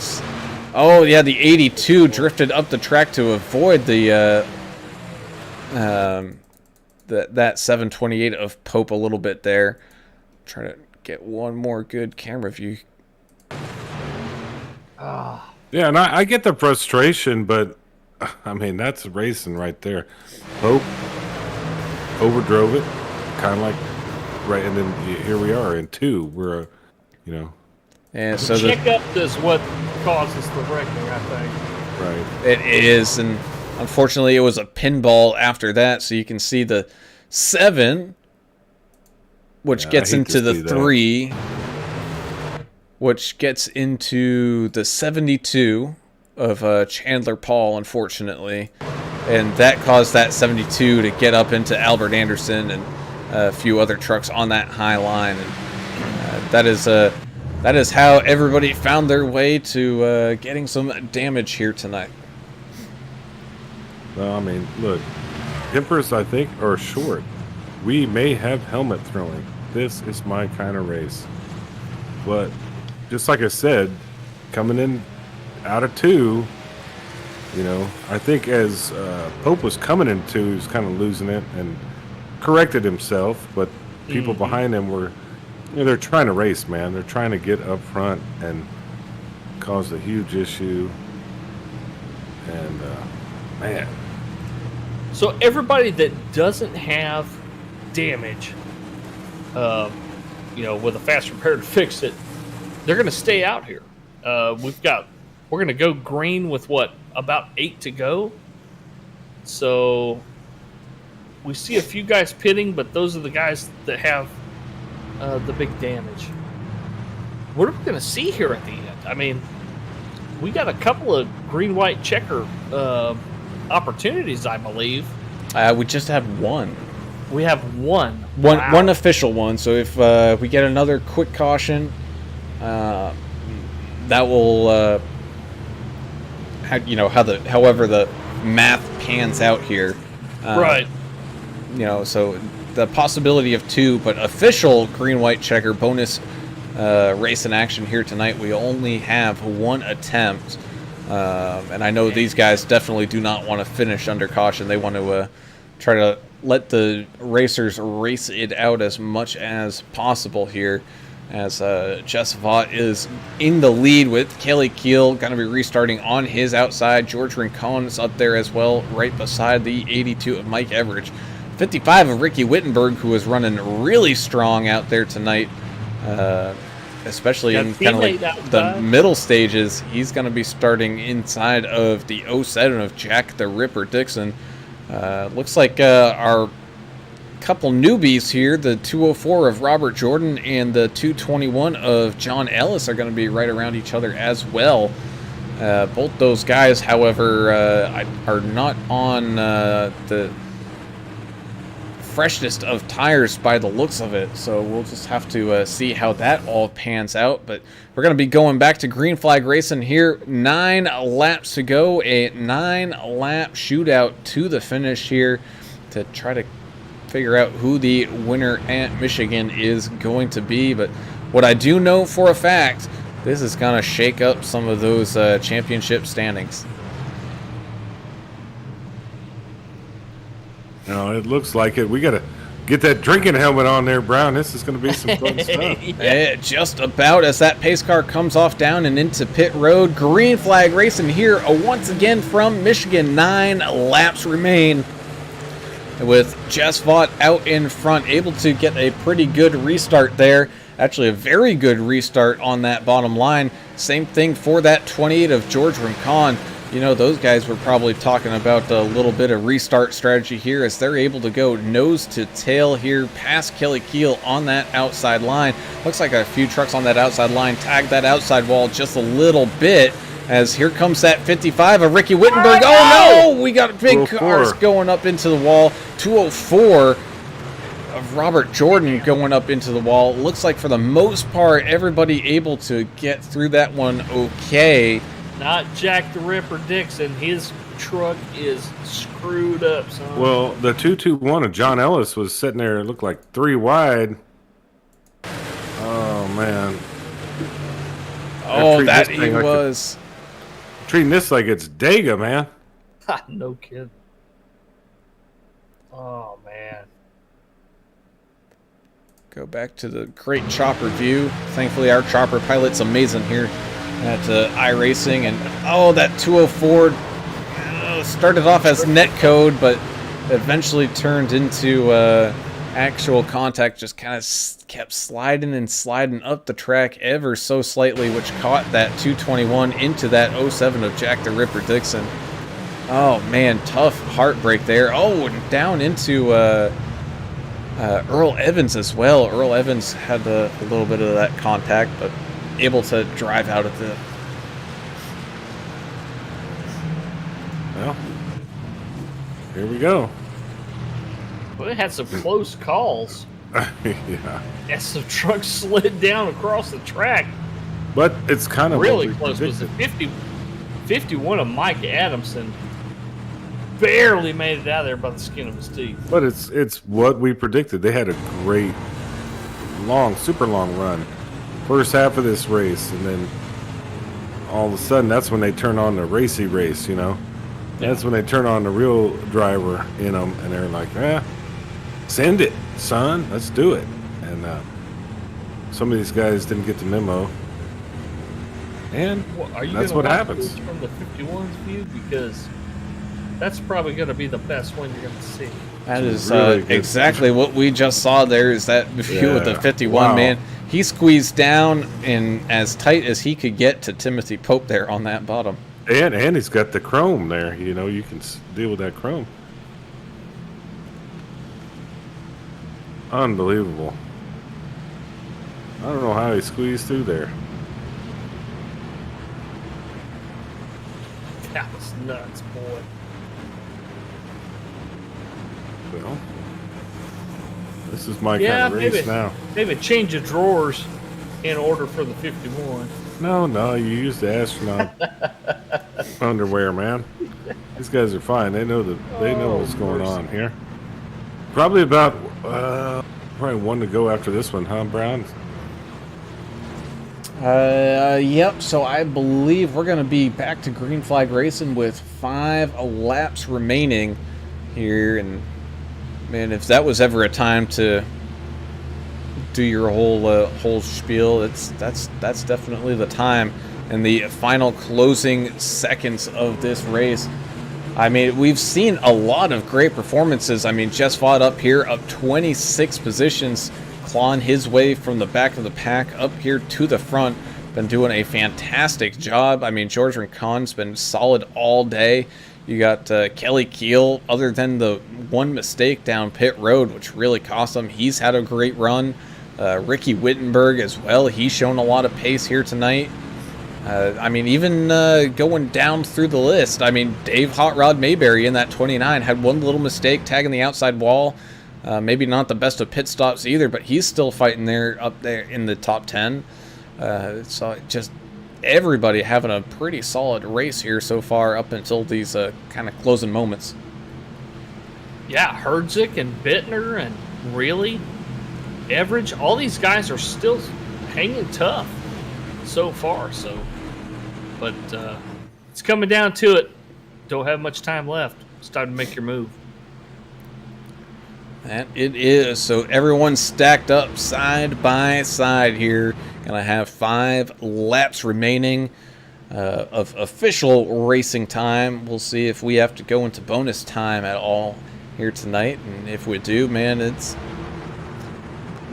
S3: Oh, yeah, the 82 drifted up the track to avoid the... that 728 of Pope a little bit there. Trying to get one more good camera view.
S5: Yeah, and I get the frustration, but I mean that's racing right there. Pope overdrove it, kind of like right, and then here we are in 2. We're,
S3: And so
S4: The checkup is what causes the wrecking, I think.
S5: right.
S3: it is, and unfortunately it was a pinball after that, so you can see the 7, which
S5: Yeah, I
S3: gets
S5: hate
S3: into
S5: to
S3: the
S5: see that.
S3: 3, which gets into the 72 of Chandler Paul, unfortunately. And that caused that 72 to get up into Albert Anderson and a few other trucks on that high line. And that is how everybody found their way to getting some damage here tonight.
S5: Well, I mean, look, Empress, I think, are short. We may have helmet throwing. This is my kind of race. But just like I said, coming in out of 2, I think as Pope was coming in 2, he was kind of losing it and corrected himself. But people behind him were, they're trying to race, man. They're trying to get up front and cause a huge issue. And, man.
S4: So everybody that doesn't have damage, with a fast repair to fix it, they're going to stay out here. We're going to go green with about 8 to go. So we see a few guys pitting, but those are the guys that have the big damage. What are we going to see here at the end? I mean, we got a couple of green-white checker opportunities, I believe.
S3: We just have one.
S4: We have one.
S3: One
S4: Wow.
S3: official one. So if we get another quick caution, that will, however the math pans out here.
S4: Right.
S3: So the possibility of 2, but official green-white checker bonus race in action here tonight. We only have 1 attempt. And I know these guys definitely do not want to finish under caution. They want to try to let the racers race it out as much as possible here, as Jess Vaught is in the lead with Kelly Keel going to be restarting on his outside. George Rincon is up there as well, right beside the 82 of Mike Everidge. 55 of Ricky Wittenberg, who is running really strong out there tonight. Especially in kind of like the middle stages. He's going to be starting inside of the 07 of Jack the Ripper Dixon. Looks like our couple newbies here, the 204 of Robert Jordan and the 221 of John Ellis, are going to be right around each other as well. Both those guys, however, are not on the freshest of tires by the looks of it, so we'll just have to see how that all pans out. But we're going to be going back to green flag racing here. 9 laps to go, a 9-lap shootout to the finish here to try to figure out who the winner at Michigan is going to be. But what I do know for a fact, this is going to shake up some of those championship standings.
S5: No, it looks like it. We got to get that drinking helmet on there, Brown. This is going to be some fun stuff.
S3: Just about as that pace car comes off down and into pit road. Green flag racing here once again from Michigan. 9 laps remain with Jess Vaught out in front, able to get a pretty good restart there Actually, a very good restart on that bottom line. Same thing for that 28 of George Rincon. You know, those guys were probably talking about a little bit of restart strategy here as they're able to go nose to tail here past Kelly Keel on that outside line. Looks like a few trucks on that outside line tagged that outside wall just a little bit as here comes that 55 of Ricky Wittenberg. Oh no! We got big cars going up into the wall. 204 of Robert Jordan going up into the wall. Looks like for the most part, everybody able to get through that one okay.
S4: Not Jack the Ripper Dixon. His truck is screwed up, son.
S5: Well, the 221 of John Ellis was sitting there. It looked like 3 wide. Oh man.
S3: Oh, that he was.
S5: Treating this like it's Dega, man.
S4: No kid. Oh man.
S3: Go back to the great chopper view. Thankfully, our chopper pilot's amazing here at iRacing. And oh, that 204 started off as netcode, but eventually turned into actual contact. Just kind of kept sliding and sliding up the track ever so slightly, which caught that 221 into that 07 of Jack the Ripper Dixon. Oh man, tough heartbreak there. Oh, and down into Earl Evans as well. Earl Evans had a little bit of that contact, but able to drive out of the...
S5: Well, here we go.
S4: Well, it had some close calls.
S5: Yeah.
S4: As some trucks slid down across the track.
S5: But it's kind of
S4: Really close. Was the 51 of Mike Adamson. Barely made it out of there by the skin of his teeth.
S5: But it's what we predicted. They had a great, super long run. First half of this race, and then all of a sudden, that's when they turn on the racy race, you know? That's when they turn on the real driver in them, and they're like, send it, son. Let's do it. And some of these guys didn't get the memo. And
S4: Are you
S5: that's
S4: gonna
S5: what
S4: watch
S5: happens.
S4: this from the 51's view? Because that's probably going to be the best one you're going to see.
S3: That is
S5: really good.
S3: exactly what we just saw there is that view with the 51,
S5: Wow.
S3: man. He squeezed down in as tight as he could get to Timothy Pope there on that bottom.
S5: And he's got the chrome there. You know, you can deal with that chrome. Unbelievable. I don't know how he squeezed through there.
S4: That was nuts, boy.
S5: Well, this is my kind of race now.
S4: Maybe change of drawers in order for the 51.
S5: No, you use the astronaut underwear, man. These guys are fine. They know what's going on here. Probably about one to go after this one, huh, Brown?
S3: Yep. So I believe we're going to be back to green flag racing with 5 laps remaining here. And man, if that was ever a time to do your whole spiel, that's definitely the time. And the final closing seconds of this race. I mean, we've seen a lot of great performances. I mean, Jess Vaught up here, up 26 positions, clawing his way from the back of the pack up here to the front. Been doing a fantastic job. I mean, George Rincon's been solid all day. You got Kelly Keel, other than the one mistake down pit road, which really cost him. He's had a great run. Ricky Wittenberg as well. He's shown a lot of pace here tonight. I mean, even going down through the list, I mean, Dave Hot Rod Mayberry in that 29 had one little mistake tagging the outside wall. Maybe not the best of pit stops either, but he's still fighting there up there in the top 10. So just everybody having a pretty solid race here so far up until these kind of closing moments.
S4: Yeah, Herdzik and Bittner and really Everidge, all these guys are still hanging tough so far. So, but it's coming down to it. Don't have much time left. It's time to make your move.
S3: And it is. So everyone's stacked up side by side here. Gonna have 5 laps remaining of official racing time. We'll see if we have to go into bonus time at all here tonight. And if we do, man,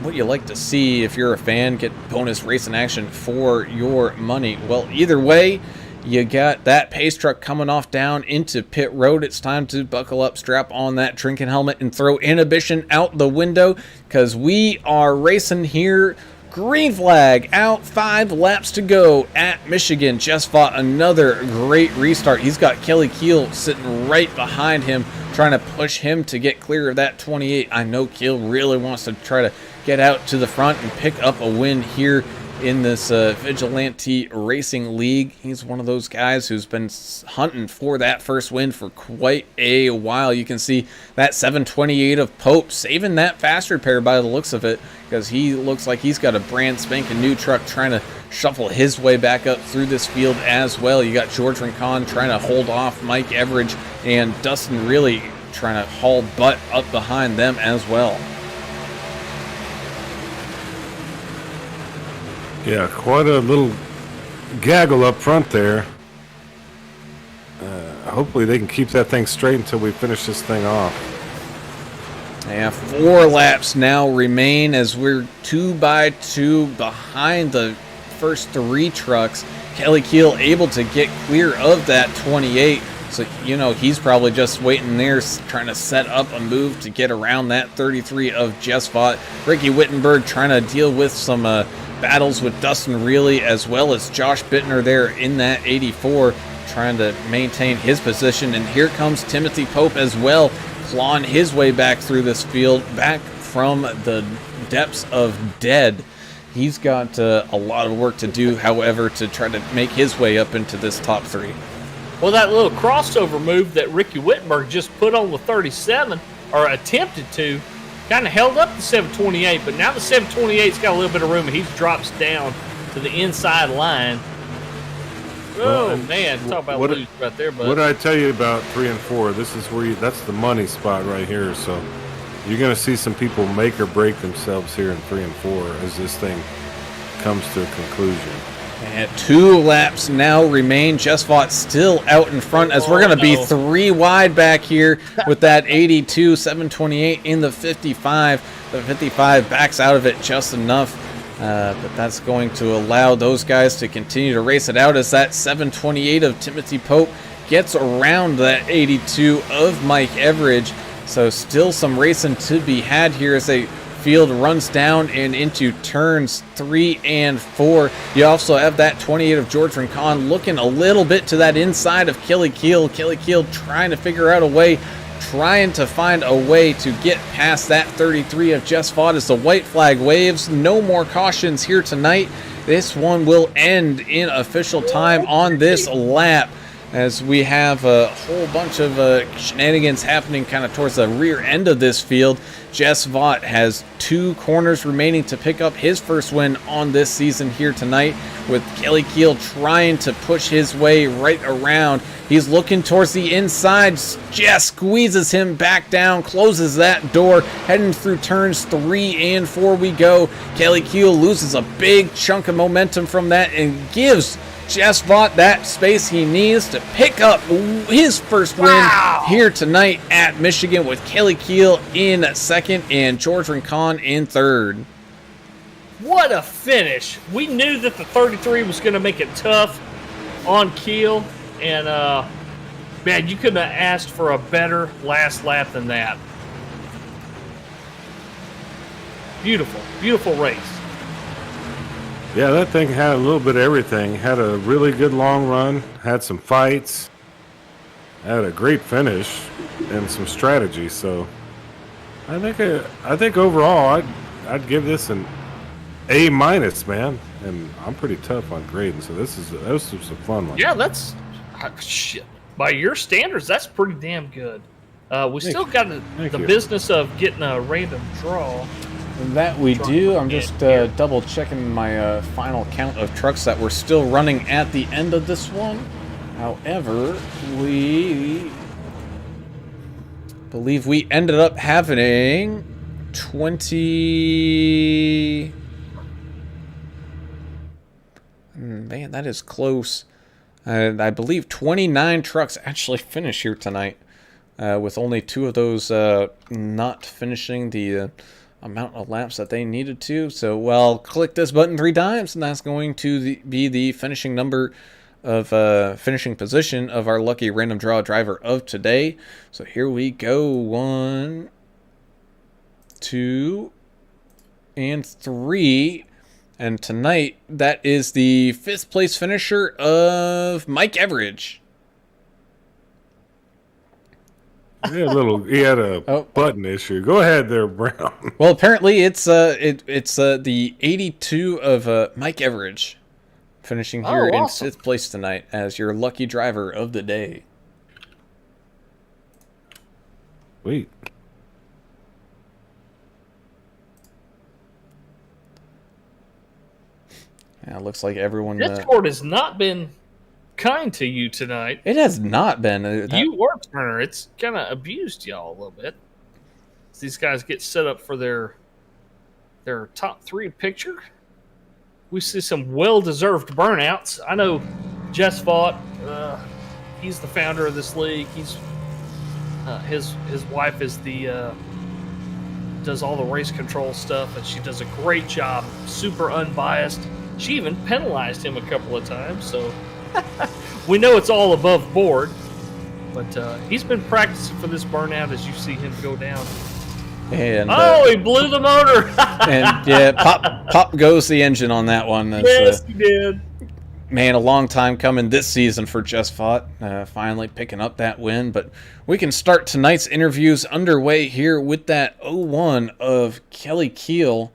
S3: what you like to see if you're a fan, get bonus racing action for your money. Well, either way, you got that pace truck coming off down into pit road. It's time to buckle up, strap on that trinket helmet, and throw inhibition out the window, because we are racing here. Green flag out, 5 laps to go at Michigan. Just fought another great restart. He's got Kelly Keel sitting right behind him, trying to push him to get clear of that 28. I know Keel really wants to try to get out to the front and pick up a win here in this Vigilante Racing League. He's one of those guys who's been hunting for that first win for quite a while. You can see that 728 of Pope saving that fast repair by the looks of it, because he looks like he's got a brand spanking new truck trying to shuffle his way back up through this field as well. You got George Rincon trying to hold off Mike Everidge, and Dustin really trying to haul butt up behind them as well.
S5: Yeah, quite a little gaggle up front there. Hopefully they can keep that thing straight until we finish this thing off.
S3: Yeah, 4 laps now remain as we're 2 by 2 behind the first 3 trucks. Kelly Keel able to get clear of that 28. So, you know, he's probably just waiting there, trying to set up a move to get around that 33 of Jesvot. Ricky Wittenberg trying to deal with some battles with Dustin Reilly, as well as Josh Bittner there in that 84, trying to maintain his position. And here comes Timothy Pope as well, clawing his way back through this field, back from the depths of dead. He's got a lot of work to do, however, to try to make his way up into this top 3.
S4: Well, that little crossover move that Ricky Wittenberg just put on the 37, or attempted to, kind of held up the 728, but now the 728's got a little bit of room, and he drops down to the inside line. Oh, man, talk about loose right there, bud.
S5: What did I tell you about 3 and 4? This is where that's the money spot right here. So you're going to see some people make or break themselves here in 3 and 4 as this thing comes to a conclusion.
S3: And 2 laps now remain. Jesvot still out in front, as we're going to be 3 wide back here with that 82, 728 in the 55. The 55 backs out of it just enough, but that's going to allow those guys to continue to race it out, as that 728 of Timothy Pope gets around that 82 of Mike Everidge. So still some racing to be had here as they field runs down and into turns 3 and 4. You also have that 28 of George Rincon looking a little bit to that inside of Kelly Keel. Kelly Keel trying to figure out a way, trying to find a way to get past that 33 of Jesvot as the white flag waves. No more cautions here tonight. This one will end in official time on this lap, as we have a whole bunch of shenanigans happening kind of towards the rear end of this field. Jesvot has 2 corners remaining to pick up his first win on this season here tonight, with Kelly Keel trying to push his way right around. He's looking towards the inside, just squeezes him back down, closes that door, heading through turns 3 and 4 we go. Kelly Keel loses a big chunk of momentum from that and gives Jesvot that space he needs to pick up his first win here tonight at Michigan, with Kelly Keel in second and George Rincon in third.
S4: What a finish. We knew that the 33 was going to make it tough on Keel, and man, you couldn't have asked for a better last lap than that. Beautiful, beautiful race.
S5: Yeah, that thing had a little bit of everything. Had a really good long run, had some fights, had a great finish, and some strategy. So I think overall I'd give this an A-, man. And I'm pretty tough on grading, so that was some fun one.
S4: Yeah, that's shit. By your standards, that's pretty damn good. We still got the business of getting a random draw.
S3: That we do. I'm just double checking my final count of trucks that were still running at the end of this one. However, we believe we ended up having 20. Man, that is close. I believe 29 trucks actually finish here tonight, with only 2 of those not finishing the amount of laps that they needed to. So, well, click this button 3 times, and that's going to be the finishing number of finishing position of our lucky random draw driver of today. So here we go. 1, 2, and 3. And tonight, that is the 5th place finisher of Mike Everidge.
S5: He had a button issue. Go ahead there, Brown.
S3: Well, apparently it's the 82 of Mike Everidge, finishing here in
S4: awesome.
S3: 5th place tonight as your lucky driver of the day.
S5: Wait.
S3: Yeah, it looks like everyone.
S4: Discord has not been kind to you tonight.
S3: It has not been.
S4: You or Turner. It's kind of abused y'all a little bit. These guys get set up for their top 3 picture. We see some well-deserved burnouts. I know Jess Vaught, he's the founder of this league. He's his wife is the does all the race control stuff, and she does a great job. Super unbiased. She even penalized him a couple of times, so we know it's all above board. But he's been practicing for this burnout as you see him go down.
S3: And
S4: he blew the motor.
S3: and yeah, pop goes the engine on that one. That's,
S4: Yes, he did.
S3: Man, a long time coming this season for Jess Vaught, finally picking up that win. But we can start tonight's interviews underway here with that 01 of Kelly Keel.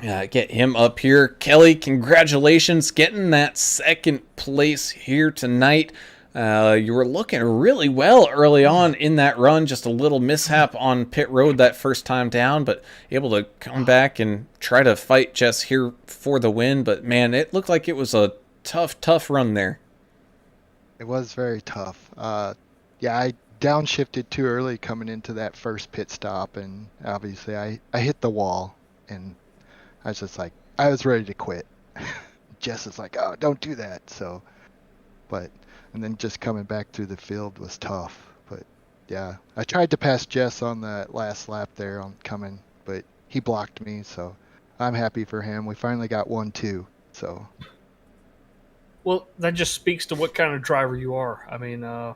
S3: Get him up here. Kelly, congratulations getting that 2nd place here tonight. You were looking really well early on in that run. Just a little mishap on pit road that first time down, but able to come back and try to fight Jess here for the win. But man, it looked like it was a tough run there.
S7: It was very tough. Yeah, I downshifted too early coming into that first pit stop, and obviously I hit the wall, and I was just like, I was ready to quit. Jess is like, oh, don't do that. So, and then just coming back through the field was tough. But yeah, I tried to pass Jess on that last lap there on coming, but he blocked me. So I'm happy for him. We finally got 1-2. So.
S4: Well, that just speaks to what kind of driver you are. I mean,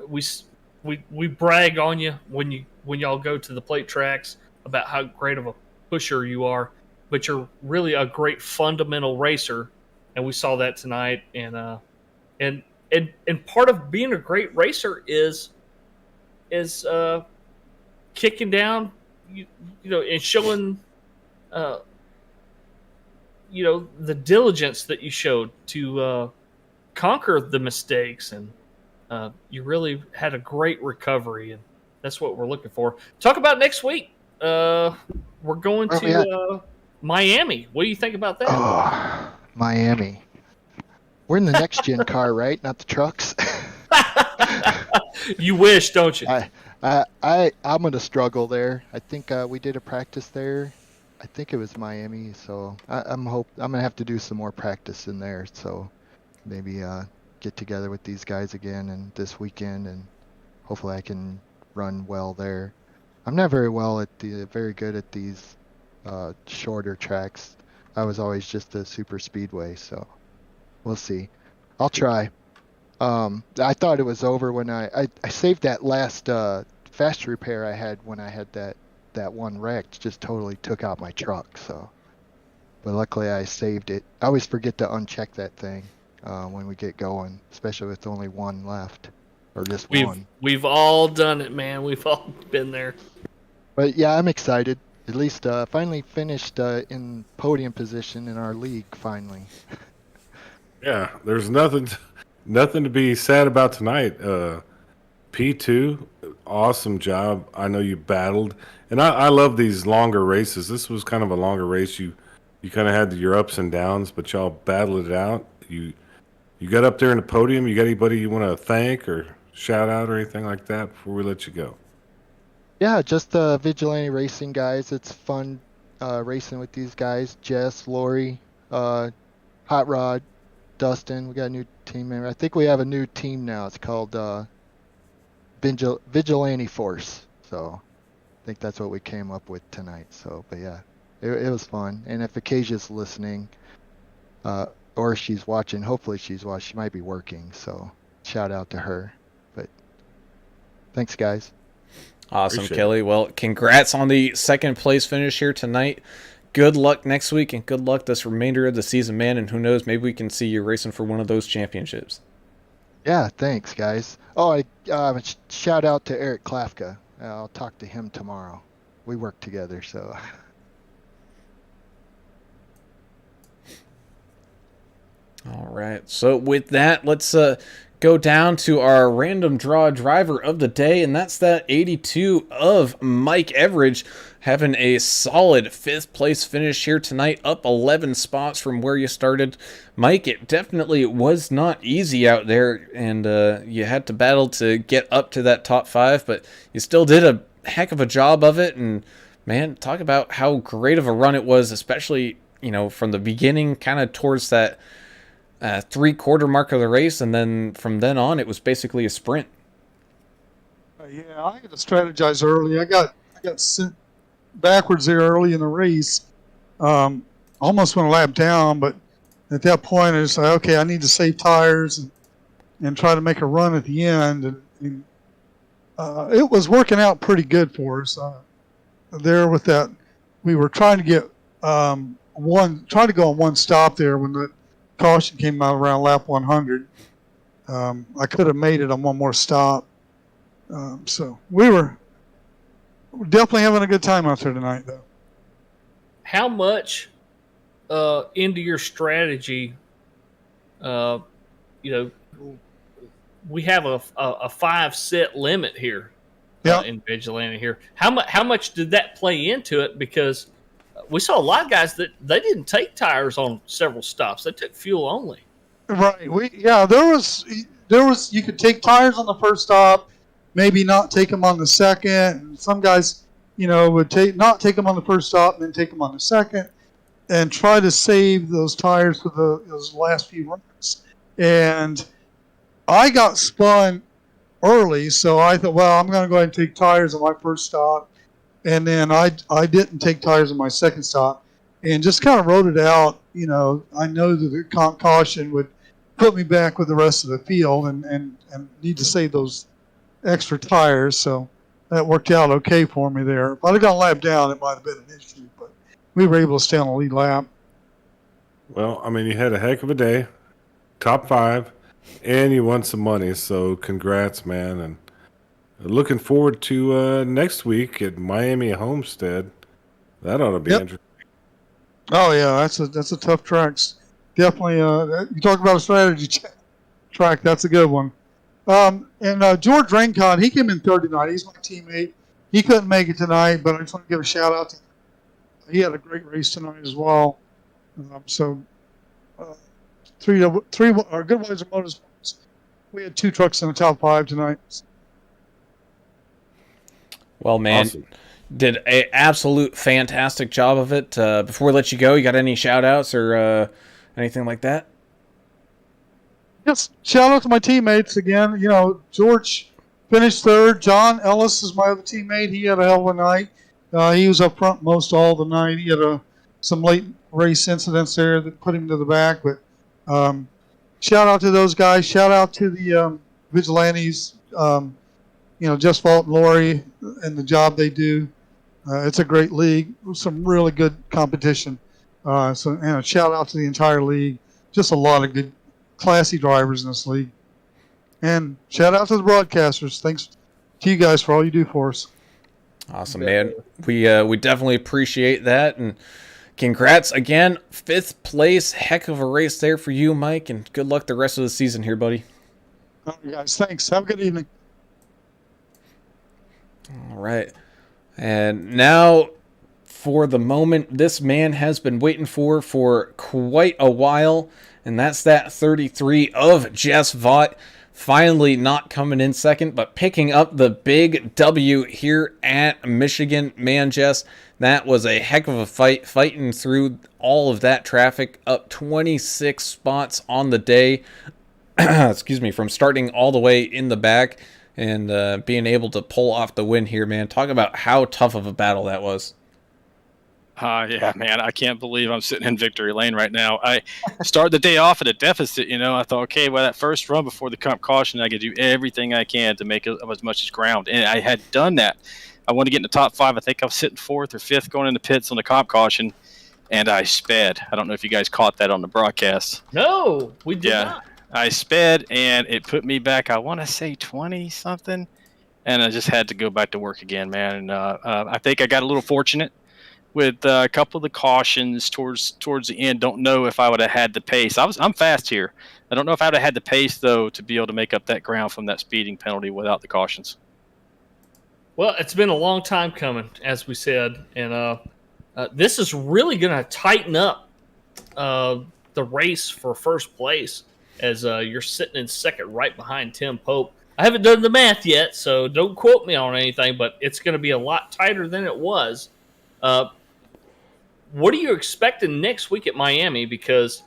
S4: we brag on you when y'all go to the plate tracks about how great of a pusher you are, but you're really a great fundamental racer, and we saw that tonight. And part of being a great racer is kicking down, and showing, the diligence that you showed to conquer the mistakes, and you really had a great recovery, and that's what we're looking for. Talk about next week. We're going to Miami. What do you think about that?
S7: Oh, Miami. We're in the next gen car, right? Not the trucks.
S4: You wish, don't you?
S7: I'm gonna struggle there. I think we did a practice there. I think it was Miami, so I'm gonna have to do some more practice in there. So maybe get together with these guys again and this weekend, and hopefully I can run well there. I'm not very good at these shorter tracks. I was always just a super speedway, so we'll see. I'll try. I thought it was over when I saved that last fast repair I had when I had that one wreck. Just totally took out my truck. So, but luckily I saved it. I always forget to uncheck that thing when we get going, especially with only one left, or just one.
S4: We've all done it, man. We've all been there.
S7: But yeah, I'm excited. At least finally finished in podium position in our league. Finally.
S5: Yeah, there's nothing to be sad about tonight. P2, awesome job. I know you battled, and I love these longer races. This was kind of a longer race. You kind of had your ups and downs, but y'all battled it out. You got up there in the podium. You got anybody you want to thank or shout out or anything like that before we let you go?
S7: Yeah, just the Vigilante racing guys. It's fun racing with these guys. Jess, Lori, Hot Rod, Dustin. We got a new team member. I think we have a new team now. It's called Vigilante Force. So think that's what we came up with tonight. So, but yeah, it was fun. And if Acasia's listening, or she's watching, hopefully she's watching. She might be working, so shout out to her. But thanks, guys.
S3: Awesome,
S5: Appreciate
S3: Kelly. Well, congrats on the second place finish here tonight. Good luck next week, and good luck this remainder of the season, man. And who knows, maybe we can see you racing for one of those championships.
S7: Yeah, thanks, guys. Oh, shout out to Eric Klafka. I'll talk to him tomorrow. We work together, so.
S3: All right. So with that, let's go down to our random draw driver of the day, and that's that 82 of Mike Everidge, having a solid 5th place finish here tonight, up 11 spots from where you started. Mike, it definitely was not easy out there, and you had to battle to get up to that top 5, but you still did a heck of a job of it. And man, talk about how great of a run it was, especially, you know, from the beginning kind of towards that 3/4 mark of the race, and then from then on it was basically a sprint.
S8: Yeah, I had to strategize early. I got sent backwards there early in the race. Almost went a lap down, but at that point I was like, okay, I need to save tires and try to make a run at the end. And it was working out pretty good for us. There with that, we were trying to get trying to go on one stop there when the caution came out around lap 100. I could have made it on one more stop. So we're definitely having a good time out there tonight, though.
S4: How much into your strategy, we have a 5-set limit here in Vigilante here. How much did that play into it? Because we saw a lot of guys that they didn't take tires on several stops. They took fuel only.
S8: Right. There was you could take tires on the first stop, maybe not take them on the second. And some guys, would not take them on the first stop and then take them on the second, and try to save those tires for those last few runs. And I got spun early, so I thought, well, I'm going to go ahead and take tires on my first stop. And then I didn't take tires on my second stop, and just kind of rode it out. I know that the caution would put me back with the rest of the field and need to save those extra tires. So that worked out okay for me there. If I'd have gone a lap down, it might have been an issue, but we were able to stay on the lead lap.
S5: Well, I mean, you had a heck of a day, top 5, and you won some money. So congrats, man. And looking forward to next week at Miami Homestead. That ought to be interesting.
S8: Oh yeah, that's a tough track. Definitely, you talk about a strategy track. That's a good one. And George Rincon, he came in third tonight. He's my teammate. He couldn't make it tonight, but I just want to give a shout out to him. He had a great race tonight as well. Three our Good Boys and Motorsports. We had 2 trucks in the top 5 tonight.
S3: Well, man,
S5: awesome.
S3: Did an absolute fantastic job of it. Before we let you go, you got any shout-outs or anything like that?
S8: Yes, shout out to my teammates again. George finished third. John Ellis is my other teammate. He had a hell of a night. He was up front most all the night. He had some late race incidents there that put him to the back. But shout out to those guys. Shout out to the Vigilantes. Just Fault and Lori and the job they do. It's a great league. Some really good competition. And a shout out to the entire league. Just a lot of good, classy drivers in this league. And shout out to the broadcasters. Thanks to you guys for all you do for us.
S3: Awesome, man. We definitely appreciate that, and congrats again, 5th place. Heck of a race there for you, Mike, and good luck the rest of the season here, buddy.
S8: All right, guys, thanks. Have a good evening.
S3: All right. And now for the moment this man has been waiting for quite a while, and that's that 33 of Jess Vaught. Finally not coming in second, but picking up the big W here at Michigan. Man, Jess, that was a heck of a fight, fighting through all of that traffic, up 26 spots on the day. Excuse me, from starting all the way in the back. and being able to pull off the win here, man. Talk about how tough of a battle that was.
S9: Yeah, man, I can't believe I'm sitting in victory lane right now. I started the day off at a deficit. I thought, okay, well, that first run before the comp caution, I could do everything I can to make it as much as ground, and I had done that. I wanted to get in the top 5. I think I was sitting 4th or 5th going in the pits on the comp caution, and I sped. I don't know if you guys caught that on the broadcast.
S4: No, we did
S9: Yeah,
S4: not.
S9: I sped, and it put me back, I want to say 20 something, and I just had to go back to work again, man. And I think I got a little fortunate with a couple of the cautions towards the end. Don't know if I would have had the pace. I'm fast here. I don't know if I would have had the pace though to be able to make up that ground from that speeding penalty without the cautions.
S4: Well, it's been a long time coming, as we said, and this is really going to tighten up the race for first place, as you're sitting in second right behind Tim Pope. I haven't done the math yet, so don't quote me on anything, but it's going to be a lot tighter than it was. What are you expecting next week at Miami? Because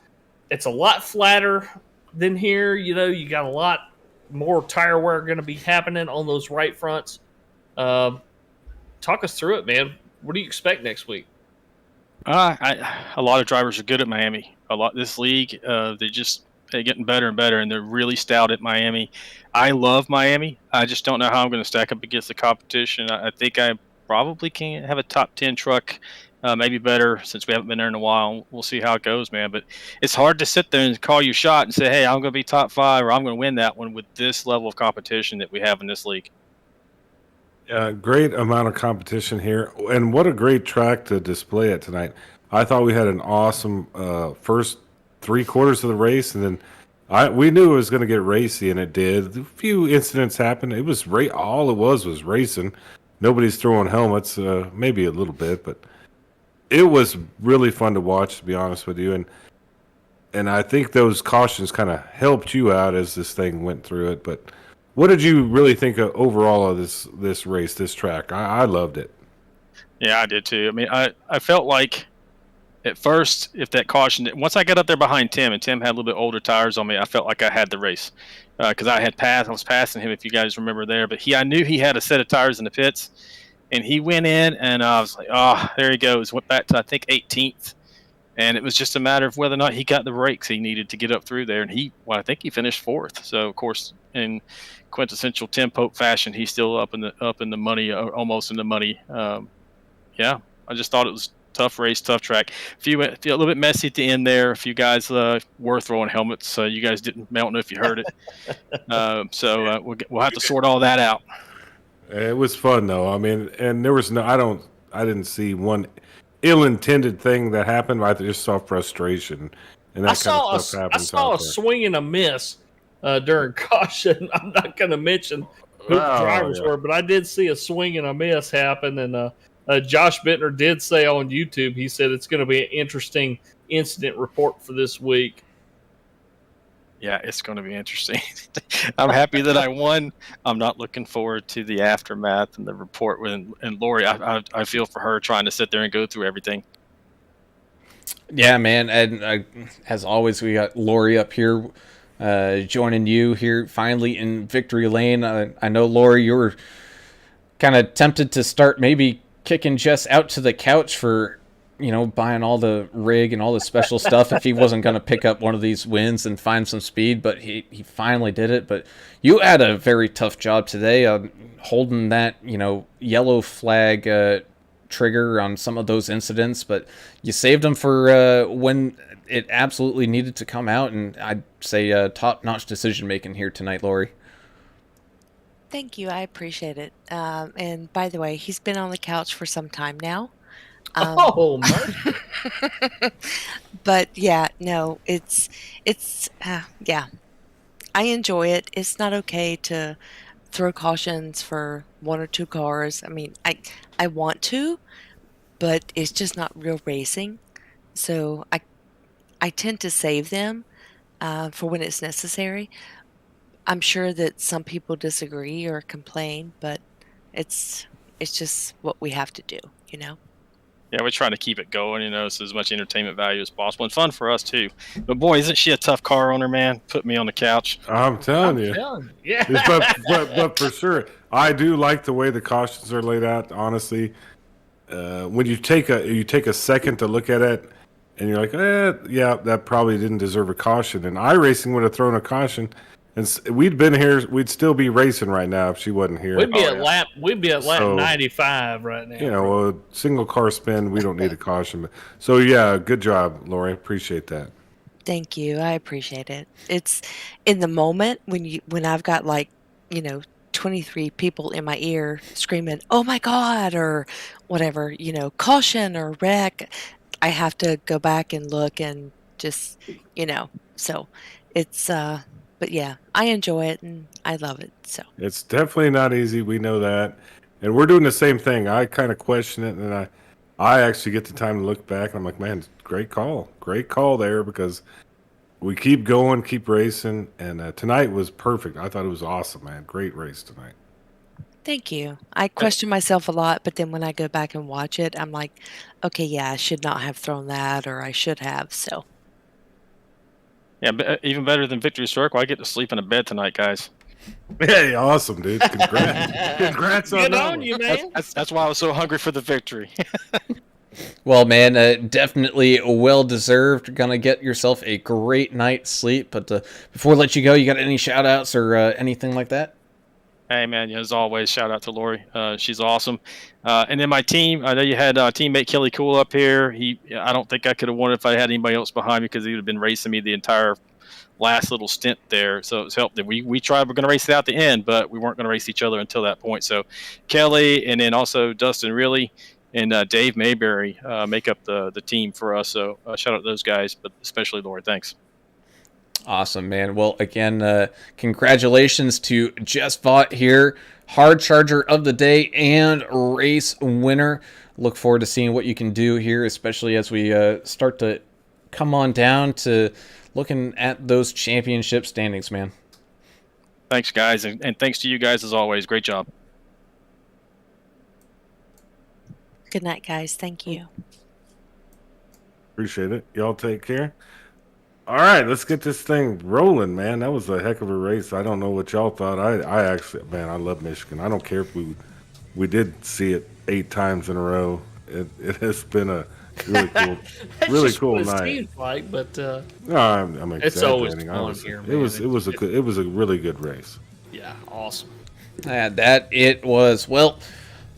S4: it's a lot flatter than here. You got a lot more tire wear going to be happening on those right fronts. Talk us through it, man. What do you expect next week?
S9: A lot of drivers are good at Miami. This league, they're getting better and better, and they're really stout at Miami. I love Miami. I just don't know how I'm going to stack up against the competition. I think I probably can have a top 10 truck, maybe better, since we haven't been there in a while. We'll see how it goes, man. But it's hard to sit there and call your shot and say, hey, I'm going to be top 5 or I'm going to win that one with this level of competition that we have in this league.
S5: Great amount of competition here, and what a great track to display it tonight. I thought we had an awesome first 3/4 of the race, and then we knew it was going to get racy, and it did. A few incidents happened. It was all it was racing. Nobody's throwing helmets, maybe a little bit, but it was really fun to watch, to be honest with you. And I think those cautions kind of helped you out as this thing went through it. But what did you really think overall of this race, this track? I loved it.
S9: Yeah, I did too. I mean, I felt like at first, if that caution, once I got up there behind Tim, and Tim had a little bit older tires on me, I felt like I had the race because I was passing him, if you guys remember there. But I knew he had a set of tires in the pits, and he went in, and I was like, oh, there he goes. Went back to, I think, 18th, and it was just a matter of whether or not he got the brakes he needed to get up through there. And I think he finished 4th. So of course, in quintessential Tim Pope fashion, he's still up in the money, almost in the money. Yeah, I just thought it was tough race, tough track. Feel a little bit messy at the end there. A few guys were throwing helmets. You guys didn't. I don't know if you heard it. So we'll have to sort all that out.
S5: It was fun though. I mean, and there was I didn't see one ill-intended thing that happened. I just saw frustration, and that kind of stuff happens.
S4: I saw a swing and a miss during caution. I'm not going to mention who the drivers were, but I did see a swing and a miss happen. And Josh Bittner did say on YouTube, he said it's going to be an interesting incident report for this week.
S9: Yeah, it's going to be interesting. I'm happy that I won. I'm not looking forward to the aftermath and the report. And Lori, I feel for her trying to sit there and go through everything.
S3: Yeah, man. And as always, we got Lori up here joining you here finally in victory lane. I know, Lori, you were kind of tempted to start maybe kicking Jess out to the couch for buying all the rig and all the special stuff if he wasn't going to pick up one of these wins and find some speed, but he finally did it. But you had a very tough job today holding that, yellow flag trigger on some of those incidents, but you saved them for when it absolutely needed to come out, and I'd say top-notch decision-making here tonight, Lori.
S10: Thank you. I appreciate it. And by the way, he's been on the couch for some time now.
S4: Oh, man.
S10: But yeah, no, it's yeah, I enjoy it. It's not okay to throw cautions for 1 or 2 cars. I mean, I want to, but it's just not real racing. So I tend to save them for when it's necessary. I'm sure that some people disagree or complain, but it's just what we have to do,
S9: Yeah, we're trying to keep it going, so as much entertainment value as possible and fun for us too. But boy, isn't she a tough car owner, man? Put me on the couch.
S5: I'm telling you.
S4: Yeah.
S5: But for sure, I do like the way the cautions are laid out. Honestly, when you take a second to look at it, and you're like, yeah, that probably didn't deserve a caution. And iRacing would have thrown a caution, and we'd been here. We'd still be racing right now if she wasn't here.
S4: We'd be at lap 95 right now.
S5: A single car spin, we don't need a caution. So yeah, good job, Lori. Appreciate that.
S10: Thank you. I appreciate it. It's in the moment when I've got 23 people in my ear screaming, "Oh my God," or whatever, caution or wreck. I have to go back and look and just, so it's, but yeah, I enjoy it and I love it. So
S5: It's definitely not easy. We know that. And we're doing the same thing. I kind of question it, and I actually get the time to look back, and I'm like, man, great call. Great call there, because we keep going, keep racing, and tonight was perfect. I thought it was awesome, man. Great race tonight.
S10: thank you. I question myself a lot, but then when I go back and watch it, I'm like, okay, yeah, I should not have thrown that, or I should have. So
S9: Yeah, even better than Victory Circle. I get to sleep in a bed tonight, guys.
S5: Hey, awesome, dude. Congrats on
S4: Good
S5: that
S4: on
S5: one.
S4: you, man.
S9: That's why I was so hungry for the victory.
S3: Well, man, definitely well deserved. Gonna get yourself a great night's sleep. But before I let you go, you got any shout outs or anything like that?
S9: Hey, man, as always, shout out to Lori. She's awesome. And then my team, I know you had teammate Kelly Cool up here. I don't think I could have won if I had anybody else behind me, because he would have been racing me the entire last little stint there. So it's helped that we tried. We're going to race it out the end, but we weren't going to race each other until that point. So Kelly, and then also Dustin Really and Dave Mayberry make up the team for us. So shout out to those guys, but especially Lori. Thanks.
S3: Awesome, man. Well, again, congratulations to Jess Vaught here, hard charger of the day and race winner. Look forward to seeing what you can do here, especially as we start to come on down to looking at those championship standings, man.
S9: Thanks, guys, and thanks to you guys as always. Great job.
S10: good night, guys. Thank you.
S5: Appreciate it. Y'all take care. All right, let's get this thing rolling, man. That was a heck of a race. I don't know what y'all thought. I actually, man, I love Michigan. I don't care if we did see it 8 times in a row. It has been a really cool,
S4: That's
S5: really
S4: just
S5: cool
S4: what it
S5: night.
S4: seems like, but
S5: No, I'm
S4: it's always
S5: exaggerating.
S4: fun
S5: Honestly.
S4: here,
S5: It
S4: man.
S5: was a really good race.
S4: yeah, awesome.
S3: That it was. Well,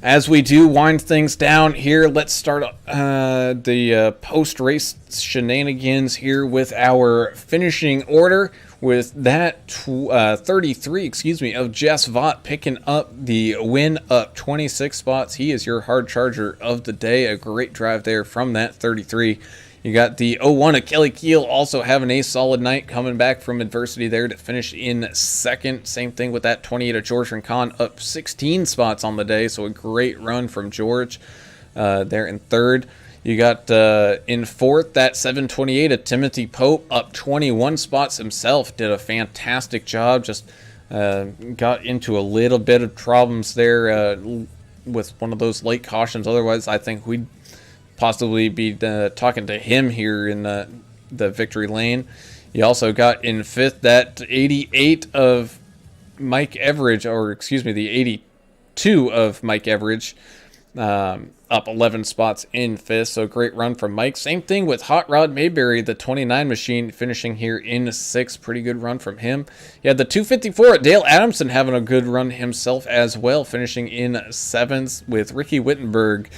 S3: as we do wind things down here, let's start the post-race shenanigans here with our finishing order. With that 33, of Jess Vaught picking up the win, up 26 spots. He is your hard charger of the day. A great drive there from that 33. You got the 01 of Kelly Keel also having a solid night, coming back from adversity there to finish in second. Same thing with that 28 of George Rincon, up 16 spots on the day. So a great run from George there in third. You got in fourth, that 728 of Timothy Pope, up 21 spots himself. Did a fantastic job. Just got into a little bit of problems there with one of those late cautions. Otherwise, I think we'd possibly be talking to him here in the victory lane. You also got in fifth that 88 of Mike Everidge, or excuse me, the 82 of Mike Everidge, up 11 spots in fifth. So great run from Mike. Same thing with Hot Rod Mayberry, the 29 machine, finishing here in sixth. Pretty good run from him. You had the 254 at Dale Adamson having a good run himself as well, finishing in seventh, with Ricky Wittenberg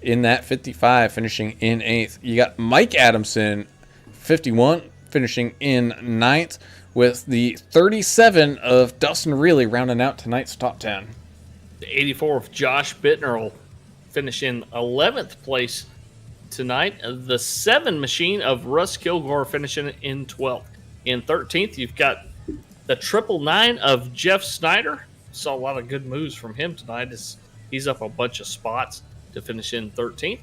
S3: in that 55, finishing in 8th. You got Mike Adamson, 51, finishing in 9th, with the 37 of Dustin Really rounding out tonight's top 10.
S4: The 84 of Josh Bittner will finish in 11th place tonight. The 7 machine of Russ Kilgore finishing in 12th. In 13th, you've got the 999 of Jeff Snyder. Saw a lot of good moves from him tonight. He's up a bunch of spots to finish in 13th.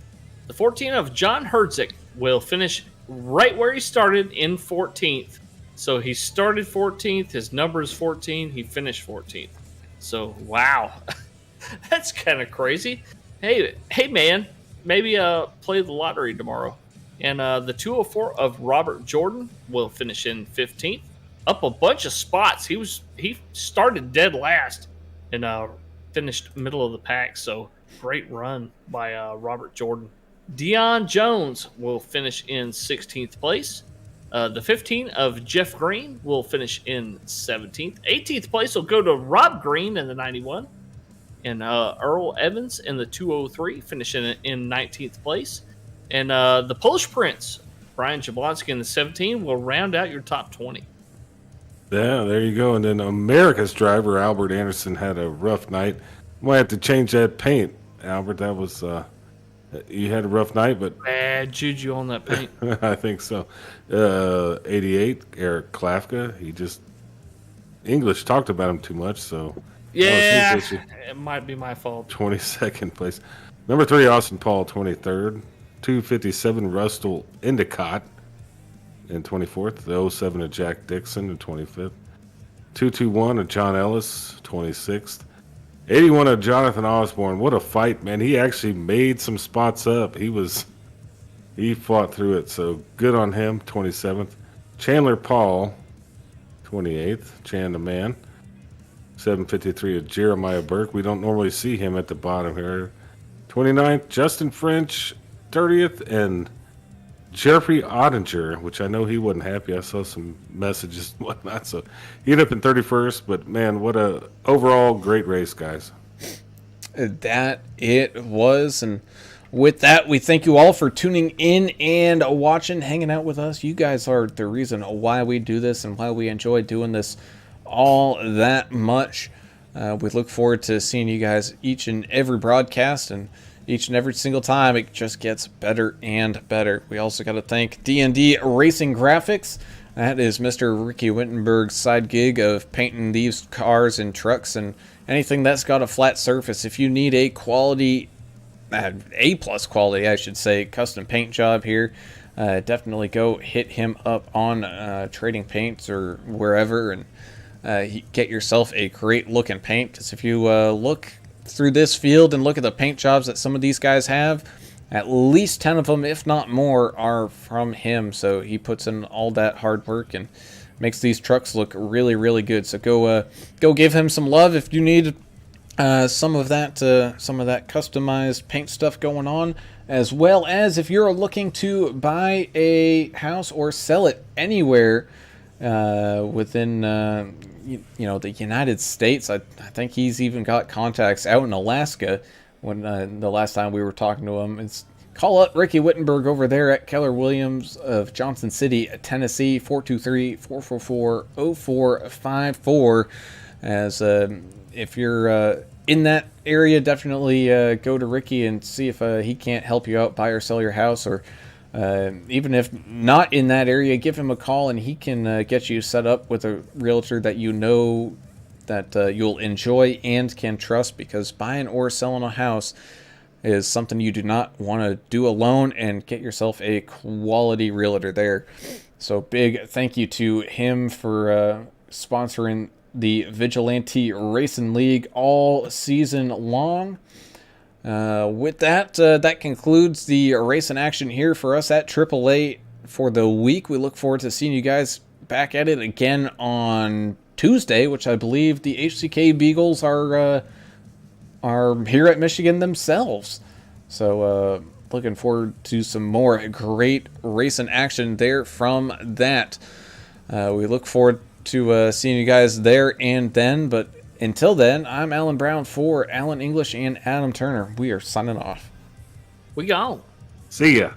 S4: The 14 of John Herzig will finish right where he started in 14th. So he started 14th, his number is 14, he finished 14th. So, wow. That's kind of crazy. Hey man, maybe play the lottery tomorrow. And the 204 of Robert Jordan will finish in 15th, up a bunch of spots. He started dead last and finished middle of the pack. So great run by Robert Jordan. Dion Jones will finish in 16th place. The 15 of Jeff Green will finish in 17th. 18th place will go to Rob Green in the 91. And Earl Evans in the 203 finishing in 19th place. And the Polish Prince, Brian Jablonski in the 17 will round out your top 20.
S5: Yeah, there you go. And then America's driver, Albert Anderson, had a rough night. Might have to change that paint, Albert. That was, you had a rough night, but
S4: Bad juju on that paint.
S5: I think so. 88, Eric Klafka. He just, English talked about him too much, so.
S4: Yeah, it might be my fault.
S5: 22nd place. Number 3, Austin Paul, 23rd. 257, Russell Endicott in 24th. The 07 of Jack Dixon in 25th. 221 of John Ellis, 26th. 81 of Jonathan Osborne. What a fight, man. He actually made some spots up. He fought through it, so good on him, 27th. Chandler Paul, 28th. Chan the man. 753 of Jeremiah Burke. We don't normally see him at the bottom here. 29th, Justin French, 30th, and Jeffrey Ottinger, which I know he wasn't happy. I saw some messages and whatnot, so he ended up in 31st. But man, what a overall great race, guys.
S3: That it was, and with that, we thank you all for tuning in and watching, hanging out with us. You guys are the reason why we do this and why we enjoy doing this all that much. We look forward to seeing you guys each and every broadcast, and each and every single time it just gets better and better. We also got to thank D&D Racing Graphics. That is Mr. Ricky Wittenberg's side gig of painting these cars and trucks and anything that's got a flat surface. If you need a quality, A-plus quality, I should say, custom paint job here, definitely go hit him up on Trading Paints or wherever, and get yourself a great looking paint. Because if you look through this field and look at the paint jobs that some of these guys have, at least 10 of them, if not more, are from him. So he puts in all that hard work and makes these trucks look really, really good. So go give him some love if you need some of that customized paint stuff going on, as well as if you're looking to buy a house or sell it anywhere within the United States. I think he's even got contacts out in Alaska. When the last time we were talking to him, call up Ricky Wittenberg over there at Keller Williams of Johnson City, Tennessee, 423-444-0454. As if you're in that area, definitely go to Ricky and see if he can't help you out, buy or sell your house, or even if not in that area, give him a call and he can get you set up with a realtor that you know that you'll enjoy and can trust, because buying or selling a house is something you do not want to do alone, and get yourself a quality realtor there. So big thank you to him for sponsoring the Vigilante Racing League all season long. With that, that concludes the racing action here for us at AAA for the week. We look forward to seeing you guys back at it again on Tuesday, which I believe the HCK Beagles are here at Michigan themselves. So looking forward to some more great racing action there from that. We look forward to seeing you guys there and then, but until then, I'm Alan Brown for Alan English and Adam Turner. We are signing off.
S4: We gone.
S5: See ya.